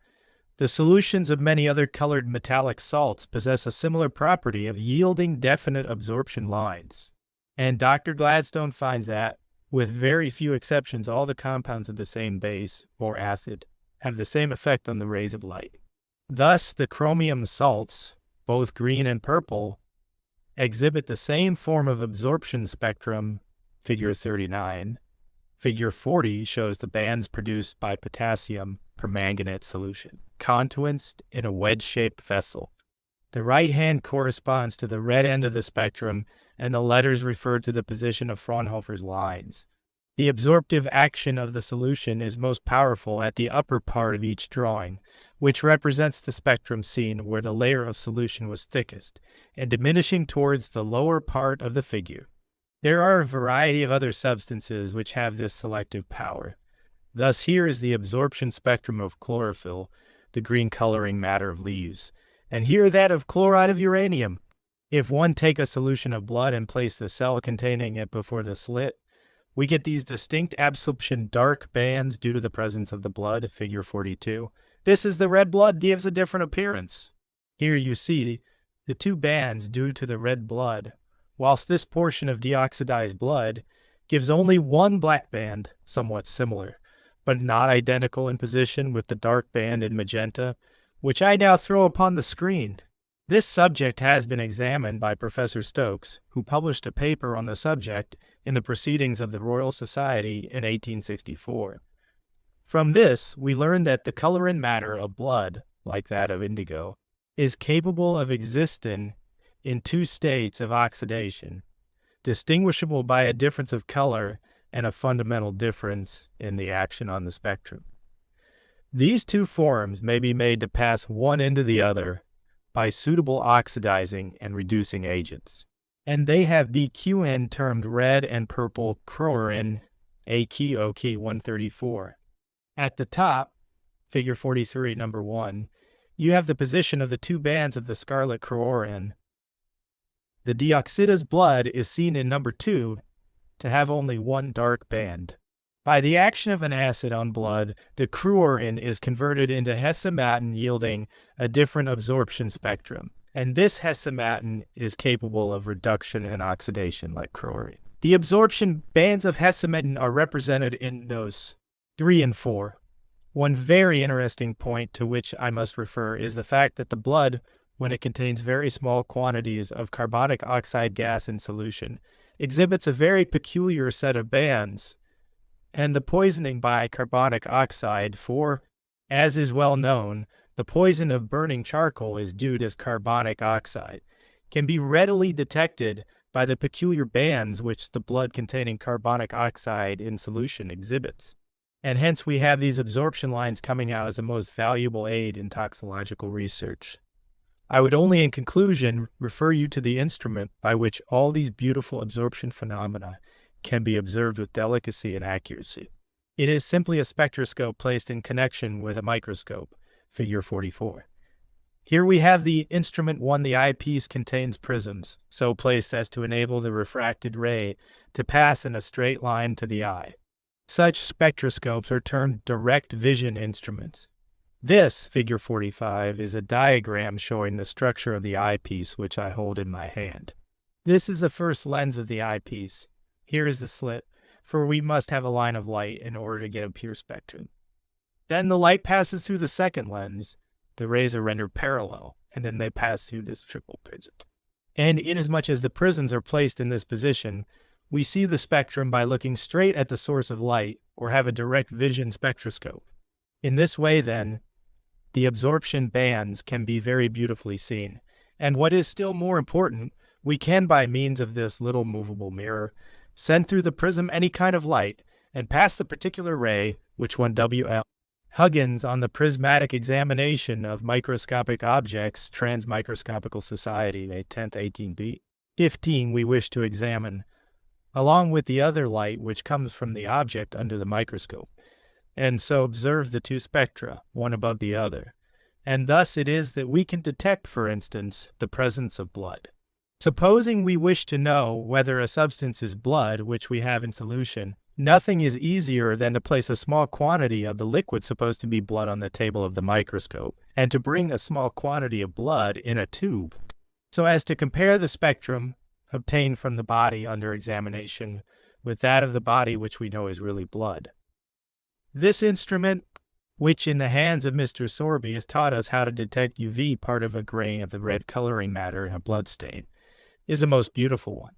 The solutions of many other colored metallic salts possess a similar property of yielding definite absorption lines. And Dr. Gladstone finds that, with very few exceptions, all the compounds of the same base, or acid, have the same effect on the rays of light. Thus, the chromium salts, both green and purple, exhibit the same form of absorption spectrum, figure 39. Figure 40 shows the bands produced by potassium permanganate solution, contoured in a wedge-shaped vessel. The right hand corresponds to the red end of the spectrum, and the letters refer to the position of Fraunhofer's lines. The absorptive action of the solution is most powerful at the upper part of each drawing, which represents the spectrum seen where the layer of solution was thickest, and diminishing towards the lower part of the figure. There are a variety of other substances which have this selective power. Thus here is the absorption spectrum of chlorophyll, the green coloring matter of leaves, and here that of chloride of uranium. If one take a solution of blood and place the cell containing it before the slit, we get these distinct absorption dark bands due to the presence of the blood, figure 42. This is the red blood gives a different appearance. Here you see the two bands due to the red blood, whilst this portion of deoxidized blood gives only one black band, somewhat similar, but not identical in position with the dark band in magenta, which I now throw upon the screen. This subject has been examined by Professor Stokes, who published a paper on the subject in the Proceedings of the Royal Society in 1864. From this, we learn that the colorant matter of blood, like that of indigo, is capable of existing in two states of oxidation, distinguishable by a difference of color and a fundamental difference in the action on the spectrum. These two forms may be made to pass one into the other by suitable oxidizing and reducing agents, and they have BQN termed red and purple chrorin, AKOK 134. At the top, figure 43, number 1, you have the position of the two bands of the scarlet chrorin. The deoxidase blood is seen in number 2 to have only one dark band. By the action of an acid on blood, the chrorin is converted into hexamatine, yielding a different absorption spectrum, and this hexamatine is capable of reduction and oxidation like chrorin. The absorption bands of hexamatine are represented in notes 3 and 4. One very interesting point to which I must refer is the fact that the blood, when it contains very small quantities of carbonic oxide gas in solution, exhibits a very peculiar set of bands, and the poisoning by carbonic oxide, for, as is well known, the poison of burning charcoal is due to carbonic oxide, can be readily detected by the peculiar bands which the blood containing carbonic oxide in solution exhibits. And hence we have these absorption lines coming out as the most valuable aid in toxicological research. I would only in conclusion refer you to the instrument by which all these beautiful absorption phenomena can be observed with delicacy and accuracy. It is simply a spectroscope placed in connection with a microscope, figure 44. Here we have the instrument 1. The eyepiece contains prisms, so placed as to enable the refracted ray to pass in a straight line to the eye. Such spectroscopes are termed direct vision instruments. This, figure 45, is a diagram showing the structure of the eyepiece which I hold in my hand. This is the first lens of the eyepiece. Here is the slit, for we must have a line of light in order to get a pure spectrum. Then the light passes through the second lens. The rays are rendered parallel, and then they pass through this triple prism. And inasmuch as the prisms are placed in this position, we see the spectrum by looking straight at the source of light, or have a direct vision spectroscope. In this way, then, the absorption bands can be very beautifully seen. And what is still more important, we can, by means of this little movable mirror, send through the prism any kind of light, and pass the particular ray, which one W.L. Huggins on the prismatic examination of microscopic objects, Transmicroscopical Society, May 10th, 18b. 15 we wish to examine, along with the other light which comes from the object under the microscope, and so observe the two spectra, one above the other. And thus it is that we can detect, for instance, the presence of blood. Supposing we wish to know whether a substance is blood, which we have in solution, nothing is easier than to place a small quantity of the liquid supposed to be blood on the table of the microscope, and to bring a small quantity of blood in a tube, so as to compare the spectrum obtained from the body under examination with that of the body which we know is really blood. This instrument, which in the hands of Mr. Sorby has taught us how to detect UV part of a grain of the red coloring matter in a blood stain, is a most beautiful one.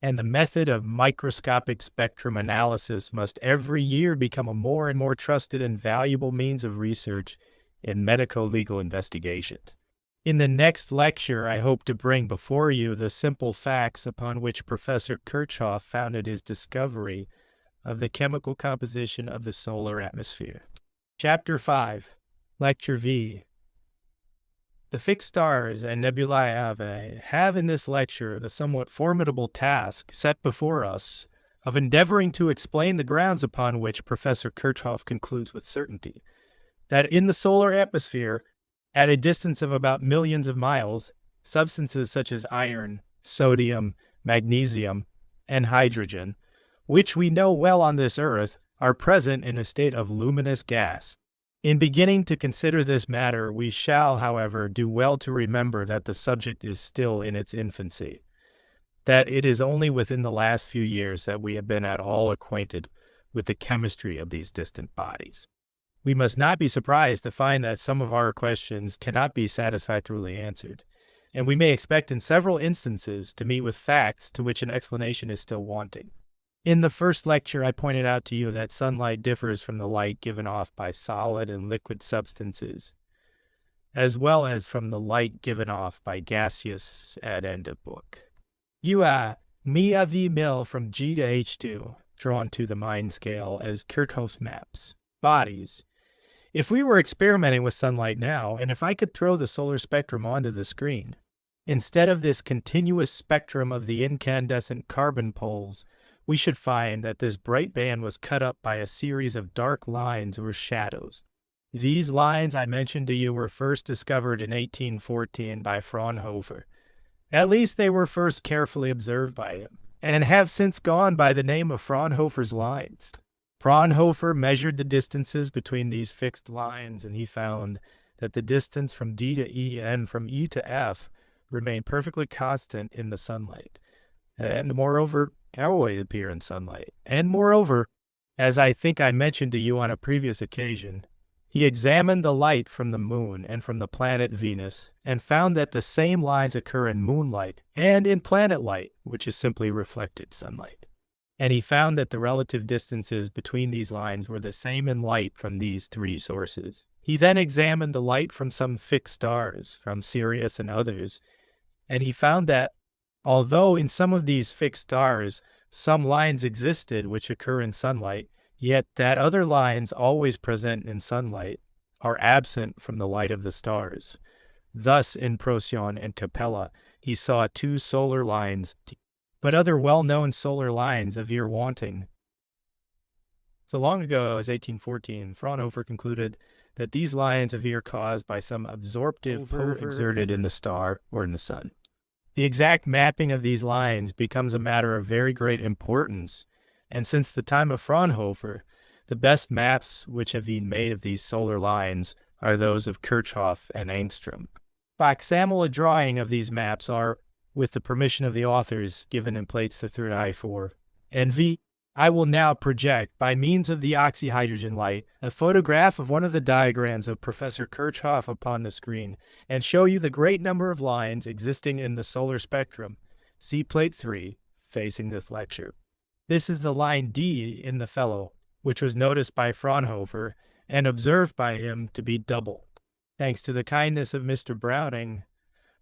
And the method of microscopic spectrum analysis must every year become a more and more trusted and valuable means of research in medico-legal investigations. In the next lecture, I hope to bring before you the simple facts upon which Professor Kirchhoff founded his discovery of the chemical composition of the solar atmosphere. Chapter 5, Lecture V. The fixed stars and nebulae have in this lecture the somewhat formidable task set before us of endeavoring to explain the grounds upon which Professor Kirchhoff concludes with certainty that in the solar atmosphere, at a distance of about millions of miles, substances such as iron, sodium, magnesium, and hydrogen, which we know well on this earth, are present in a state of luminous gas. In beginning to consider this matter, we shall, however, do well to remember that the subject is still in its infancy, that it is only within the last few years that we have been at all acquainted with the chemistry of these distant bodies. We must not be surprised to find that some of our questions cannot be satisfactorily answered, and we may expect in several instances to meet with facts to which an explanation is still wanting. In the first lecture, I pointed out to you that sunlight differs from the light given off by solid and liquid substances, as well as from the light given off by gaseous at end of book. You mi avis mil from G to H2, drawn to the mind scale as Kirchhoff's maps. Bodies. If we were experimenting with sunlight now, and if I could throw the solar spectrum onto the screen, instead of this continuous spectrum of the incandescent carbon poles, we should find that this bright band was cut up by a series of dark lines or shadows. These lines I mentioned to you were first discovered in 1814 by Fraunhofer. At least they were first carefully observed by him, and have since gone by the name of Fraunhofer's lines. Fraunhofer measured the distances between these fixed lines, and he found that the distance from D to E and from E to F remained perfectly constant in the sunlight. And moreover, always appear in sunlight. And moreover, as I think I mentioned to you on a previous occasion, He examined the light from the moon and from the planet Venus and found that the same lines occur in moonlight and in planet light, which is simply reflected sunlight. And he found that the relative distances between these lines were the same in light from these three sources. He then examined the light from some fixed stars, from Sirius and others, and he found that although in some of these fixed stars some lines existed which occur in sunlight, yet that other lines always present in sunlight are absent from the light of the stars. Thus, in Procyon and Capella, he saw two solar lines, but other well-known solar lines appear wanting. So long ago as 1814, Fraunhofer concluded that these lines appear caused by some absorptive pull exerted in the star or in the sun. The exact mapping of these lines becomes a matter of very great importance, and since the time of Fraunhofer, the best maps which have been made of these solar lines are those of Kirchhoff and Ångström. Facsimile drawing of these maps are, with the permission of the authors, given in plates the third I4 and V. I will now project, by means of the oxyhydrogen light, a photograph of one of the diagrams of Professor Kirchhoff upon the screen, and show you the great number of lines existing in the solar spectrum. See plate 3, facing this lecture. This is the line D in the fellow, which was noticed by Fraunhofer and observed by him to be double. Thanks to the kindness of Mr. Browning,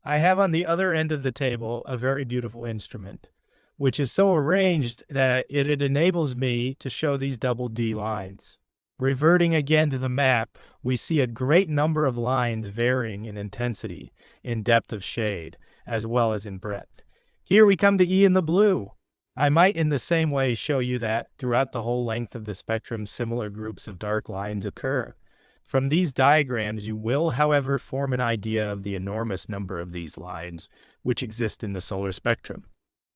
I have on the other end of the table a very beautiful instrument, which is so arranged that it enables me to show these double D lines. Reverting again to the map, we see a great number of lines varying in intensity, in depth of shade, as well as in breadth. Here we come to E in the blue. I might in the same way show you that throughout the whole length of the spectrum similar groups of dark lines occur. From these diagrams you will, however, form an idea of the enormous number of these lines which exist in the solar spectrum.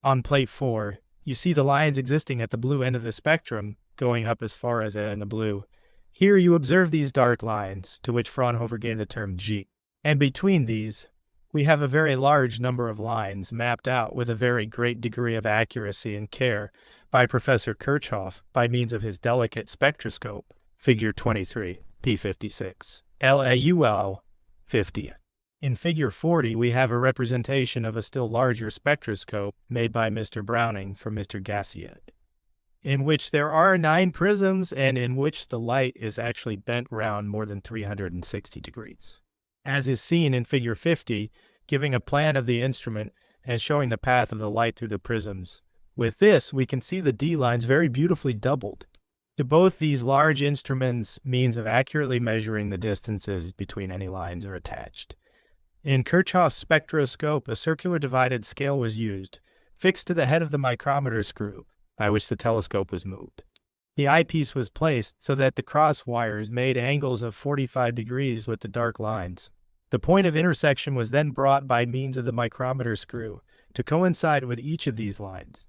On plate 4, you see the lines existing at the blue end of the spectrum, going up as far as in the blue. Here you observe these dark lines, to which Fraunhofer gave the term G. And between these, we have a very large number of lines mapped out with a very great degree of accuracy and care by Professor Kirchhoff by means of his delicate spectroscope, figure 23, P56, LAUL 50. In figure 40, we have a representation of a still larger spectroscope made by Mr. Browning for Mr. Gassiet, in which there are 9 prisms and in which the light is actually bent round more than 360 degrees. As is seen in figure 50, giving a plan of the instrument and showing the path of the light through the prisms. With this, we can see the D lines very beautifully doubled. To both these large instruments, means of accurately measuring the distances between any lines are attached. In Kirchhoff's spectroscope, a circular divided scale was used, fixed to the head of the micrometer screw, by which the telescope was moved. The eyepiece was placed so that the cross wires made angles of 45 degrees with the dark lines. The point of intersection was then brought by means of the micrometer screw to coincide with each of these lines,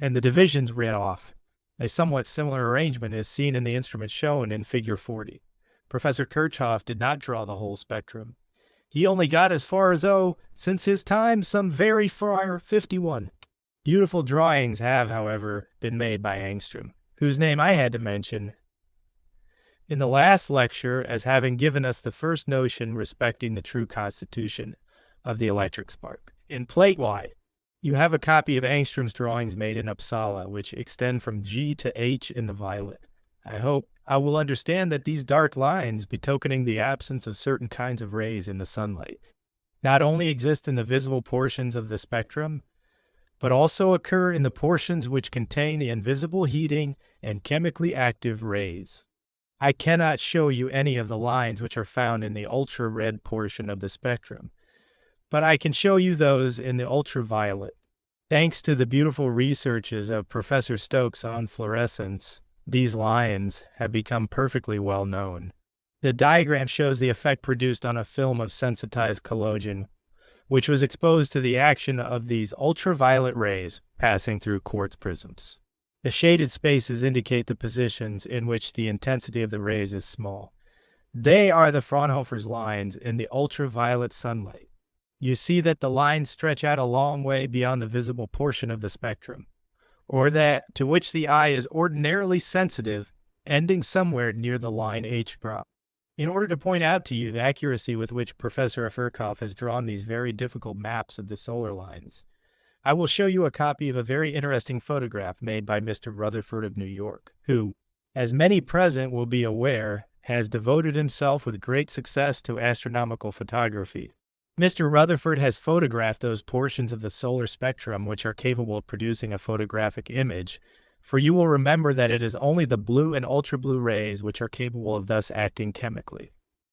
and the divisions read off. A somewhat similar arrangement is seen in the instrument shown in figure 40. Professor Kirchhoff did not draw the whole spectrum. He only got as far as, since his time, some very far 51. Beautiful drawings have, however, been made by Ångström, whose name I had to mention in the last lecture as having given us the first notion respecting the true constitution of the electric spark. In plate Y, you have a copy of Ångström's drawings made in Uppsala, which extend from G to H in the violet. I hope I will understand that these dark lines, betokening the absence of certain kinds of rays in the sunlight, not only exist in the visible portions of the spectrum, but also occur in the portions which contain the invisible heating and chemically active rays. I cannot show you any of the lines which are found in the ultra-red portion of the spectrum, but I can show you those in the ultraviolet. Thanks to the beautiful researches of Professor Stokes on fluorescence, these lines have become perfectly well known. The diagram shows the effect produced on a film of sensitized collodion, which was exposed to the action of these ultraviolet rays passing through quartz prisms. The shaded spaces indicate the positions in which the intensity of the rays is small. They are the Fraunhofer's lines in the ultraviolet sunlight. You see that the lines stretch out a long way beyond the visible portion of the spectrum, or that to which the eye is ordinarily sensitive, ending somewhere near the line H'. In order to point out to you the accuracy with which Professor Afirkov has drawn these very difficult maps of the solar lines, I will show you a copy of a very interesting photograph made by Mr. Rutherford of New York, who, as many present will be aware, has devoted himself with great success to astronomical photography. Mr. Rutherford has photographed those portions of the solar spectrum which are capable of producing a photographic image, for you will remember that it is only the blue and ultra-blue rays which are capable of thus acting chemically.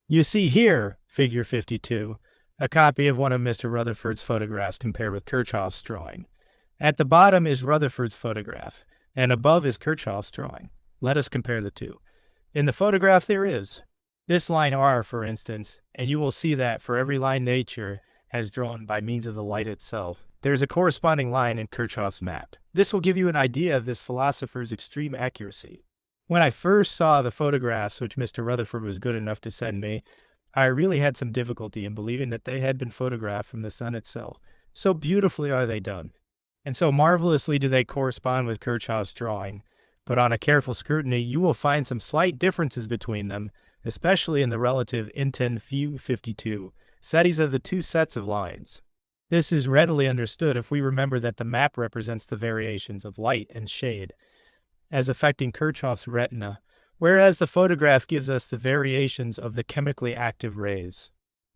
You see here, figure 52, a copy of one of Mr. Rutherford's photographs compared with Kirchhoff's drawing. At the bottom is Rutherford's photograph, and above is Kirchhoff's drawing. Let us compare the two. In the photograph there is this line R, for instance, and you will see that for every line nature has drawn by means of the light itself, there is a corresponding line in Kirchhoff's map. This will give you an idea of this philosopher's extreme accuracy. When I first saw the photographs which Mr. Rutherford was good enough to send me, I really had some difficulty in believing that they had been photographed from the sun itself. So beautifully are they done, and so marvelously do they correspond with Kirchhoff's drawing. But on a careful scrutiny, you will find some slight differences between them, especially in the relative inten few 52 settings of the two sets of lines. This is readily understood if we remember that the map represents the variations of light and shade as affecting Kirchhoff's retina, whereas the photograph gives us the variations of the chemically active rays,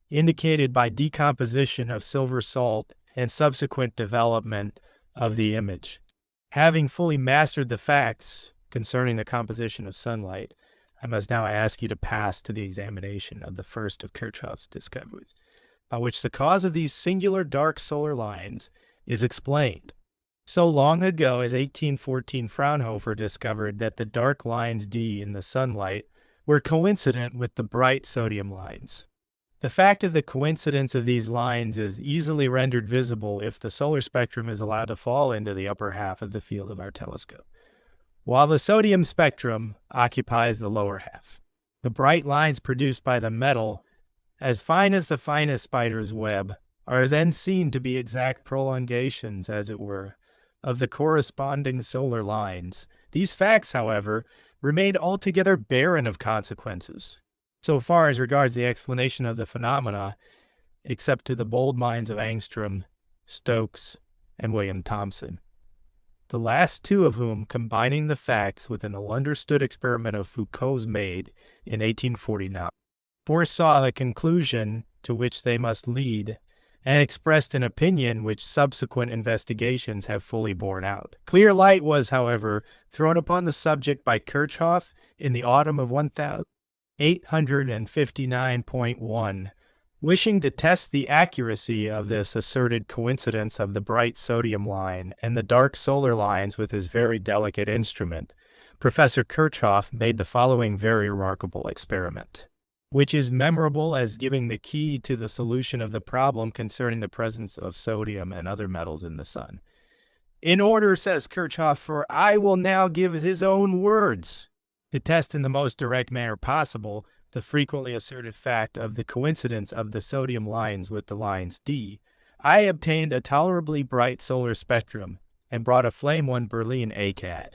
indicated by decomposition of silver salt and subsequent development of the image. Having fully mastered the facts concerning the composition of sunlight, I must now ask you to pass to the examination of the first of Kirchhoff's discoveries, by which the cause of these singular dark solar lines is explained. So long ago as 1814, Fraunhofer discovered that the dark lines D in the sunlight were coincident with the bright sodium lines. The fact of the coincidence of these lines is easily rendered visible if the solar spectrum is allowed to fall into the upper half of the field of our telescope, while the sodium spectrum occupies the lower half. The bright lines produced by the metal, as fine as the finest spider's web, are then seen to be exact prolongations, as it were, of the corresponding solar lines. These facts, however, remain altogether barren of consequences, so far as regards the explanation of the phenomena, except to the bold minds of Ångström, Stokes, and William Thomson, the last two of whom, combining the facts with an understood experiment of Foucault's made in 1849, foresaw the conclusion to which they must lead, and expressed an opinion which subsequent investigations have fully borne out. Clear light was, however, thrown upon the subject by Kirchhoff in the autumn of 1859.1, wishing to test the accuracy of this asserted coincidence of the bright sodium line and the dark solar lines with his very delicate instrument. Professor Kirchhoff made the following very remarkable experiment, which is memorable as giving the key to the solution of the problem concerning the presence of sodium and other metals in the sun. In order, says Kirchhoff, for I will now give his own words, to test in the most direct manner possible the frequently asserted fact of the coincidence of the sodium lines with the lines D, I obtained a tolerably bright solar spectrum and brought a flame 1 Berlin ACAD.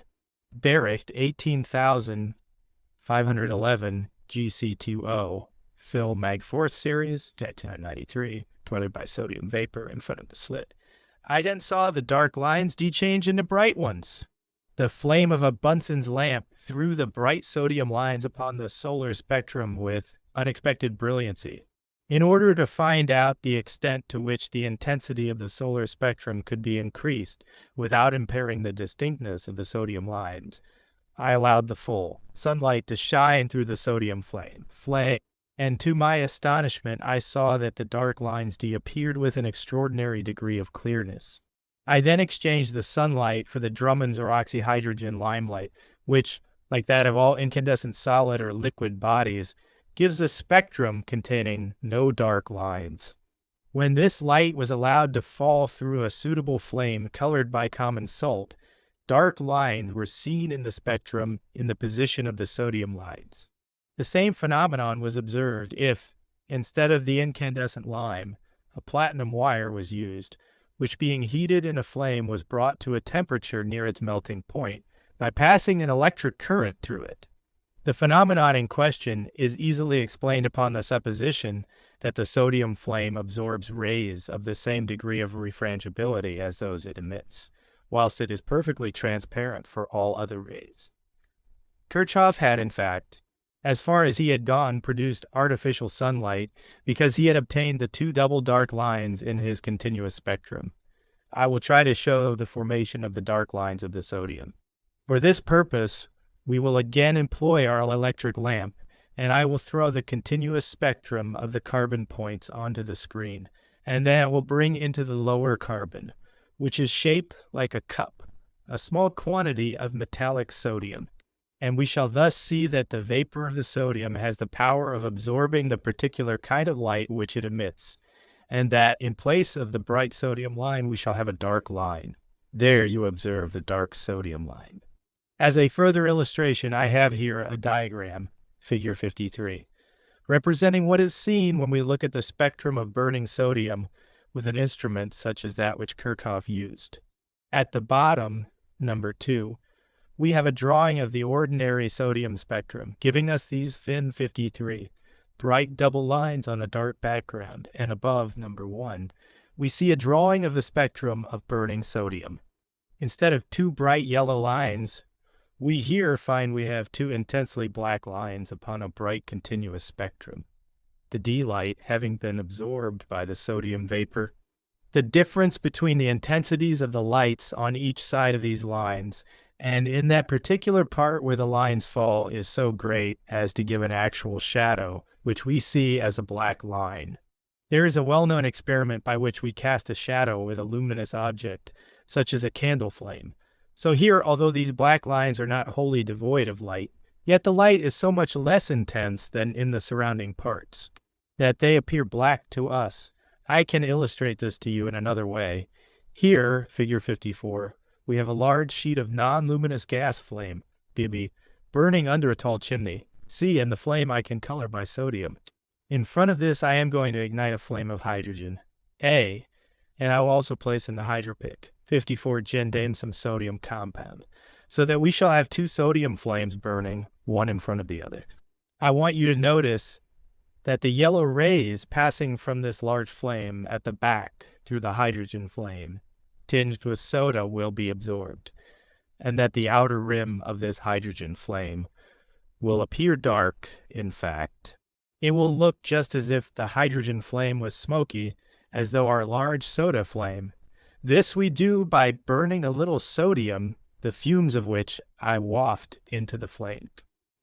Bericht 18,511 GC2O, Phil Mag 4th series, 1093, toilet by sodium vapor in front of the slit. I then saw the dark lines dechange into bright ones. The flame of a Bunsen's lamp threw the bright sodium lines upon the solar spectrum with unexpected brilliancy. In order to find out the extent to which the intensity of the solar spectrum could be increased without impairing the distinctness of the sodium lines, I allowed the full sunlight to shine through the sodium flame, and to my astonishment I saw that the dark lines D appeared with an extraordinary degree of clearness. I then exchanged the sunlight for the Drummond's or oxyhydrogen limelight, which, like that of all incandescent solid or liquid bodies, gives a spectrum containing no dark lines. When this light was allowed to fall through a suitable flame colored by common salt, dark lines were seen in the spectrum in the position of the sodium lines. The same phenomenon was observed if, instead of the incandescent lime, a platinum wire was used, which being heated in a flame was brought to a temperature near its melting point by passing an electric current through it. The phenomenon in question is easily explained upon the supposition that the sodium flame absorbs rays of the same degree of refrangibility as those it emits, whilst it is perfectly transparent for all other rays. Kirchhoff had, in fact, as far as he had gone, produced artificial sunlight because he had obtained the two double dark lines in his continuous spectrum. I will try to show the formation of the dark lines of the sodium. For this purpose, we will again employ our electric lamp, and I will throw the continuous spectrum of the carbon points onto the screen, and then I will bring into the lower carbon, which is shaped like a cup, a small quantity of metallic sodium, and we shall thus see that the vapor of the sodium has the power of absorbing the particular kind of light which it emits, and that in place of the bright sodium line we shall have a dark line. There you observe the dark sodium line. As a further illustration, I have here a diagram, figure 53, representing what is seen when we look at the spectrum of burning sodium with an instrument such as that which Kirchhoff used. At the bottom, number 2, we have a drawing of the ordinary sodium spectrum, giving us these fin 53, bright double lines on a dark background, and above, number 1, we see a drawing of the spectrum of burning sodium. Instead of two bright yellow lines, we here find we have two intensely black lines upon a bright continuous spectrum, the D light having been absorbed by the sodium vapor. The difference between the intensities of the lights on each side of these lines and in that particular part where the lines fall is so great as to give an actual shadow, which we see as a black line. There is a well-known experiment by which we cast a shadow with a luminous object, such as a candle flame. So here, although these black lines are not wholly devoid of light, yet the light is so much less intense than in the surrounding parts, that they appear black to us. I can illustrate this to you in another way. Here, figure 54, we have a large sheet of non-luminous gas flame, BB, burning under a tall chimney. See, in the flame I can color by sodium. In front of this I am going to ignite a flame of hydrogen, A, and I will also place in the hydropit 54 gendamsum sodium compound, so that we shall have two sodium flames burning, one in front of the other. I want you to notice that the yellow rays passing from this large flame at the back through the hydrogen flame, tinged with soda, will be absorbed, and that the outer rim of this hydrogen flame will appear dark. In fact, it will look just as if the hydrogen flame was smoky, as though our large soda flame. This we do by burning a little sodium, the fumes of which I waft into the flame.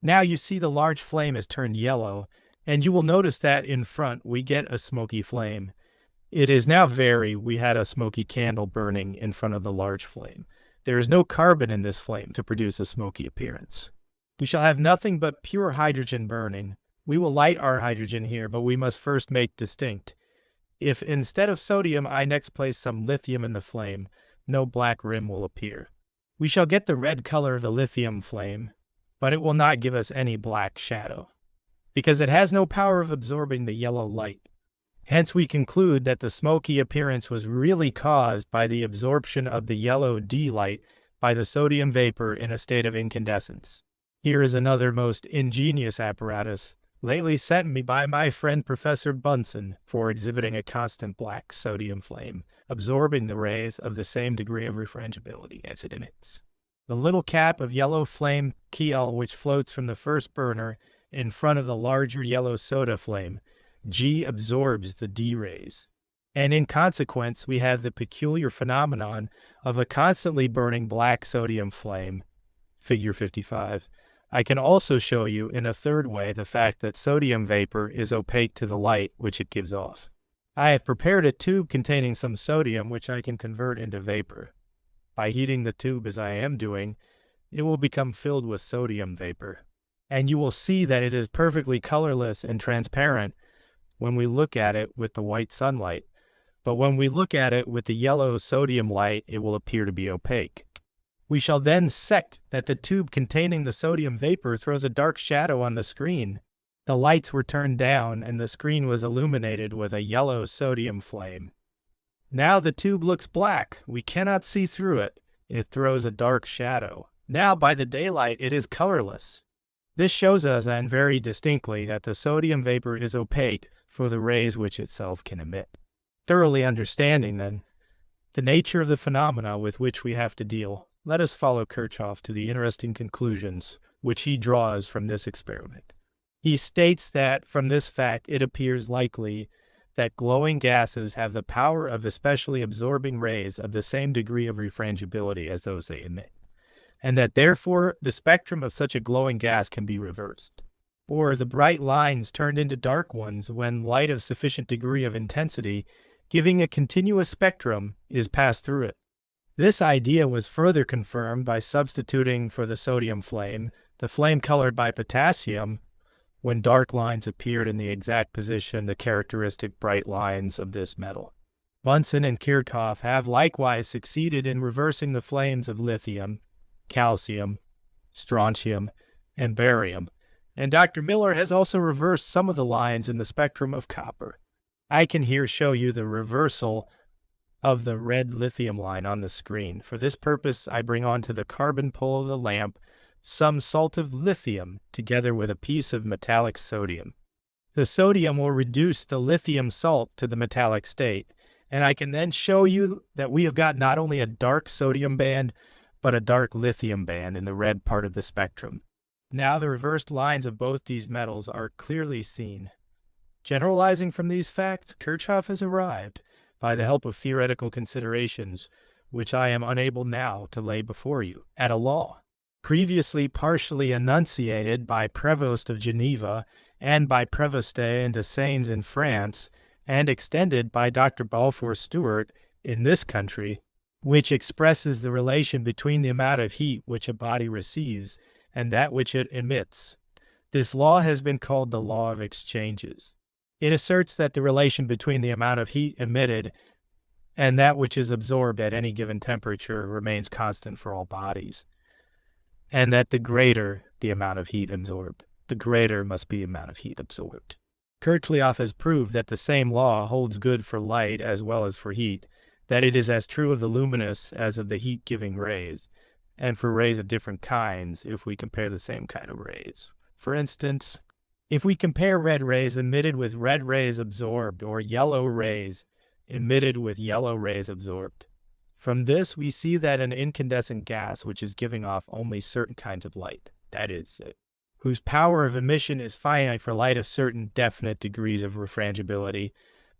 Now you see the large flame has turned yellow, and you will notice that in front we get a smoky flame. It is now we had a smoky candle burning in front of the large flame. There is no carbon in this flame to produce a smoky appearance. We shall have nothing but pure hydrogen burning. We will light our hydrogen here, but we must first make distinct. If instead of sodium I next place some lithium in the flame, no black rim will appear. We shall get the red color of the lithium flame, but it will not give us any black shadow, because it has no power of absorbing the yellow light. Hence we conclude that the smoky appearance was really caused by the absorption of the yellow D light by the sodium vapor in a state of incandescence. Here is another most ingenious apparatus lately sent me by my friend Professor Bunsen for exhibiting a constant black sodium flame, absorbing the rays of the same degree of refrangibility as it emits. The little cap of yellow flame keel which floats from the first burner in front of the larger yellow soda flame, G, absorbs the D rays, and in consequence we have the peculiar phenomenon of a constantly burning black sodium flame, figure 55. I can also show you in a third way the fact that sodium vapor is opaque to the light which it gives off. I have prepared a tube containing some sodium which I can convert into vapor. By heating the tube as I am doing, it will become filled with sodium vapor, and you will see that it is perfectly colorless and transparent when we look at it with the white sunlight, but when we look at it with the yellow sodium light, it will appear to be opaque. We shall then sect that the tube containing the sodium vapor throws a dark shadow on the screen. The lights were turned down and the screen was illuminated with a yellow sodium flame. Now the tube looks black. We cannot see through it. It throws a dark shadow. Now by the daylight it is colorless. This shows us, and very distinctly, that the sodium vapor is opaque for the rays which itself can emit. Thoroughly understanding, then, the nature of the phenomena with which we have to deal, let us follow Kirchhoff to the interesting conclusions which he draws from this experiment. He states that from this fact it appears likely that glowing gases have the power of especially absorbing rays of the same degree of refrangibility as those they emit, and that therefore the spectrum of such a glowing gas can be reversed, or the bright lines turned into dark ones when light of sufficient degree of intensity, giving a continuous spectrum, is passed through it. This idea was further confirmed by substituting for the sodium flame the flame colored by potassium when dark lines appeared in the exact position, the characteristic bright lines of this metal. Bunsen and Kirchhoff have likewise succeeded in reversing the flames of lithium, calcium, strontium, and barium, and Dr. Miller has also reversed some of the lines in the spectrum of copper. I can here show you the reversal of the red lithium line on the screen. For this purpose, I bring onto the carbon pole of the lamp some salt of lithium together with a piece of metallic sodium. The sodium will reduce the lithium salt to the metallic state, and I can then show you that we have got not only a dark sodium band, but a dark lithium band in the red part of the spectrum. Now the reversed lines of both these metals are clearly seen. Generalizing from these facts, Kirchhoff has arrived, by the help of theoretical considerations, which I am unable now to lay before you, at a law, previously partially enunciated by Prevost of Geneva and by Prévost and Dessaines in France, and extended by Dr. Balfour Stewart in this country, which expresses the relation between the amount of heat which a body receives and that which it emits. This law has been called the law of exchanges. It asserts that the relation between the amount of heat emitted and that which is absorbed at any given temperature remains constant for all bodies, and that the greater the amount of heat absorbed, the greater must be the amount of heat absorbed. Kirchhoff has proved that the same law holds good for light as well as for heat, that it is as true of the luminous as of the heat-giving rays, and for rays of different kinds if we compare the same kind of rays. For instance, if we compare red rays emitted with red rays absorbed, or yellow rays emitted with yellow rays absorbed, from this we see that an incandescent gas which is giving off only certain kinds of light, that is, whose power of emission is finite for light of certain definite degrees of refrangibility,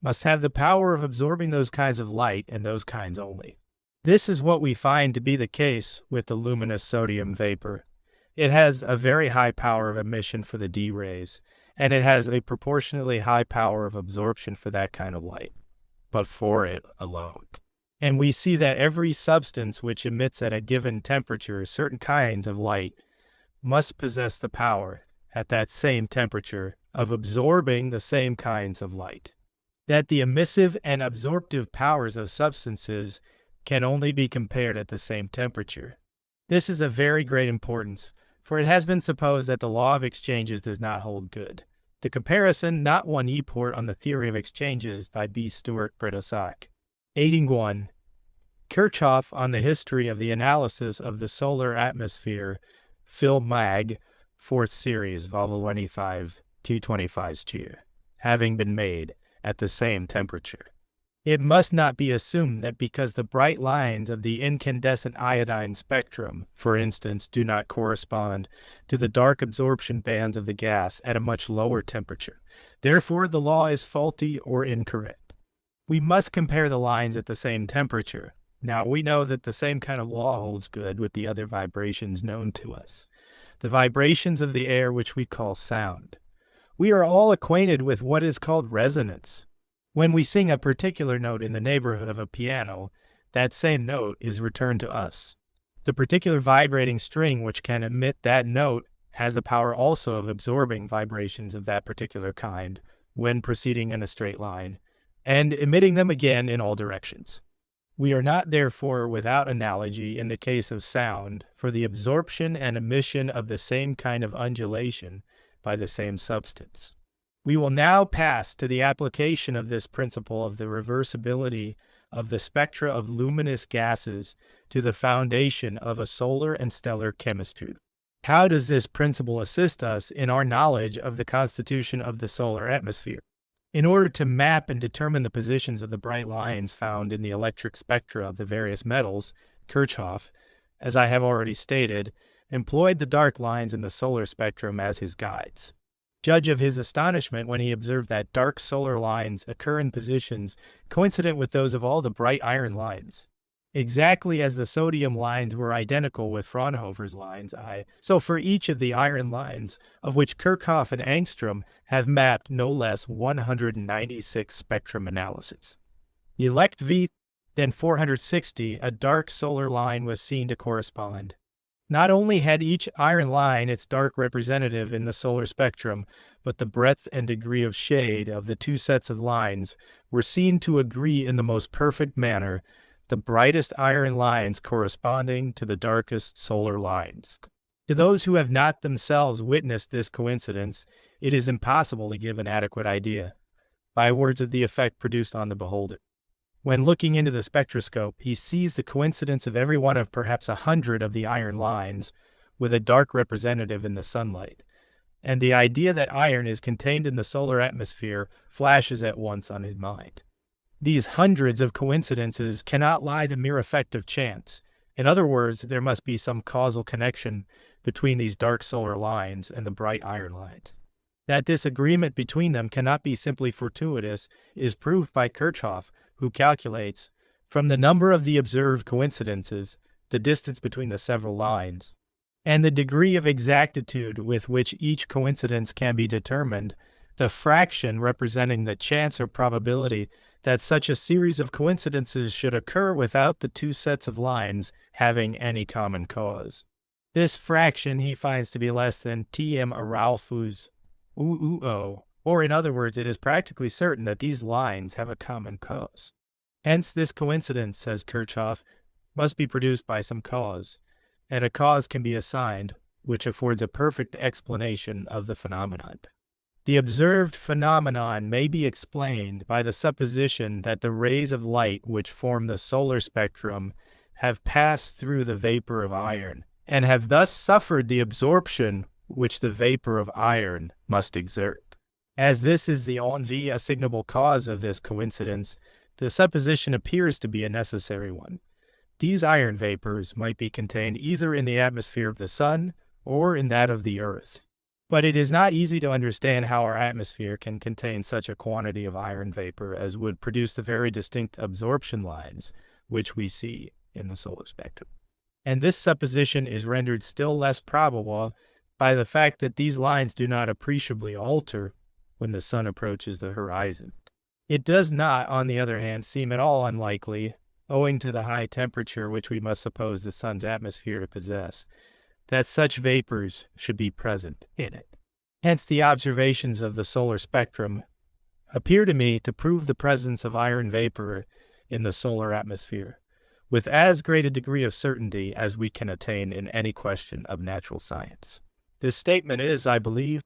must have the power of absorbing those kinds of light and those kinds only. This is what we find to be the case with the luminous sodium vapor. It has a very high power of emission for the D rays, and it has a proportionately high power of absorption for that kind of light, but for it alone. And we see that every substance which emits at a given temperature certain kinds of light must possess the power, at that same temperature, of absorbing the same kinds of light. That the emissive and absorptive powers of substances can only be compared at the same temperature. This is of very great importance, for it has been supposed that the law of exchanges does not hold good. The comparison not one e-port on the theory of exchanges by B. Stewart Britasak. 81. Kirchhoff on the history of the analysis of the solar atmosphere, Phil Mag, 4th series, Vol 25, 225 having been made at the same temperature. It must not be assumed that because the bright lines of the incandescent iodine spectrum, for instance, do not correspond to the dark absorption bands of the gas at a much lower temperature, therefore the law is faulty or incorrect. We must compare the lines at the same temperature. Now we know that the same kind of law holds good with the other vibrations known to us, the vibrations of the air which we call sound. We are all acquainted with what is called resonance. When we sing a particular note in the neighborhood of a piano, that same note is returned to us. The particular vibrating string which can emit that note has the power also of absorbing vibrations of that particular kind when proceeding in a straight line, and emitting them again in all directions. We are not therefore without analogy in the case of sound for the absorption and emission of the same kind of undulation by the same substance. We will now pass to the application of this principle of the reversibility of the spectra of luminous gases to the foundation of a solar and stellar chemistry. How does this principle assist us in our knowledge of the constitution of the solar atmosphere? In order to map and determine the positions of the bright lines found in the electric spectra of the various metals, Kirchhoff, as I have already stated, employed the dark lines in the solar spectrum as his guides. Judge of his astonishment when he observed that dark solar lines occur in positions coincident with those of all the bright iron lines. Exactly as the sodium lines were identical with Fraunhofer's lines, so for each of the iron lines, of which Kirchhoff and Angstrom have mapped no less 196 spectrum analyses. Elect V, then 460, a dark solar line was seen to correspond. Not only had each iron line its dark representative in the solar spectrum, but the breadth and degree of shade of the two sets of lines were seen to agree in the most perfect manner, the brightest iron lines corresponding to the darkest solar lines. To those who have not themselves witnessed this coincidence, it is impossible to give an adequate idea, by words of the effect produced on the beholder. When looking into the spectroscope, he sees the coincidence of every one of perhaps 100 of the iron lines with a dark representative in the sunlight, and the idea that iron is contained in the solar atmosphere flashes at once on his mind. These hundreds of coincidences cannot lie the mere effect of chance. In other words, there must be some causal connection between these dark solar lines and the bright iron lines. That disagreement between them cannot be simply fortuitous is proved by Kirchhoff, who calculates, from the number of the observed coincidences, the distance between the several lines, and the degree of exactitude with which each coincidence can be determined, the fraction representing the chance or probability that such a series of coincidences should occur without the two sets of lines having any common cause. This fraction he finds to be less than Tm Arrhenius UO, or in other words, it is practically certain that these lines have a common cause. Hence this coincidence, says Kirchhoff, must be produced by some cause, and a cause can be assigned, which affords a perfect explanation of the phenomenon. The observed phenomenon may be explained by the supposition that the rays of light which form the solar spectrum have passed through the vapor of iron, and have thus suffered the absorption which the vapor of iron must exert. As this is the only assignable cause of this coincidence, the supposition appears to be a necessary one. These iron vapors might be contained either in the atmosphere of the sun or in that of the earth. But it is not easy to understand how our atmosphere can contain such a quantity of iron vapor as would produce the very distinct absorption lines which we see in the solar spectrum. And this supposition is rendered still less probable by the fact that these lines do not appreciably alter when the sun approaches the horizon. It does not, on the other hand, seem at all unlikely, owing to the high temperature which we must suppose the sun's atmosphere to possess, that such vapors should be present in it. Hence the observations of the solar spectrum appear to me to prove the presence of iron vapor in the solar atmosphere, with as great a degree of certainty as we can attain in any question of natural science. This statement is, I believe,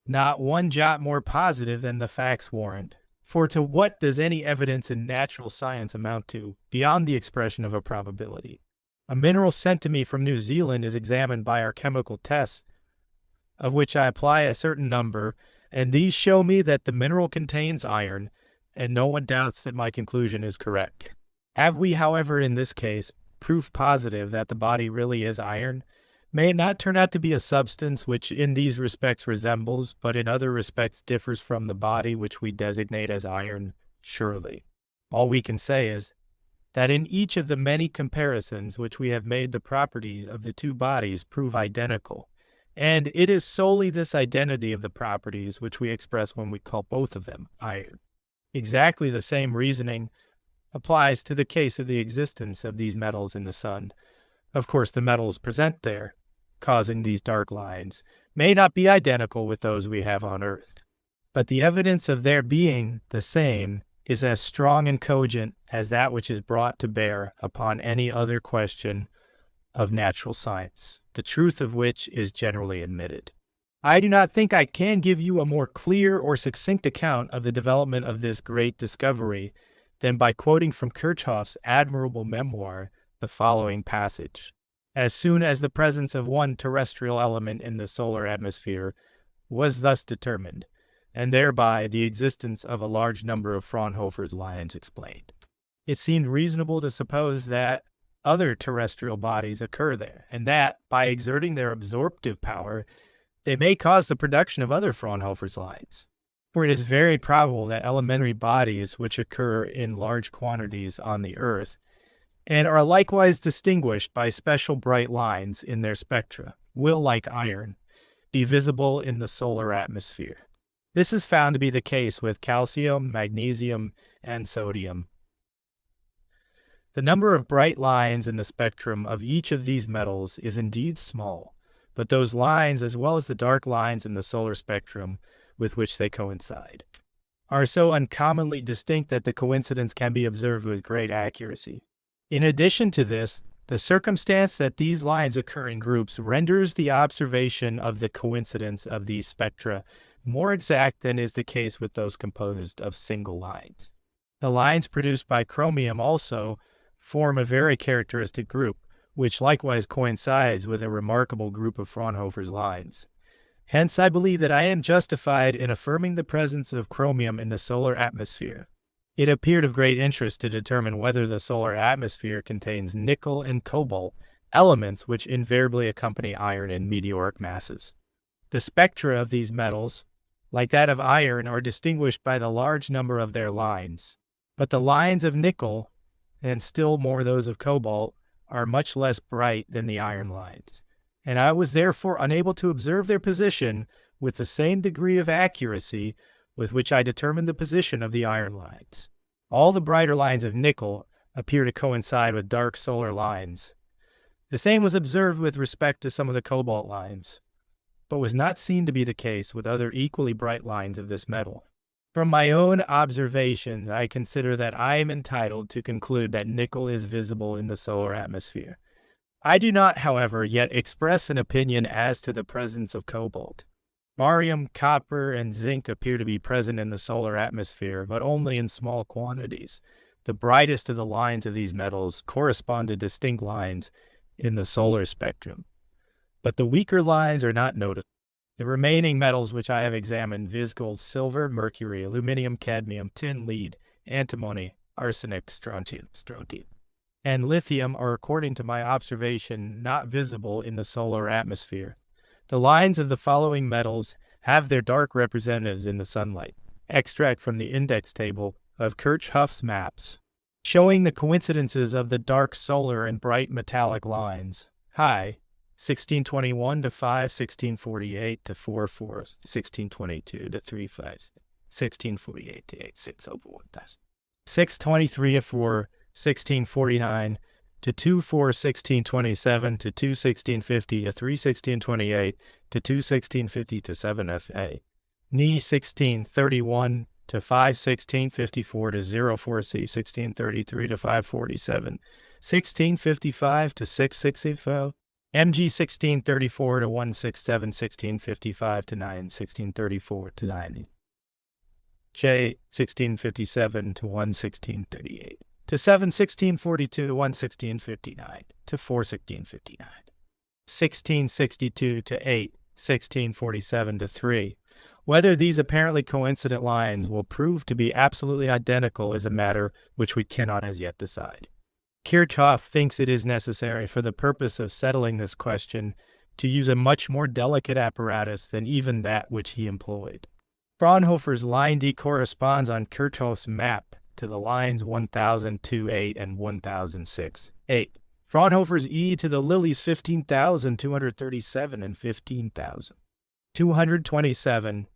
not one jot more positive than the facts warrant. For to what does any evidence in natural science amount to, beyond the expression of a probability? A mineral sent to me from New Zealand is examined by our chemical tests, of which I apply a certain number, and these show me that the mineral contains iron, and no one doubts that my conclusion is correct. Have we, however, in this case, proof positive that the body really is iron? May it not turn out to be a substance which in these respects resembles, but in other respects differs from the body which we designate as iron? Surely. All we can say is that in each of the many comparisons which we have made, the properties of the two bodies prove identical, and it is solely this identity of the properties which we express when we call both of them iron. Exactly the same reasoning applies to the case of the existence of these metals in the sun. Of course, the metals present there, causing these dark lines, may not be identical with those we have on Earth, but the evidence of their being the same is as strong and cogent as that which is brought to bear upon any other question of natural science, the truth of which is generally admitted. I do not think I can give you a more clear or succinct account of the development of this great discovery than by quoting from Kirchhoff's admirable memoir the following passage. as soon as the presence of one terrestrial element in the solar atmosphere was thus determined, and thereby the existence of a large number of Fraunhofer's lines explained. It seemed reasonable to suppose that other terrestrial bodies occur there, and that, by exerting their absorptive power, they may cause the production of other Fraunhofer's lines. For it is very probable that elementary bodies which occur in large quantities on the Earth, and are likewise distinguished by special bright lines in their spectra, will, like iron, be visible in the solar atmosphere. This is found to be the case with calcium, magnesium, and sodium. The number of bright lines in the spectrum of each of these metals is indeed small, but those lines, as well as the dark lines in the solar spectrum with which they coincide, are so uncommonly distinct that the coincidence can be observed with great accuracy. In addition to this, the circumstance that these lines occur in groups renders the observation of the coincidence of these spectra more exact than is the case with those composed of single lines. The lines produced by chromium also form a very characteristic group, which likewise coincides with a remarkable group of Fraunhofer's lines. Hence, I believe that I am justified in affirming the presence of chromium in the solar atmosphere. It appeared of great interest to determine whether the solar atmosphere contains nickel and cobalt, elements which invariably accompany iron in meteoric masses. The spectra of these metals, like that of iron, are distinguished by the large number of their lines, but the lines of nickel, and still more those of cobalt, are much less bright than the iron lines, and I was therefore unable to observe their position with the same degree of accuracy with which I determined the position of the iron lines. All the brighter lines of nickel appear to coincide with dark solar lines. The same was observed with respect to some of the cobalt lines, but was not seen to be the case with other equally bright lines of this metal. From my own observations, I consider that I am entitled to conclude that nickel is visible in the solar atmosphere. I do not, however, yet express an opinion as to the presence of cobalt. Barium, copper, and zinc appear to be present in the solar atmosphere, but only in small quantities. The brightest of the lines of these metals correspond to distinct lines in the solar spectrum, but the weaker lines are not noticeable. The remaining metals which I have examined, viz. Gold, silver, mercury, aluminum, cadmium, tin, lead, antimony, arsenic, strontium, and lithium, are, according to my observation, not visible in the solar atmosphere. The lines of the following metals have their dark representatives in the sunlight. Extract from the index table of Kirchhoff's maps, showing the coincidences of the dark solar and bright metallic lines. High, 1621 to 5, 1648 to 44, 1622 to 35, 1648 to 86 over 1000. 623 to 4, 1649 to 2 4 1627 to 2 1650 to 3 1628 to 2 1650 to 7 FA. Ni 1631 to 5 1654 to 0 4 C 1633 to 547 1655 to 665. MG 1634 to 167 1655 to 9 1634 to 90. J 1657 to 1 1638. To 7 1642 to 1 1659 to 4 1659. 1662 to 8 1647 to 3. Whether these apparently coincident lines will prove to be absolutely identical is a matter which we cannot as yet decide. Kirchhoff thinks it is necessary, for the purpose of settling this question, to use a much more delicate apparatus than even that which he employed. Fraunhofer's line D corresponds on Kirchhoff's map to the lines 1002, 8, and 1006, 8. Fraunhofer's E to the Lillies 15,237 and 15,227,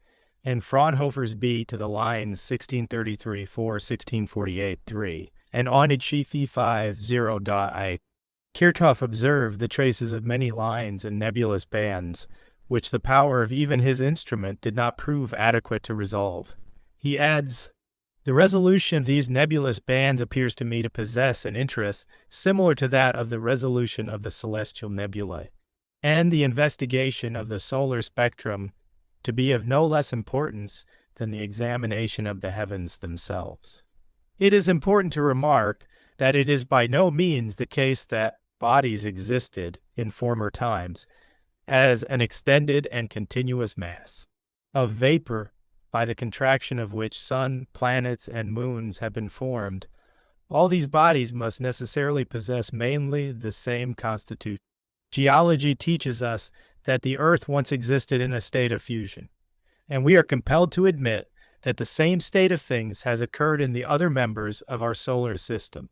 and Fraunhofer's B to the lines 1633, 4, 1648, 3, and on its Chi 5, 0.I. Kirchhoff observed the traces of many lines and nebulous bands, which the power of even his instrument did not prove adequate to resolve. He adds, the resolution of these nebulous bands appears to me to possess an interest similar to that of the resolution of the celestial nebulae, and the investigation of the solar spectrum to be of no less importance than the examination of the heavens themselves. It is important to remark that it is by no means the case that bodies existed in former times as an extended and continuous mass of vapor, by the contraction of which sun, planets, and moons have been formed. All these bodies must necessarily possess mainly the same constitution. Geology teaches us that the Earth once existed in a state of fusion, and we are compelled to admit that the same state of things has occurred in the other members of our solar system.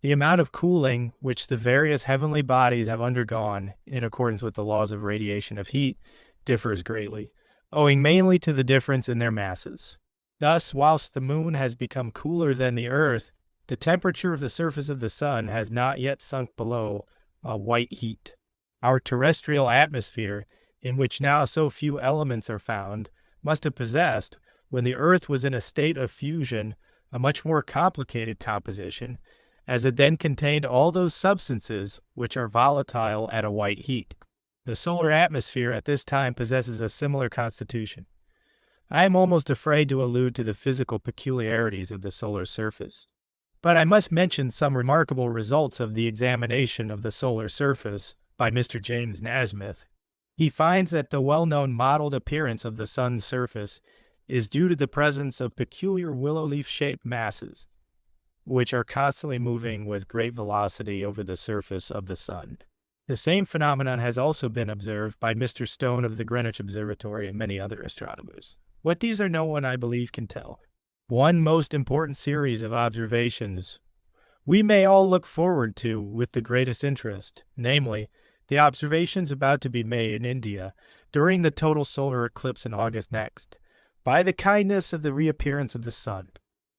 The amount of cooling which the various heavenly bodies have undergone, in accordance with the laws of radiation of heat, differs greatly, owing mainly to the difference in their masses. Thus, whilst the moon has become cooler than the Earth, the temperature of the surface of the sun has not yet sunk below a white heat. Our terrestrial atmosphere, in which now so few elements are found, must have possessed, when the Earth was in a state of fusion, a much more complicated composition, as it then contained all those substances which are volatile at a white heat. The solar atmosphere at this time possesses a similar constitution. I am almost afraid to allude to the physical peculiarities of the solar surface, but I must mention some remarkable results of the examination of the solar surface by Mr. James Nasmyth. He finds that the well-known mottled appearance of the sun's surface is due to the presence of peculiar willow leaf-shaped masses, which are constantly moving with great velocity over the surface of the sun. The same phenomenon has also been observed by Mr. Stone of the Greenwich Observatory and many other astronomers. What these are no one, I believe, can tell. One most important series of observations we may all look forward to with the greatest interest, namely, the observations about to be made in India during the total solar eclipse in August next, by the kindness of the reappearance of the sun.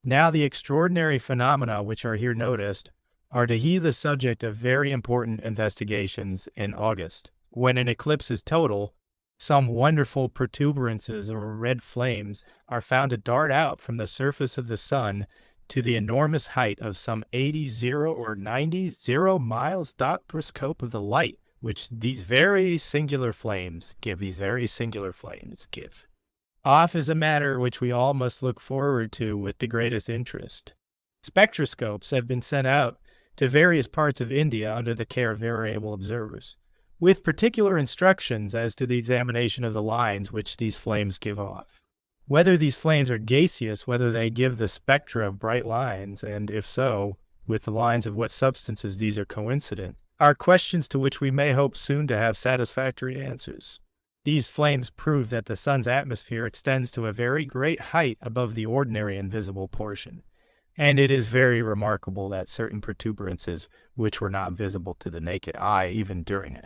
Now the extraordinary phenomena which are here noticed are to he the subject of very important investigations in August. When an eclipse is total, some wonderful protuberances or red flames are found to dart out from the surface of the sun to the enormous height of some 80 or 90 miles dot per scope of the light, which these very singular flames give. Off is a matter which we all must look forward to with the greatest interest. Spectroscopes have been sent out to various parts of India under the care of very able observers, with particular instructions as to the examination of the lines which these flames give off. Whether these flames are gaseous, whether they give the spectra of bright lines, and if so, with the lines of what substances these are coincident, are questions to which we may hope soon to have satisfactory answers. These flames prove that the sun's atmosphere extends to a very great height above the ordinary invisible portion, and it is very remarkable that certain protuberances which were not visible to the naked eye even during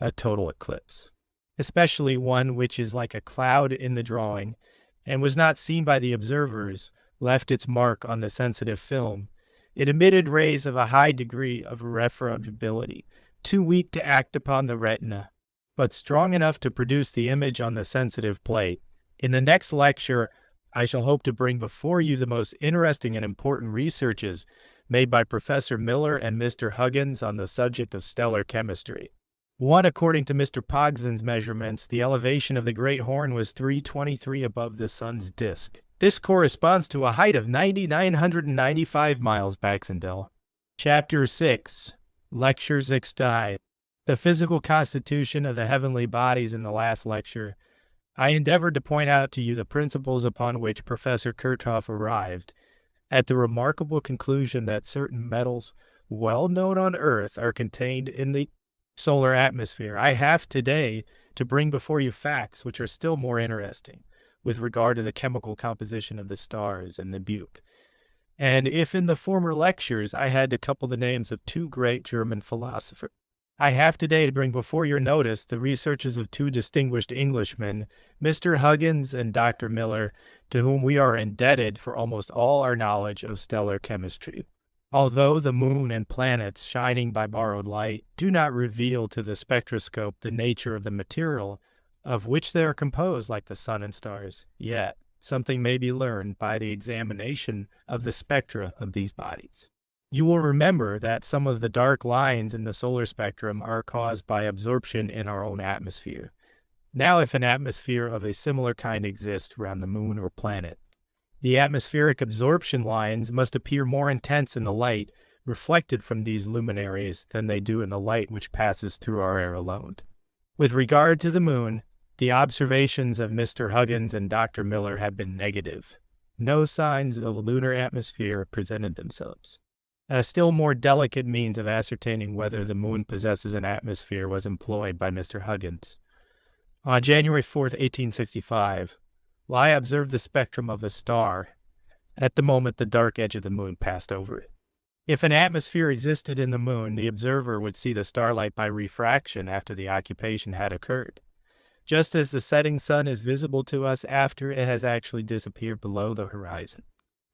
a total eclipse, especially one which is like a cloud in the drawing, and was not seen by the observers, left its mark on the sensitive film. It emitted rays of a high degree of refractability, too weak to act upon the retina, but strong enough to produce the image on the sensitive plate. In the next lecture, I shall hope to bring before you the most interesting and important researches made by Professor Miller and Mr. Huggins on the subject of stellar chemistry. One, according to Mr. Pogson's measurements, the elevation of the Great Horn was 323 above the sun's disk. This corresponds to a height of 9,995 miles, Baxendale. Chapter 6, Lecture 6. The physical constitution of the heavenly bodies. In the last lecture, I endeavored to point out to you the principles upon which Professor Kirchhoff arrived at the remarkable conclusion that certain metals well known on Earth are contained in the solar atmosphere. I have today to bring before you facts which are still more interesting with regard to the chemical composition of the stars and the Butte. And if in the former lectures I had to couple the names of two great German philosophers, I have today to bring before your notice the researches of two distinguished Englishmen, Mr. Huggins and Dr. Miller, to whom we are indebted for almost all our knowledge of stellar chemistry. Although the moon and planets, shining by borrowed light, do not reveal to the spectroscope the nature of the material of which they are composed like the sun and stars, yet something may be learned by the examination of the spectra of these bodies. You will remember that some of the dark lines in the solar spectrum are caused by absorption in our own atmosphere. Now, if an atmosphere of a similar kind exists around the moon or planet, the atmospheric absorption lines must appear more intense in the light reflected from these luminaries than they do in the light which passes through our air alone. With regard to the moon, the observations of Mr. Huggins and Dr. Miller have been negative. No signs of a lunar atmosphere presented themselves. A still more delicate means of ascertaining whether the moon possesses an atmosphere was employed by Mr. Huggins. On January 4th, 1865, Lai observed the spectrum of a star at the moment the dark edge of the moon passed over it. If an atmosphere existed in the moon, the observer would see the starlight by refraction after the occupation had occurred, just as the setting sun is visible to us after it has actually disappeared below the horizon.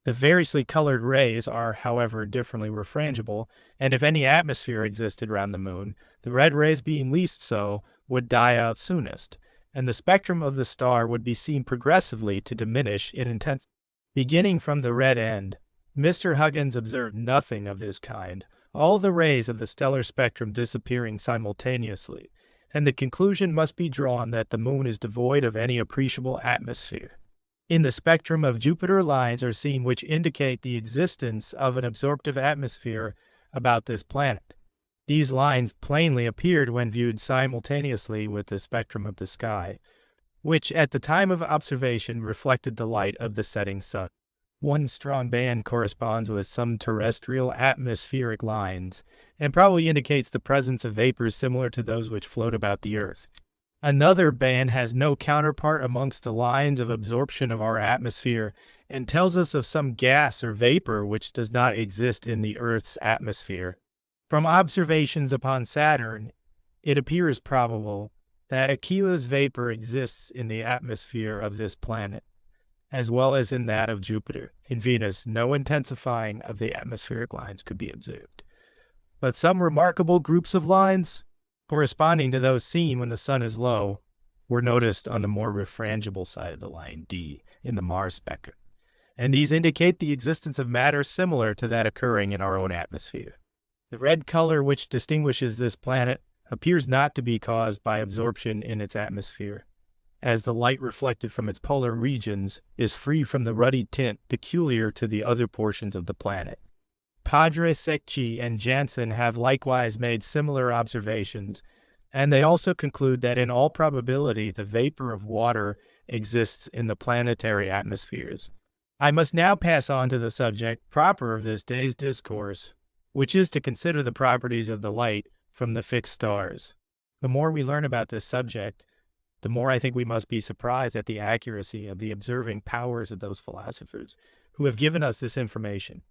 The variously colored rays are, however, differently refrangible, and if any atmosphere existed round the moon, the red rays being least so, would die out soonest, and the spectrum of the star would be seen progressively to diminish in intensity. Beginning from the red end, Mr. Huggins observed nothing of this kind, all the rays of the stellar spectrum disappearing simultaneously, and the conclusion must be drawn that the moon is devoid of any appreciable atmosphere. In the spectrum of Jupiter, lines are seen which indicate the existence of an absorptive atmosphere about this planet. These lines plainly appeared when viewed simultaneously with the spectrum of the sky, which at the time of observation reflected the light of the setting sun. One strong band corresponds with some terrestrial atmospheric lines, and probably indicates the presence of vapors similar to those which float about the Earth. Another band has no counterpart amongst the lines of absorption of our atmosphere, and tells us of some gas or vapor which does not exist in the Earth's atmosphere. From observations upon Saturn, it appears probable that aqueous vapor exists in the atmosphere of this planet, as well as in that of Jupiter. In Venus, no intensifying of the atmospheric lines could be observed. But some remarkable groups of lines, corresponding to those seen when the sun is low, were noticed on the more refrangible side of the line D in the Mars spectrum, and these indicate the existence of matter similar to that occurring in our own atmosphere. The red color which distinguishes this planet appears not to be caused by absorption in its atmosphere, as the light reflected from its polar regions is free from the ruddy tint peculiar to the other portions of the planet. Padre Secchi and Janssen have likewise made similar observations, and they also conclude that in all probability the vapor of water exists in the planetary atmospheres. I must now pass on to the subject proper of this day's discourse, which is to consider the properties of the light from the fixed stars. The more we learn about this subject, the more I think we must be surprised at the accuracy of the observing powers of those philosophers who have given us this information.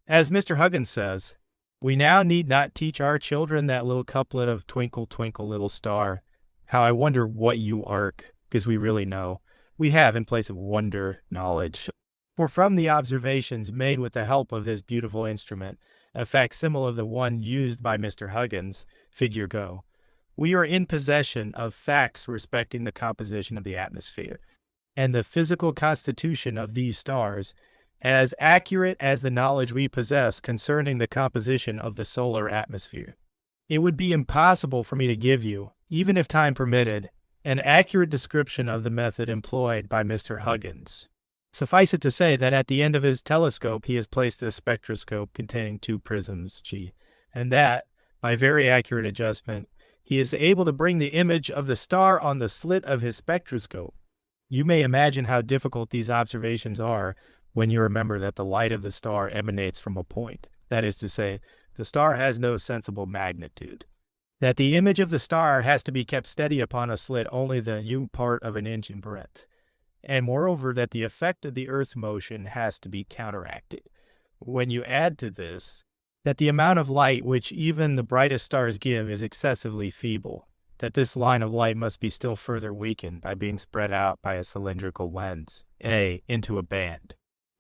As Mr. Huggins says, we now need not teach our children that little couplet of "Twinkle, twinkle, little star, how I wonder what you arc," because we really know. We have, in place of wonder, knowledge. For from the observations made with the help of this beautiful instrument, a facsimile of the one used by Mr. Huggins, figure go, we are in possession of facts respecting the composition of the atmosphere, and the physical constitution of these stars, as accurate as the knowledge we possess concerning the composition of the solar atmosphere. It would be impossible for me to give you, even if time permitted, an accurate description of the method employed by Mr. Huggins. Suffice it to say that at the end of his telescope he has placed a spectroscope containing two prisms, G, and that, by very accurate adjustment, he is able to bring the image of the star on the slit of his spectroscope. You may imagine how difficult these observations are when you remember that the light of the star emanates from a point. That is to say, the star has no sensible magnitude. That the image of the star has to be kept steady upon a slit only the part of an inch in breadth. And moreover, that the effect of the Earth's motion has to be counteracted. When you add to this, that the amount of light which even the brightest stars give is excessively feeble, that this line of light must be still further weakened by being spread out by a cylindrical lens, into a band.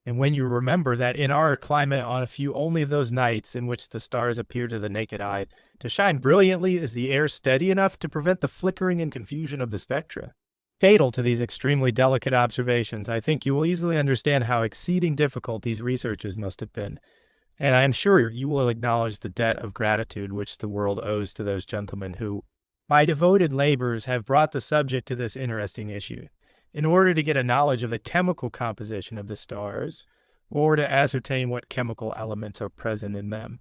And when you remember that in our climate on a few only of those nights in which the stars appear to the naked eye to shine brilliantly, is the air steady enough to prevent the flickering and confusion of the spectra? Fatal to these extremely delicate observations, I think you will easily understand how exceeding difficult these researches must have been, and I am sure you will acknowledge the debt of gratitude which the world owes to those gentlemen who, by devoted labors, have brought the subject to this interesting issue. In order to get a knowledge of the chemical composition of the stars, or to ascertain what chemical elements are present in them.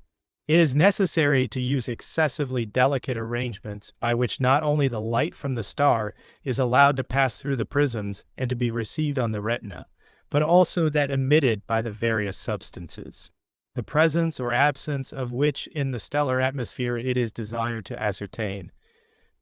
It is necessary to use excessively delicate arrangements by which not only the light from the star is allowed to pass through the prisms and to be received on the retina, but also that emitted by the various substances, the presence or absence of which in the stellar atmosphere it is desired to ascertain.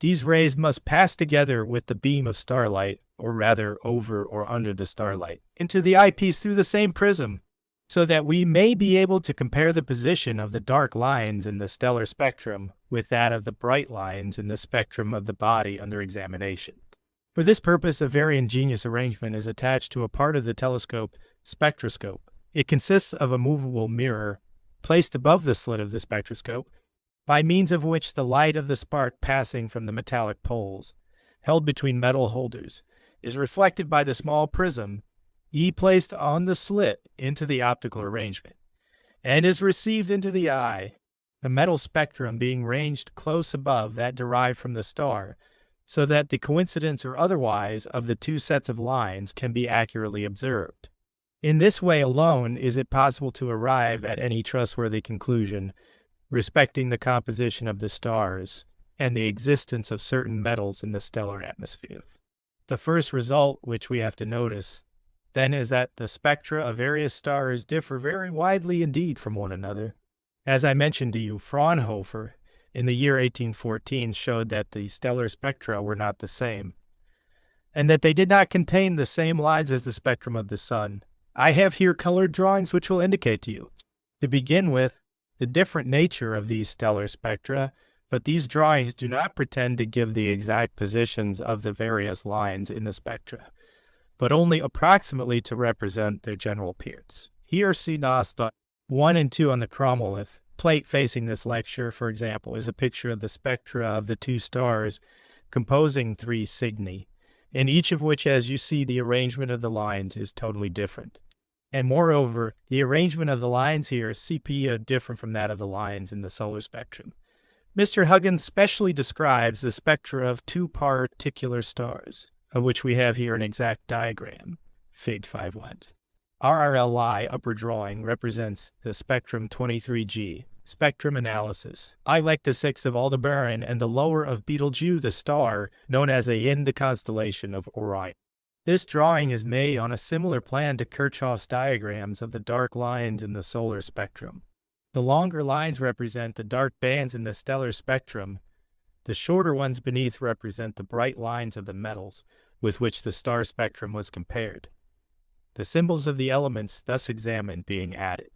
These rays must pass together with the beam of starlight, or rather over or under the starlight, into the eyepiece through the same prism, so that we may be able to compare the position of the dark lines in the stellar spectrum with that of the bright lines in the spectrum of the body under examination. For this purpose, a very ingenious arrangement is attached to a part of the telescope spectroscope. It consists of a movable mirror placed above the slit of the spectroscope, by means of which the light of the spark passing from the metallic poles, held between metal holders, is reflected by the small prism placed on the slit into the optical arrangement, and is received into the eye, the metal spectrum being ranged close above that derived from the star, so that the coincidence or otherwise of the two sets of lines can be accurately observed. In this way alone is it possible to arrive at any trustworthy conclusion respecting the composition of the stars and the existence of certain metals in the stellar atmosphere. The first result which we have to notice then is that the spectra of various stars differ very widely indeed from one another. As I mentioned to you, Fraunhofer in the year 1814 showed that the stellar spectra were not the same, and that they did not contain the same lines as the spectrum of the sun. I have here colored drawings which will indicate to you, to begin with, the different nature of these stellar spectra, but these drawings do not pretend to give the exact positions of the various lines in the spectra, but only approximately to represent their general appearance. Here see Nasta 1 and 2 on the chromolith. Plate facing this lecture, for example, is a picture of the spectra of the two stars composing 3 Cygni, in each of which, as you see, the arrangement of the lines is totally different. And moreover, the arrangement of the lines here is sepia different from that of the lines in the solar spectrum. Mr. Huggins specially describes the spectra of 2 particular stars, of which we have here an exact diagram, Fig. 5.1. RRLI upper drawing represents the spectrum 23G, spectrum analysis. I like the 6 of Aldebaran and the lower of Betelgeuse, the star, known as in the constellation of Orion. This drawing is made on a similar plan to Kirchhoff's diagrams of the dark lines in the solar spectrum. The longer lines represent the dark bands in the stellar spectrum. The shorter ones beneath represent the bright lines of the metals with which the star spectrum was compared, the symbols of the elements thus examined being added.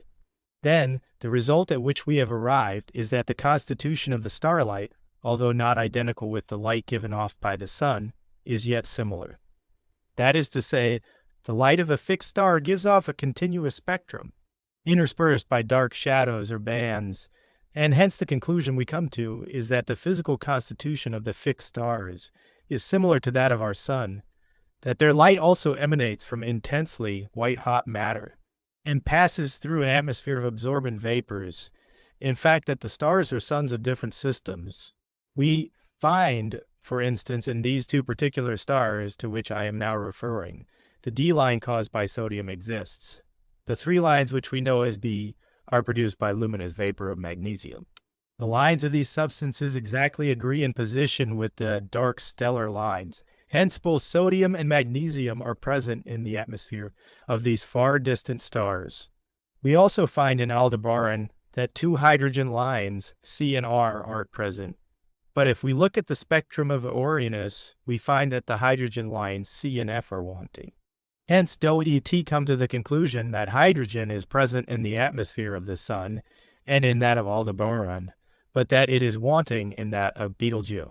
Then, the result at which we have arrived is that the constitution of the starlight, although not identical with the light given off by the sun, is yet similar. That is to say, the light of a fixed star gives off a continuous spectrum, interspersed by dark shadows or bands, and hence the conclusion we come to is that the physical constitution of the fixed stars is similar to that of our sun, that their light also emanates from intensely white-hot matter, and passes through an atmosphere of absorbent vapors. In fact, that the stars are suns of different systems. We find, for instance, in these 2 particular stars to which I am now referring, the D line caused by sodium exists. The 3 lines which we know as B are produced by luminous vapor of magnesium. The lines of these substances exactly agree in position with the dark stellar lines. Hence, both sodium and magnesium are present in the atmosphere of these far distant stars. We also find in Aldebaran that 2 hydrogen lines, C and R, are present. But if we look at the spectrum of Orionis, we find that the hydrogen lines C and F are wanting. Hence, Doherty come to the conclusion that hydrogen is present in the atmosphere of the Sun and in that of Aldebaran, but that it is wanting in that of Betelgeuse.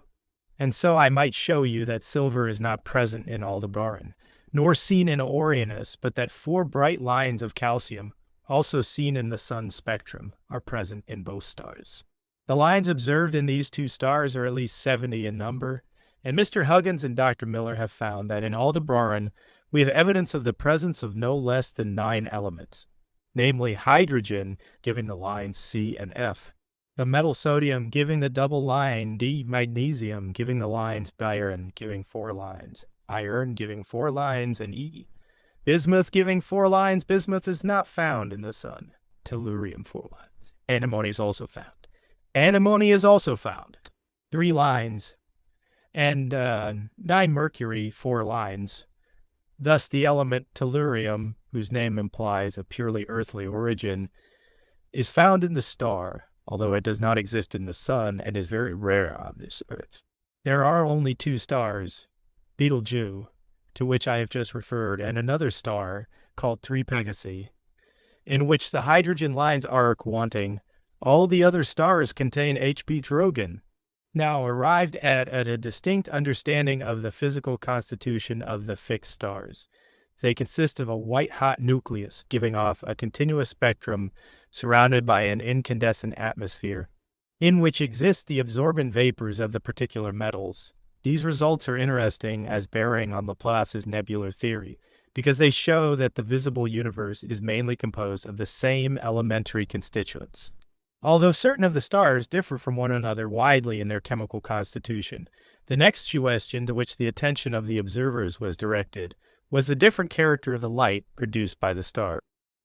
And so I might show you that silver is not present in Aldebaran, nor seen in Orionis, but that 4 bright lines of calcium, also seen in the Sun's spectrum, are present in both stars. The lines observed in these 2 stars are at least 70 in number, and Mr. Huggins and Dr. Miller have found that in Aldebaran we have evidence of the presence of no less than 9 elements, namely hydrogen giving the lines C and F, the metal sodium giving the double line D, magnesium giving the lines iron giving 4 lines, iron giving 4 lines, and E, Bismuth giving 4 lines. Bismuth is not found in the sun. Tellurium 4 lines. Antimony is also found. Antimony is also found. 3 lines. And 9 mercury, 4 lines. Thus, the element tellurium, whose name implies a purely earthly origin, is found in the star, although it does not exist in the sun and is very rare on this earth. There are only 2 stars, Betelgeuse, to which I have just referred, and another star called 3 Pegasi, in which the hydrogen lines are wanting. All the other stars contain Hb drogen. Now arrived at a distinct understanding of the physical constitution of the fixed stars. They consist of a white-hot nucleus giving off a continuous spectrum surrounded by an incandescent atmosphere, in which exist the absorbent vapors of the particular metals. These results are interesting as bearing on Laplace's nebular theory, because they show that the visible universe is mainly composed of the same elementary constituents. Although certain of the stars differ from one another widely in their chemical constitution, the next question to which the attention of the observers was directed was the different character of the light produced by the star.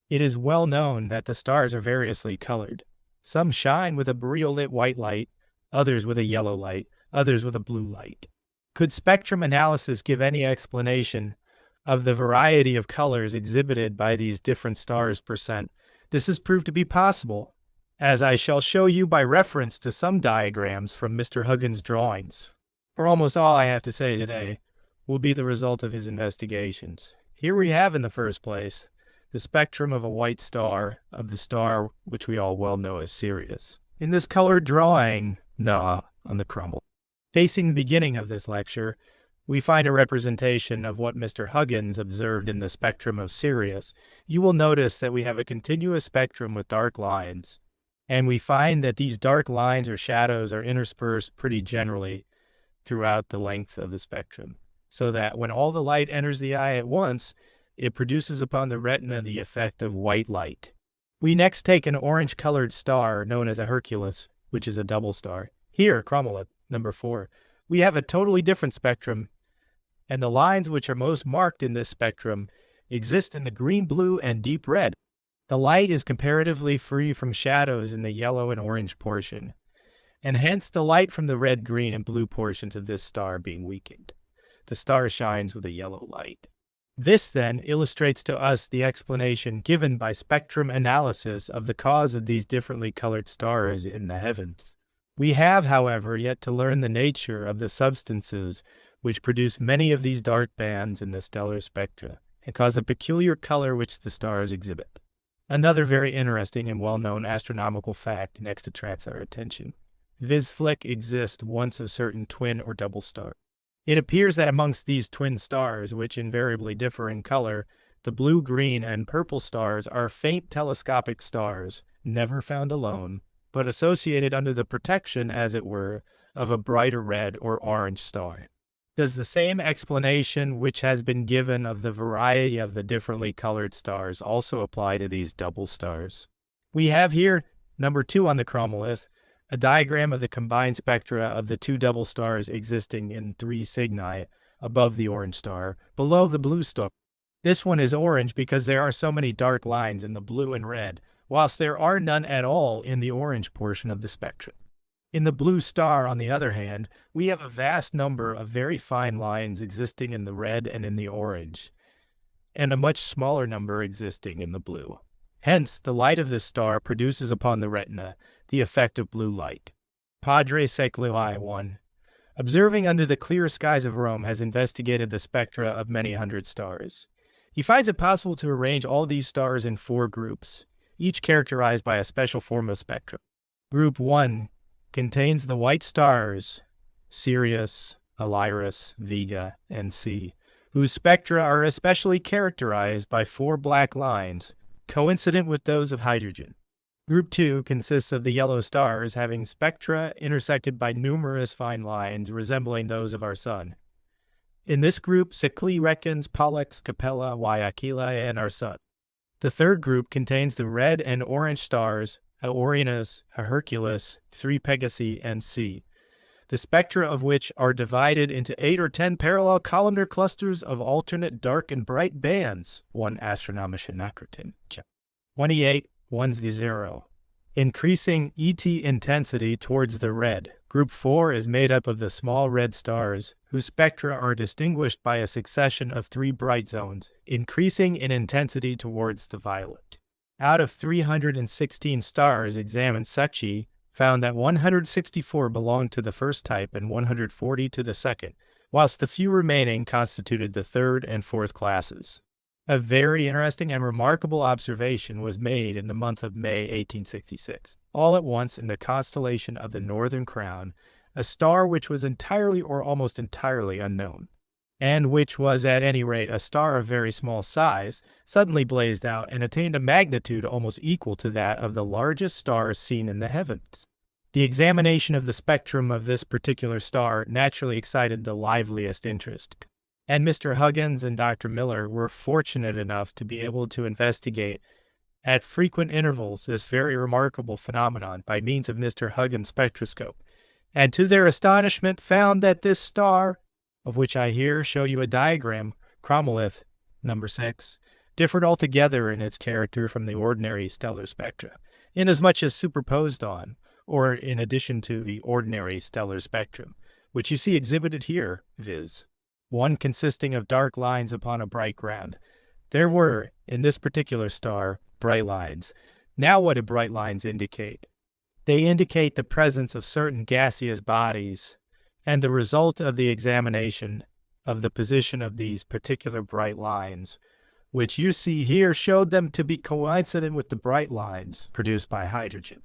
It is well known that the stars are variously colored. Some shine with a beryl-lit white light, others with a yellow light, others with a blue light. Could spectrum analysis give any explanation of the variety of colors exhibited by these different stars %? This is proved to be possible, as I shall show you by reference to some diagrams from Mr. Huggins' drawings. For almost all I have to say today will be the result of his investigations. Here we have in the first place the spectrum of a white star, of the star which we all well know as Sirius. In this colored drawing, on the crumble. Facing the beginning of this lecture, we find a representation of what Mr. Huggins observed in the spectrum of Sirius. You will notice that we have a continuous spectrum with dark lines, and we find that these dark lines or shadows are interspersed pretty generally throughout the length of the spectrum, so that when all the light enters the eye at once, it produces upon the retina the effect of white light. We next take an orange-colored star known as a Hercules, which is a double star. Here, Cromwell, number 4, we have a totally different spectrum, and the lines which are most marked in this spectrum exist in the green, blue, and deep red. The light is comparatively free from shadows in the yellow and orange portion, and hence the light from the red, green, and blue portions of this star being weakened. The star shines with a yellow light. This, then, illustrates to us the explanation given by spectrum analysis of the cause of these differently colored stars in the heavens. We have, however, yet to learn the nature of the substances which produce many of these dark bands in the stellar spectra, and cause the peculiar color which the stars exhibit. Another very interesting and well-known astronomical fact next attracts our attention. Viz-flick exists once of certain twin or double stars. It appears that amongst these twin stars, which invariably differ in color, the blue, green, and purple stars are faint telescopic stars, never found alone, but associated under the protection, as it were, of a brighter red or orange star. Does the same explanation which has been given of the variety of the differently colored stars also apply to these double stars? We have here, number 2 on the chromolith, a diagram of the combined spectra of the 2 double stars existing in 3 Cygni, above the orange star, below the blue star. This one is orange because there are so many dark lines in the blue and red, whilst there are none at all in the orange portion of the spectrum. In the blue star, on the other hand, we have a vast number of very fine lines existing in the red and in the orange, and a much smaller number existing in the blue. Hence, the light of this star produces upon the retina the effect of blue light. Padre Seclui 1, observing under the clear skies of Rome, has investigated the spectra of many hundred stars. He finds it possible to arrange all these stars in 4 groups, each characterized by a special form of spectrum. Group 1 contains the white stars, Sirius, Lyris, Vega, and C, whose spectra are especially characterized by 4 black lines, coincident with those of hydrogen. Group 2 consists of the yellow stars, having spectra intersected by numerous fine lines resembling those of our Sun. In this group, Secli reckons Pollux, Capella, Aquila, and our Sun. The third group contains the red and orange stars, Orionis, Hercules, 3 Pegasi, and C. the spectra of which are divided into 8 or 10 parallel columnar clusters of alternate dark and bright bands, one astronomische Nachrichten. 2810. Increasing ET intensity towards the red. Group 4 is made up of the small red stars, whose spectra are distinguished by a succession of 3 bright zones, increasing in intensity towards the violet. Out of 316 stars examined, Secchi found that 164 belonged to the first type and 140 to the second, whilst the few remaining constituted the third and fourth classes. A very interesting and remarkable observation was made in the month of May 1866. All at once in the constellation of the Northern Crown, a star which was entirely or almost entirely unknown, and which was at any rate a star of very small size, suddenly blazed out and attained a magnitude almost equal to that of the largest stars seen in the heavens. The examination of the spectrum of this particular star naturally excited the liveliest interest, and Mr. Huggins and Dr. Miller were fortunate enough to be able to investigate at frequent intervals this very remarkable phenomenon by means of Mr. Huggins' spectroscope, and to their astonishment found that this star, of which I here show you a diagram, chromolith number 6, differed altogether in its character from the ordinary stellar spectra, inasmuch as superposed on, or in addition to the ordinary stellar spectrum, which you see exhibited here, viz., one consisting of dark lines upon a bright ground. There were, in this particular star, bright lines. Now what do bright lines indicate? They indicate the presence of certain gaseous bodies, and the result of the examination of the position of these particular bright lines, which you see here, showed them to be coincident with the bright lines produced by hydrogen.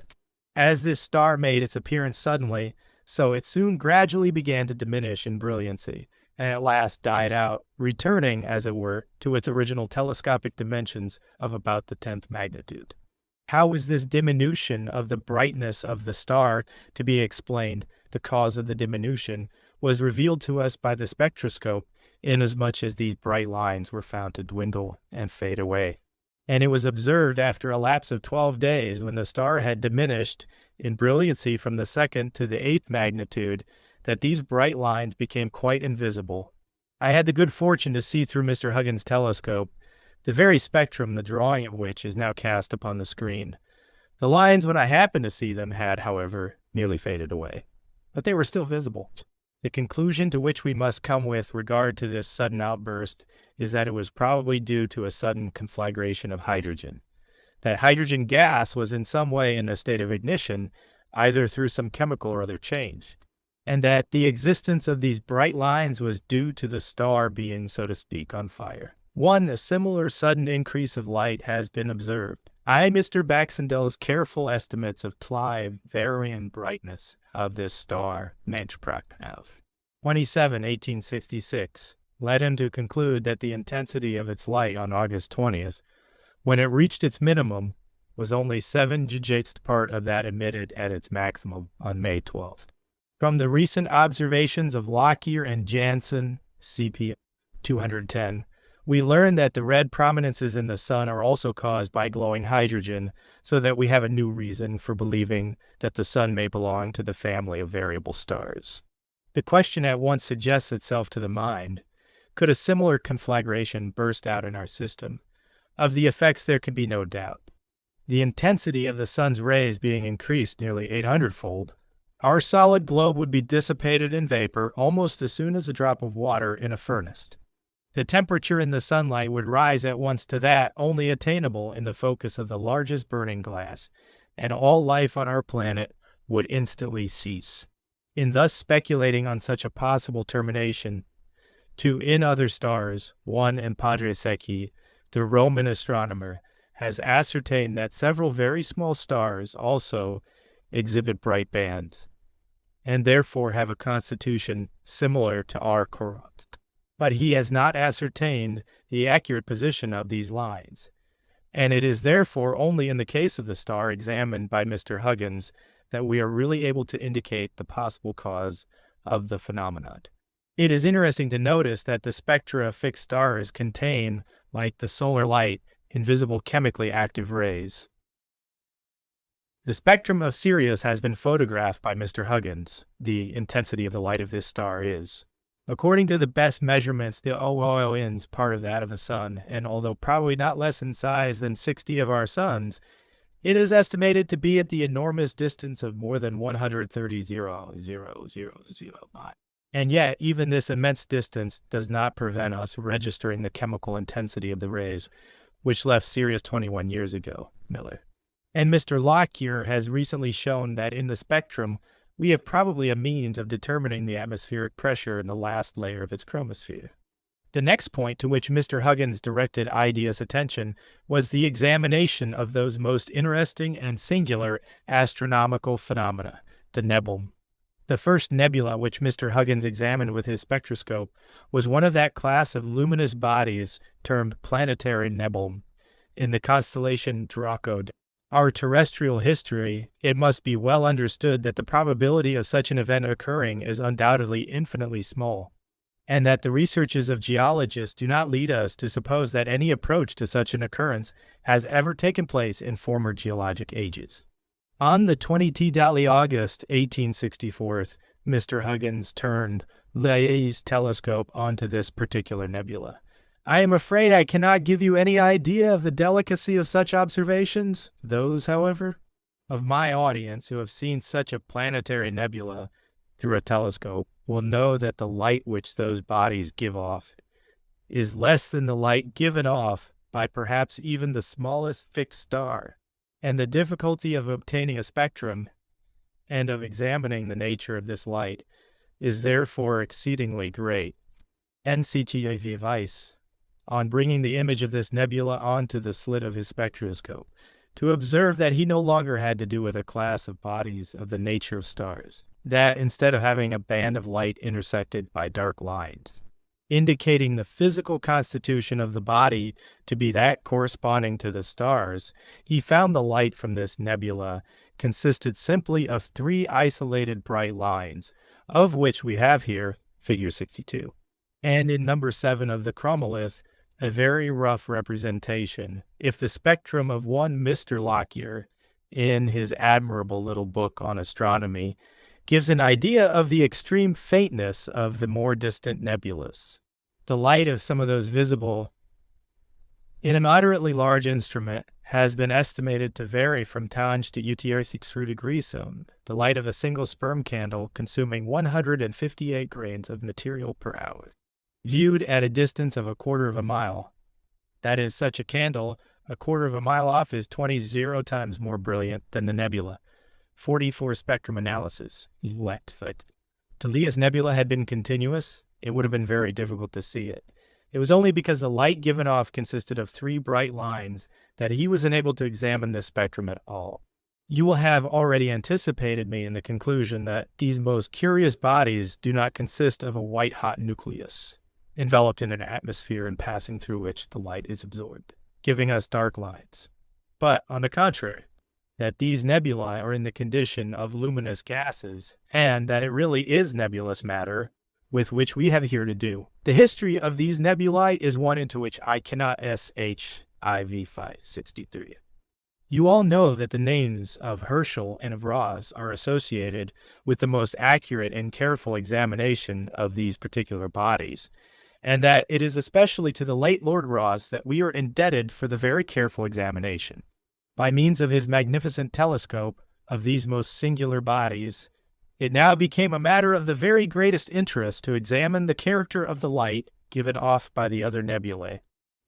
As this star made its appearance suddenly, so it soon gradually began to diminish in brilliancy, and at last died out, returning, as it were, to its original telescopic dimensions of about the 10th magnitude. How is this diminution of the brightness of the star to be explained? The cause of the diminution was revealed to us by the spectroscope, inasmuch as these bright lines were found to dwindle and fade away. And it was observed after a lapse of 12 days, when the star had diminished in brilliancy from the 2nd to the 8th magnitude, that these bright lines became quite invisible. I had the good fortune to see through Mr. Huggins' telescope the very spectrum, the drawing of which is now cast upon the screen. The lines, when I happened to see them, had, however, nearly faded away, but they were still visible. The conclusion to which we must come with regard to this sudden outburst is that it was probably due to a sudden conflagration of hydrogen, that hydrogen gas was in some way in a state of ignition, either through some chemical or other change, and that the existence of these bright lines was due to the star being, so to speak, on fire. A similar sudden increase of light has been observed. Mr. Baxendel's careful estimates of Clive varying brightness of this star, Menschprachthaus, 1866, led him to conclude that the intensity of its light on August 20th, when it reached its minimum, was only 7/100th part of that emitted at its maximum on May 12th. From the recent observations of Lockyer and Janssen, CP 210, we learn that the red prominences in the sun are also caused by glowing hydrogen, so that we have a new reason for believing that the sun may belong to the family of variable stars. The question at once suggests itself to the mind: could a similar conflagration burst out in our system? Of the effects there can be no doubt. The intensity of the sun's rays being increased nearly 800-fold, our solid globe would be dissipated in vapor almost as soon as a drop of water in a furnace. The temperature in the sunlight would rise at once to that only attainable in the focus of the largest burning glass, and all life on our planet would instantly cease. In thus speculating on such a possible termination, in other stars, one in Padre Secchi, the Roman astronomer, has ascertained that several very small stars also exhibit bright bands, and therefore have a constitution similar to our corona. But he has not ascertained the accurate position of these lines, and it is therefore only in the case of the star examined by Mr. Huggins that we are really able to indicate the possible cause of the phenomenon. It is interesting to notice that the spectra of fixed stars contain, like the solar light, invisible chemically active rays. The spectrum of Sirius has been photographed by Mr. Huggins. The intensity of the light of this star is, according to the best measurements, the OON's part of that of the Sun, and although probably not less in size than 60 of our suns, it is estimated to be at the enormous distance of more than 130,000,000 miles. And yet, even this immense distance does not prevent us registering the chemical intensity of the rays, which left Sirius 21 years ago, Miller. And Mr. Lockyer has recently shown that in the spectrum, we have probably a means of determining the atmospheric pressure in the last layer of its chromosphere. The next point to which Mr. Huggins directed IDEA's attention was the examination of those most interesting and singular astronomical phenomena, the nebulae. The first nebula which Mr. Huggins examined with his spectroscope was one of that class of luminous bodies termed planetary nebulae in the constellation Draco. Our terrestrial history, it must be well understood that the probability of such an event occurring is undoubtedly infinitely small, and that the researches of geologists do not lead us to suppose that any approach to such an occurrence has ever taken place in former geologic ages. On the 20th August 1864, Mr. Huggins turned Lea's telescope onto this particular nebula. I am afraid I cannot give you any idea of the delicacy of such observations. Those, however, of my audience who have seen such a planetary nebula through a telescope will know that the light which those bodies give off is less than the light given off by perhaps even the smallest fixed star, and the difficulty of obtaining a spectrum and of examining the nature of this light is therefore exceedingly great. NCTA Weiss, on bringing the image of this nebula onto the slit of his spectroscope, to observe that he no longer had to do with a class of bodies of the nature of stars, that instead of having a band of light intersected by dark lines, indicating the physical constitution of the body to be that corresponding to the stars, he found the light from this nebula consisted simply of 3 isolated bright lines, of which we have here figure 62, and in number 7 of the chromolith, a very rough representation. If the spectrum of one Mr. Lockyer, in his admirable little book on astronomy, gives an idea of the extreme faintness of the more distant nebulas, the light of some of those visible in a moderately large instrument has been estimated to vary from tange to UTR-3 degrees zone, the light of a single sperm candle consuming 158 grains of material per hour. Viewed at a distance of 1/4 of a mile, that is, such a candle 1/4 of a mile off is 20 times more brilliant than the nebula. 44 spectrum analysis. To Lea's nebula had been continuous, it would have been very difficult to see it. It was only because the light given off consisted of 3 bright lines that he was unable to examine this spectrum at all. You will have already anticipated me in the conclusion that these most curious bodies do not consist of a white-hot nucleus, enveloped in an atmosphere and passing through which the light is absorbed, giving us dark lines. But, on the contrary, that these nebulae are in the condition of luminous gases, and that it really is nebulous matter with which we have here to do. The history of these nebulae is one into which I cannot SHIV 563. You all know that the names of Herschel and of Ross are associated with the most accurate and careful examination of these particular bodies, and that it is especially to the late Lord Ross that we are indebted for the very careful examination, by means of his magnificent telescope, of these most singular bodies. It now became a matter of the very greatest interest to examine the character of the light given off by the other nebulae.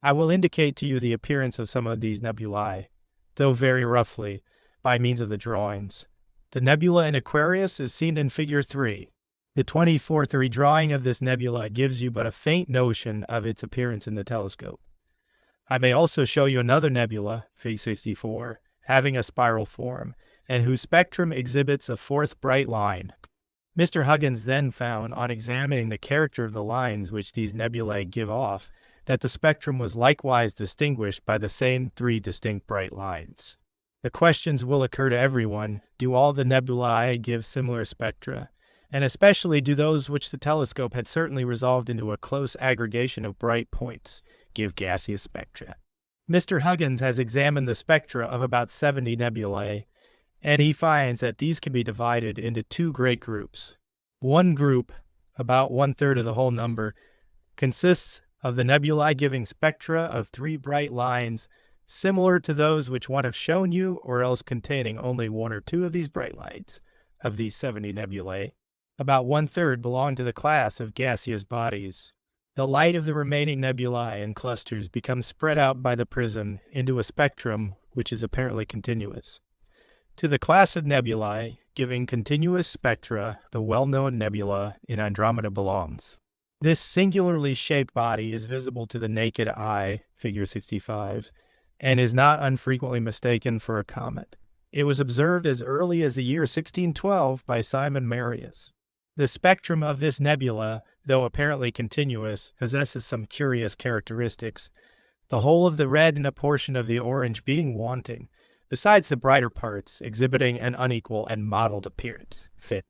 I will indicate to you the appearance of some of these nebulae, though very roughly, by means of the drawings. The nebula in Aquarius is seen in figure 3. The 24th redrawing of this nebula gives you but a faint notion of its appearance in the telescope. I may also show you another nebula, fig 64, having a spiral form, and whose spectrum exhibits a 4th bright line. Mr. Huggins then found, on examining the character of the lines which these nebulae give off, that the spectrum was likewise distinguished by the same 3 distinct bright lines. The questions will occur to everyone: do all the nebulae give similar spectra? And especially do those which the telescope had certainly resolved into a close aggregation of bright points give gaseous spectra? Mr. Huggins has examined the spectra of about 70 nebulae, and he finds that these can be divided into two great groups. One group, about 1/3 of the whole number, consists of the nebulae giving spectra of three bright lines similar to those which one have shown you, or else containing only one or two of these bright lights. Of these 70 nebulae, about 1/3 belong to the class of gaseous bodies. The light of the remaining nebulae and clusters becomes spread out by the prism into a spectrum which is apparently continuous. To the class of nebulae giving continuous spectra, the well-known nebula in Andromeda belongs. This singularly shaped body is visible to the naked eye, figure 65, and is not unfrequently mistaken for a comet. It was observed as early as the year 1612 by Simon Marius. The spectrum of this nebula, though apparently continuous, possesses some curious characteristics, the whole of the red and a portion of the orange being wanting, besides the brighter parts exhibiting an unequal and mottled appearance. Fit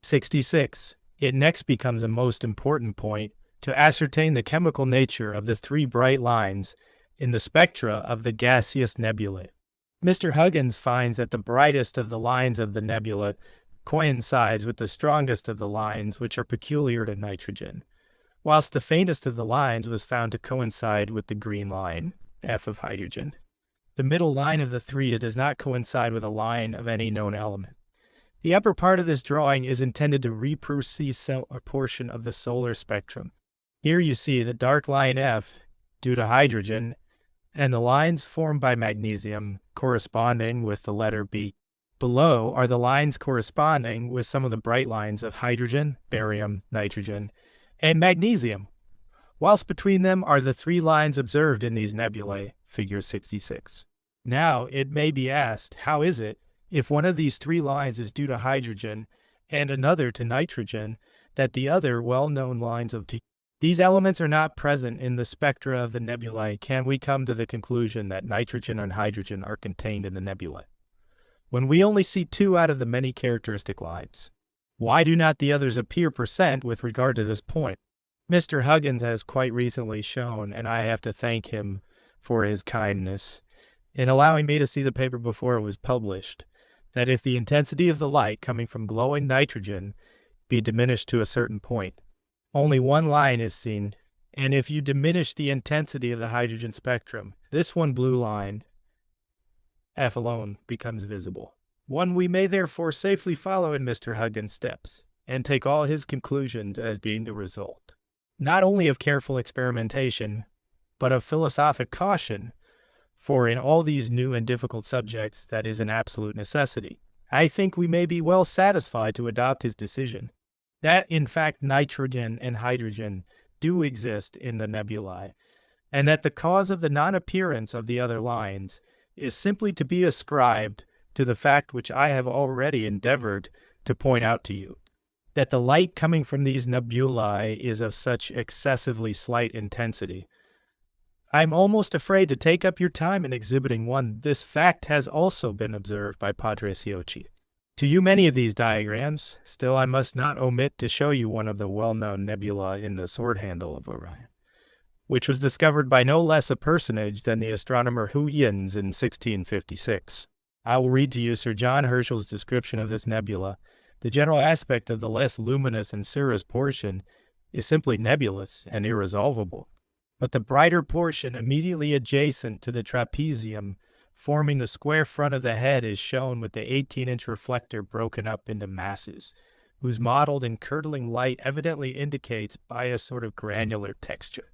66. It next becomes a most important point to ascertain the chemical nature of the three bright lines in the spectra of the gaseous nebulae. Mr. Huggins finds that the brightest of the lines of the nebula coincides with the strongest of the lines which are peculiar to nitrogen, whilst the faintest of the lines was found to coincide with the green line, F of hydrogen. The middle line of the three does not coincide with a line of any known element. The upper part of this drawing is intended to reproduce a portion of the solar spectrum. Here you see the dark line F due to hydrogen, and the lines formed by magnesium corresponding with the letter B. Below are the lines corresponding with some of the bright lines of hydrogen, barium, nitrogen, and magnesium, whilst between them are the three lines observed in these nebulae, figure 66. Now, it may be asked, how is it, if one of these three lines is due to hydrogen and another to nitrogen, that the other well-known lines of these elements are not present in the spectra of the nebulae? Can we come to the conclusion that nitrogen and hydrogen are contained in the nebulae, when we only see two out of the many characteristic lines? Why do not the others appear present with regard to this point? Mr. Huggins has quite recently shown, and I have to thank him for his kindness in allowing me to see the paper before it was published, that if the intensity of the light coming from glowing nitrogen be diminished to a certain point, only one line is seen, and if you diminish the intensity of the hydrogen spectrum, this one blue line, F alone, becomes visible. One we may therefore safely follow in Mr. Huggins' steps, and take all his conclusions as being the result, not only of careful experimentation, but of philosophic caution, for in all these new and difficult subjects that is an absolute necessity. I think we may be well satisfied to adopt his decision, that in fact nitrogen and hydrogen do exist in the nebulae, and that the cause of the non-appearance of the other lines is simply to be ascribed to the fact which I have already endeavored to point out to you, that the light coming from these nebulae is of such excessively slight intensity. I am almost afraid to take up your time in exhibiting one. This fact has also been observed by Padre Siocchi. To you many of these diagrams, still I must not omit to show you one of the well-known nebula in the sword handle of Orion, which was discovered by no less a personage than the astronomer Huygens in 1656. I will read to you Sir John Herschel's description of this nebula. The general aspect of the less luminous and cirrus portion is simply nebulous and irresolvable, but the brighter portion immediately adjacent to the trapezium, forming the square front of the head, is shown with the 18-inch reflector broken up into masses, whose mottled and curdling light evidently indicates by a sort of granular texture.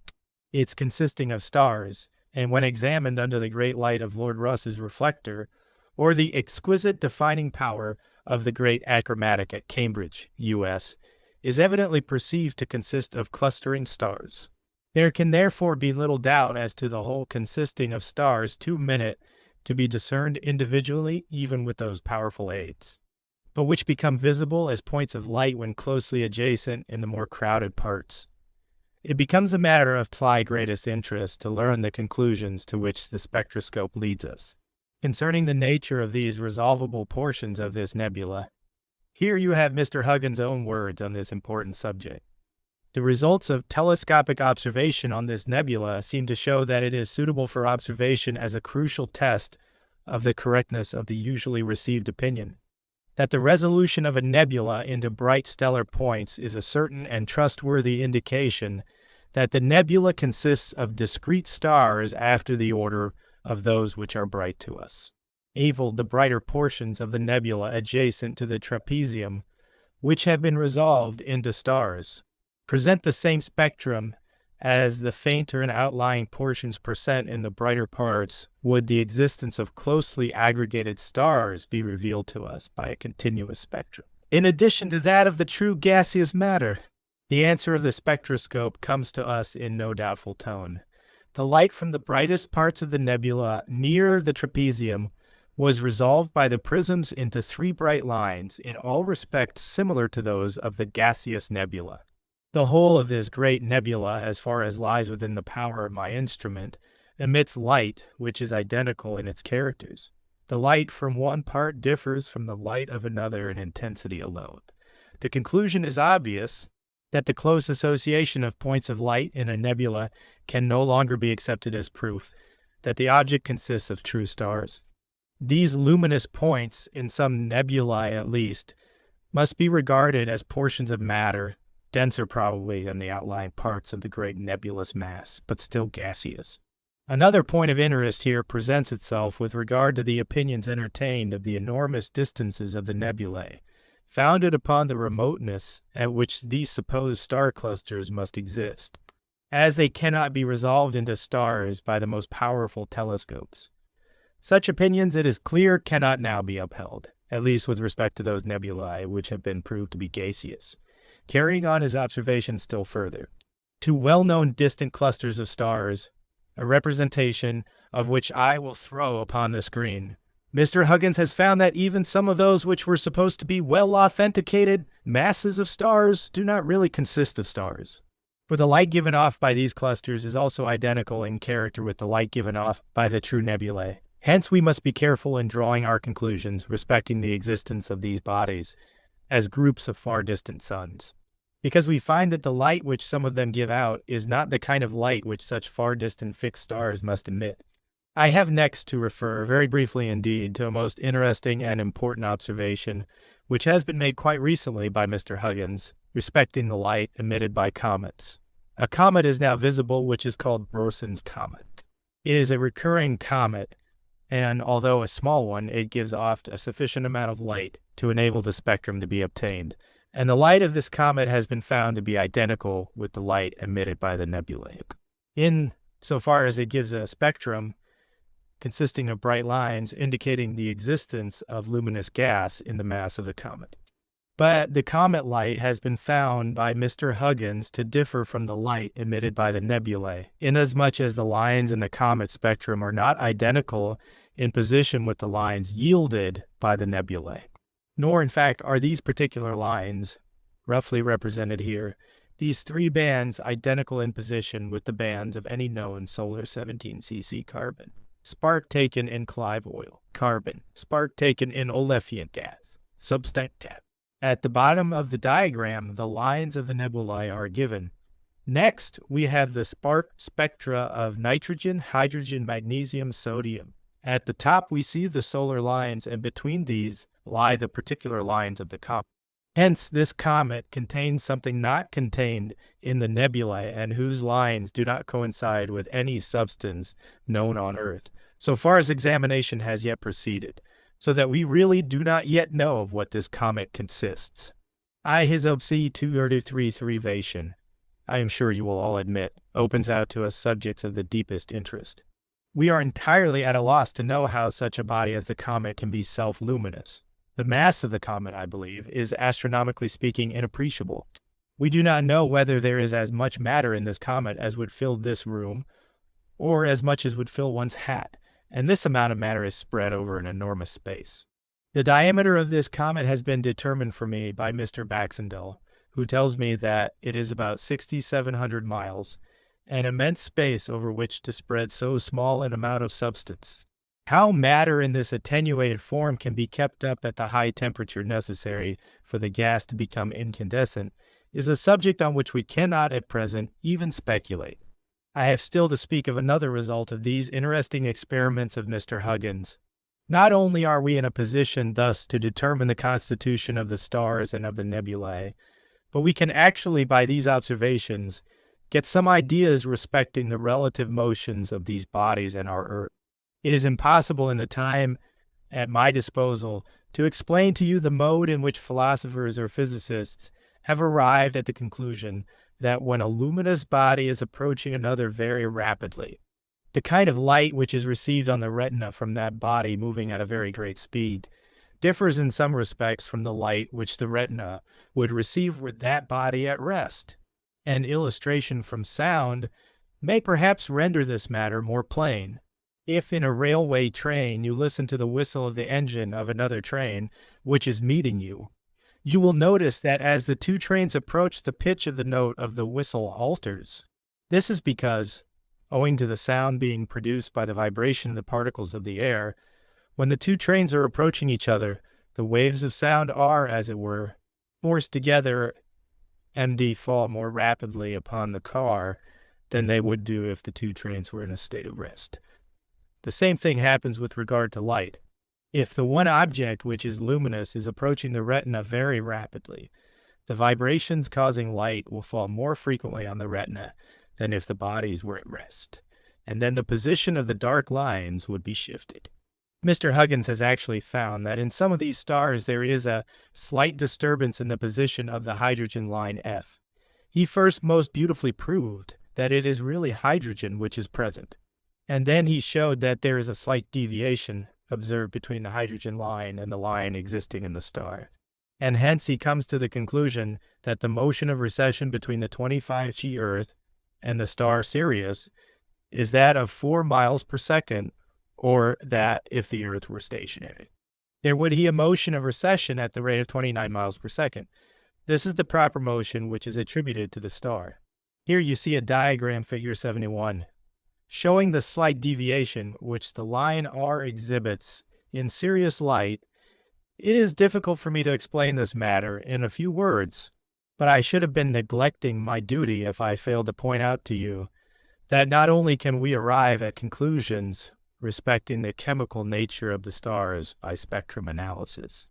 It's consisting of stars, and when examined under the great light of Lord Rosse's reflector, or the exquisite defining power of the great achromatic at Cambridge, U.S., is evidently perceived to consist of clustering stars. There can therefore be little doubt as to the whole consisting of stars too minute to be discerned individually even with those powerful aids, but which become visible as points of light when closely adjacent in the more crowded parts. It becomes a matter of greatest interest to learn the conclusions to which the spectroscope leads us concerning the nature of these resolvable portions of this nebula. Here you have Mr. Huggins' own words on this important subject. The results of telescopic observation on this nebula seem to show that it is suitable for observation as a crucial test of the correctness of the usually received opinion, that the resolution of a nebula into bright stellar points is a certain and trustworthy indication that the nebula consists of discrete stars after the order of those which are bright to us. The brighter portions of the nebula adjacent to the trapezium, which have been resolved into stars, present the same spectrum as the fainter and outlying portions present in the brighter parts, would the existence of closely aggregated stars be revealed to us by a continuous spectrum, in addition to that of the true gaseous matter. The answer of the spectroscope comes to us in no doubtful tone. The light from the brightest parts of the nebula near the trapezium was resolved by the prisms into 3 bright lines, in all respects similar to those of the gaseous nebula. The whole of this great nebula, as far as lies within the power of my instrument, emits light which is identical in its characters. The light from one part differs from the light of another in intensity alone. The conclusion is obvious, that the close association of points of light in a nebula can no longer be accepted as proof that the object consists of true stars. These luminous points, in some nebulae at least, must be regarded as portions of matter, denser probably than the outlying parts of the great nebulous mass, but still gaseous. Another point of interest here presents itself with regard to the opinions entertained of the enormous distances of the nebulae, founded upon the remoteness at which these supposed star clusters must exist, as they cannot be resolved into stars by the most powerful telescopes. Such opinions, it is clear, cannot now be upheld, at least with respect to those nebulae which have been proved to be gaseous. Carrying on his observations still further, 2 well-known distant clusters of stars, a representation of which I will throw upon the screen. Mr. Huggins has found that even some of those which were supposed to be well-authenticated masses of stars do not really consist of stars. For the light given off by these clusters is also identical in character with the light given off by the true nebulae. Hence we must be careful in drawing our conclusions respecting the existence of these bodies as groups of far distant suns, because we find that the light which some of them give out is not the kind of light which such far distant fixed stars must emit. I have next to refer, very briefly indeed, to a most interesting and important observation which has been made quite recently by Mr. Huggins respecting the light emitted by comets. A comet is now visible which is called Broson's comet. It is a recurring comet, and although a small one, it gives off a sufficient amount of light to enable the spectrum to be obtained, and the light of this comet has been found to be identical with the light emitted by the nebulae, in so far as it gives a spectrum consisting of bright lines indicating the existence of luminous gas in the mass of the comet. But the comet light has been found by Mr. Huggins to differ from the light emitted by the nebulae, inasmuch as the lines in the comet spectrum are not identical in position with the lines yielded by the nebulae. Nor, in fact, are these particular lines, roughly represented here, these 3 bands identical in position with the bands of any known solar 17cc carbon. Spark taken in Clive oil, carbon. Spark taken in olefiant gas, substantive. At the bottom of the diagram, the lines of the nebulae are given. Next, we have the spark spectra of nitrogen, hydrogen, magnesium, sodium. At the top, we see the solar lines, and between these lie the particular lines of the comet. Hence, this comet contains something not contained in the nebulae and whose lines do not coincide with any substance known on Earth, so far as examination has yet proceeded, so that we really do not yet know of what this comet consists. His observation, I am sure you will all admit, opens out to us subjects of the deepest interest. We are entirely at a loss to know how such a body as the comet can be self-luminous. The mass of the comet, I believe, is astronomically speaking inappreciable. We do not know whether there is as much matter in this comet as would fill this room, or as much as would fill one's hat, and this amount of matter is spread over an enormous space. The diameter of this comet has been determined for me by Mr. Baxendale, who tells me that it is about 6,700 miles, an immense space over which to spread so small an amount of substance. How matter in this attenuated form can be kept up at the high temperature necessary for the gas to become incandescent is a subject on which we cannot at present even speculate. I have still to speak of another result of these interesting experiments of Mr. Huggins. Not only are we in a position thus to determine the constitution of the stars and of the nebulae, but we can actually, by these observations, get some ideas respecting the relative motions of these bodies and our Earth. It is impossible in the time at my disposal to explain to you the mode in which philosophers or physicists have arrived at the conclusion that when a luminous body is approaching another very rapidly, the kind of light which is received on the retina from that body moving at a very great speed differs in some respects from the light which the retina would receive with that body at rest. An illustration from sound may perhaps render this matter more plain. If in a railway train you listen to the whistle of the engine of another train which is meeting you, you will notice that as the two trains approach, the pitch of the note of the whistle alters. This is because, owing to the sound being produced by the vibration of the particles of the air, when the two trains are approaching each other, the waves of sound are, as it were, forced together and fall more rapidly upon the car than they would do if the two trains were in a state of rest. The same thing happens with regard to light. If the one object which is luminous is approaching the retina very rapidly, the vibrations causing light will fall more frequently on the retina than if the bodies were at rest, and then the position of the dark lines would be shifted. Mr. Huggins has actually found that in some of these stars there is a slight disturbance in the position of the hydrogen line F. He first most beautifully proved that it is really hydrogen which is present, and then he showed that there is a slight deviation observed between the hydrogen line and the line existing in the star. And hence he comes to the conclusion that the motion of recession between the 25G Earth and the star Sirius is that of 4 miles per second, or that if the Earth were stationary. There would be a motion of recession at the rate of 29 miles per second. This is the proper motion which is attributed to the star. Here you see a diagram, figure 71, showing the slight deviation which the line R exhibits in Sirius light. It is difficult for me to explain this matter in a few words, but I should have been neglecting my duty if I failed to point out to you that not only can we arrive at conclusions respecting the chemical nature of the stars by spectrum analysis,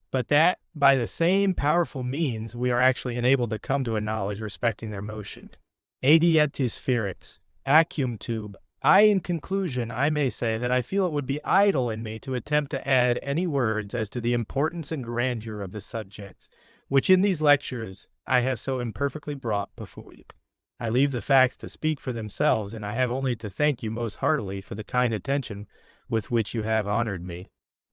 but that by the same powerful means we are actually enabled to come to a knowledge respecting their motion. Adieti spherix, acum tube. In conclusion, I may say that I feel it would be idle in me to attempt to add any words as to the importance and grandeur of the subjects, which in these lectures I have so imperfectly brought before you. I leave the facts to speak for themselves, and I have only to thank you most heartily for the kind attention with which you have honored me.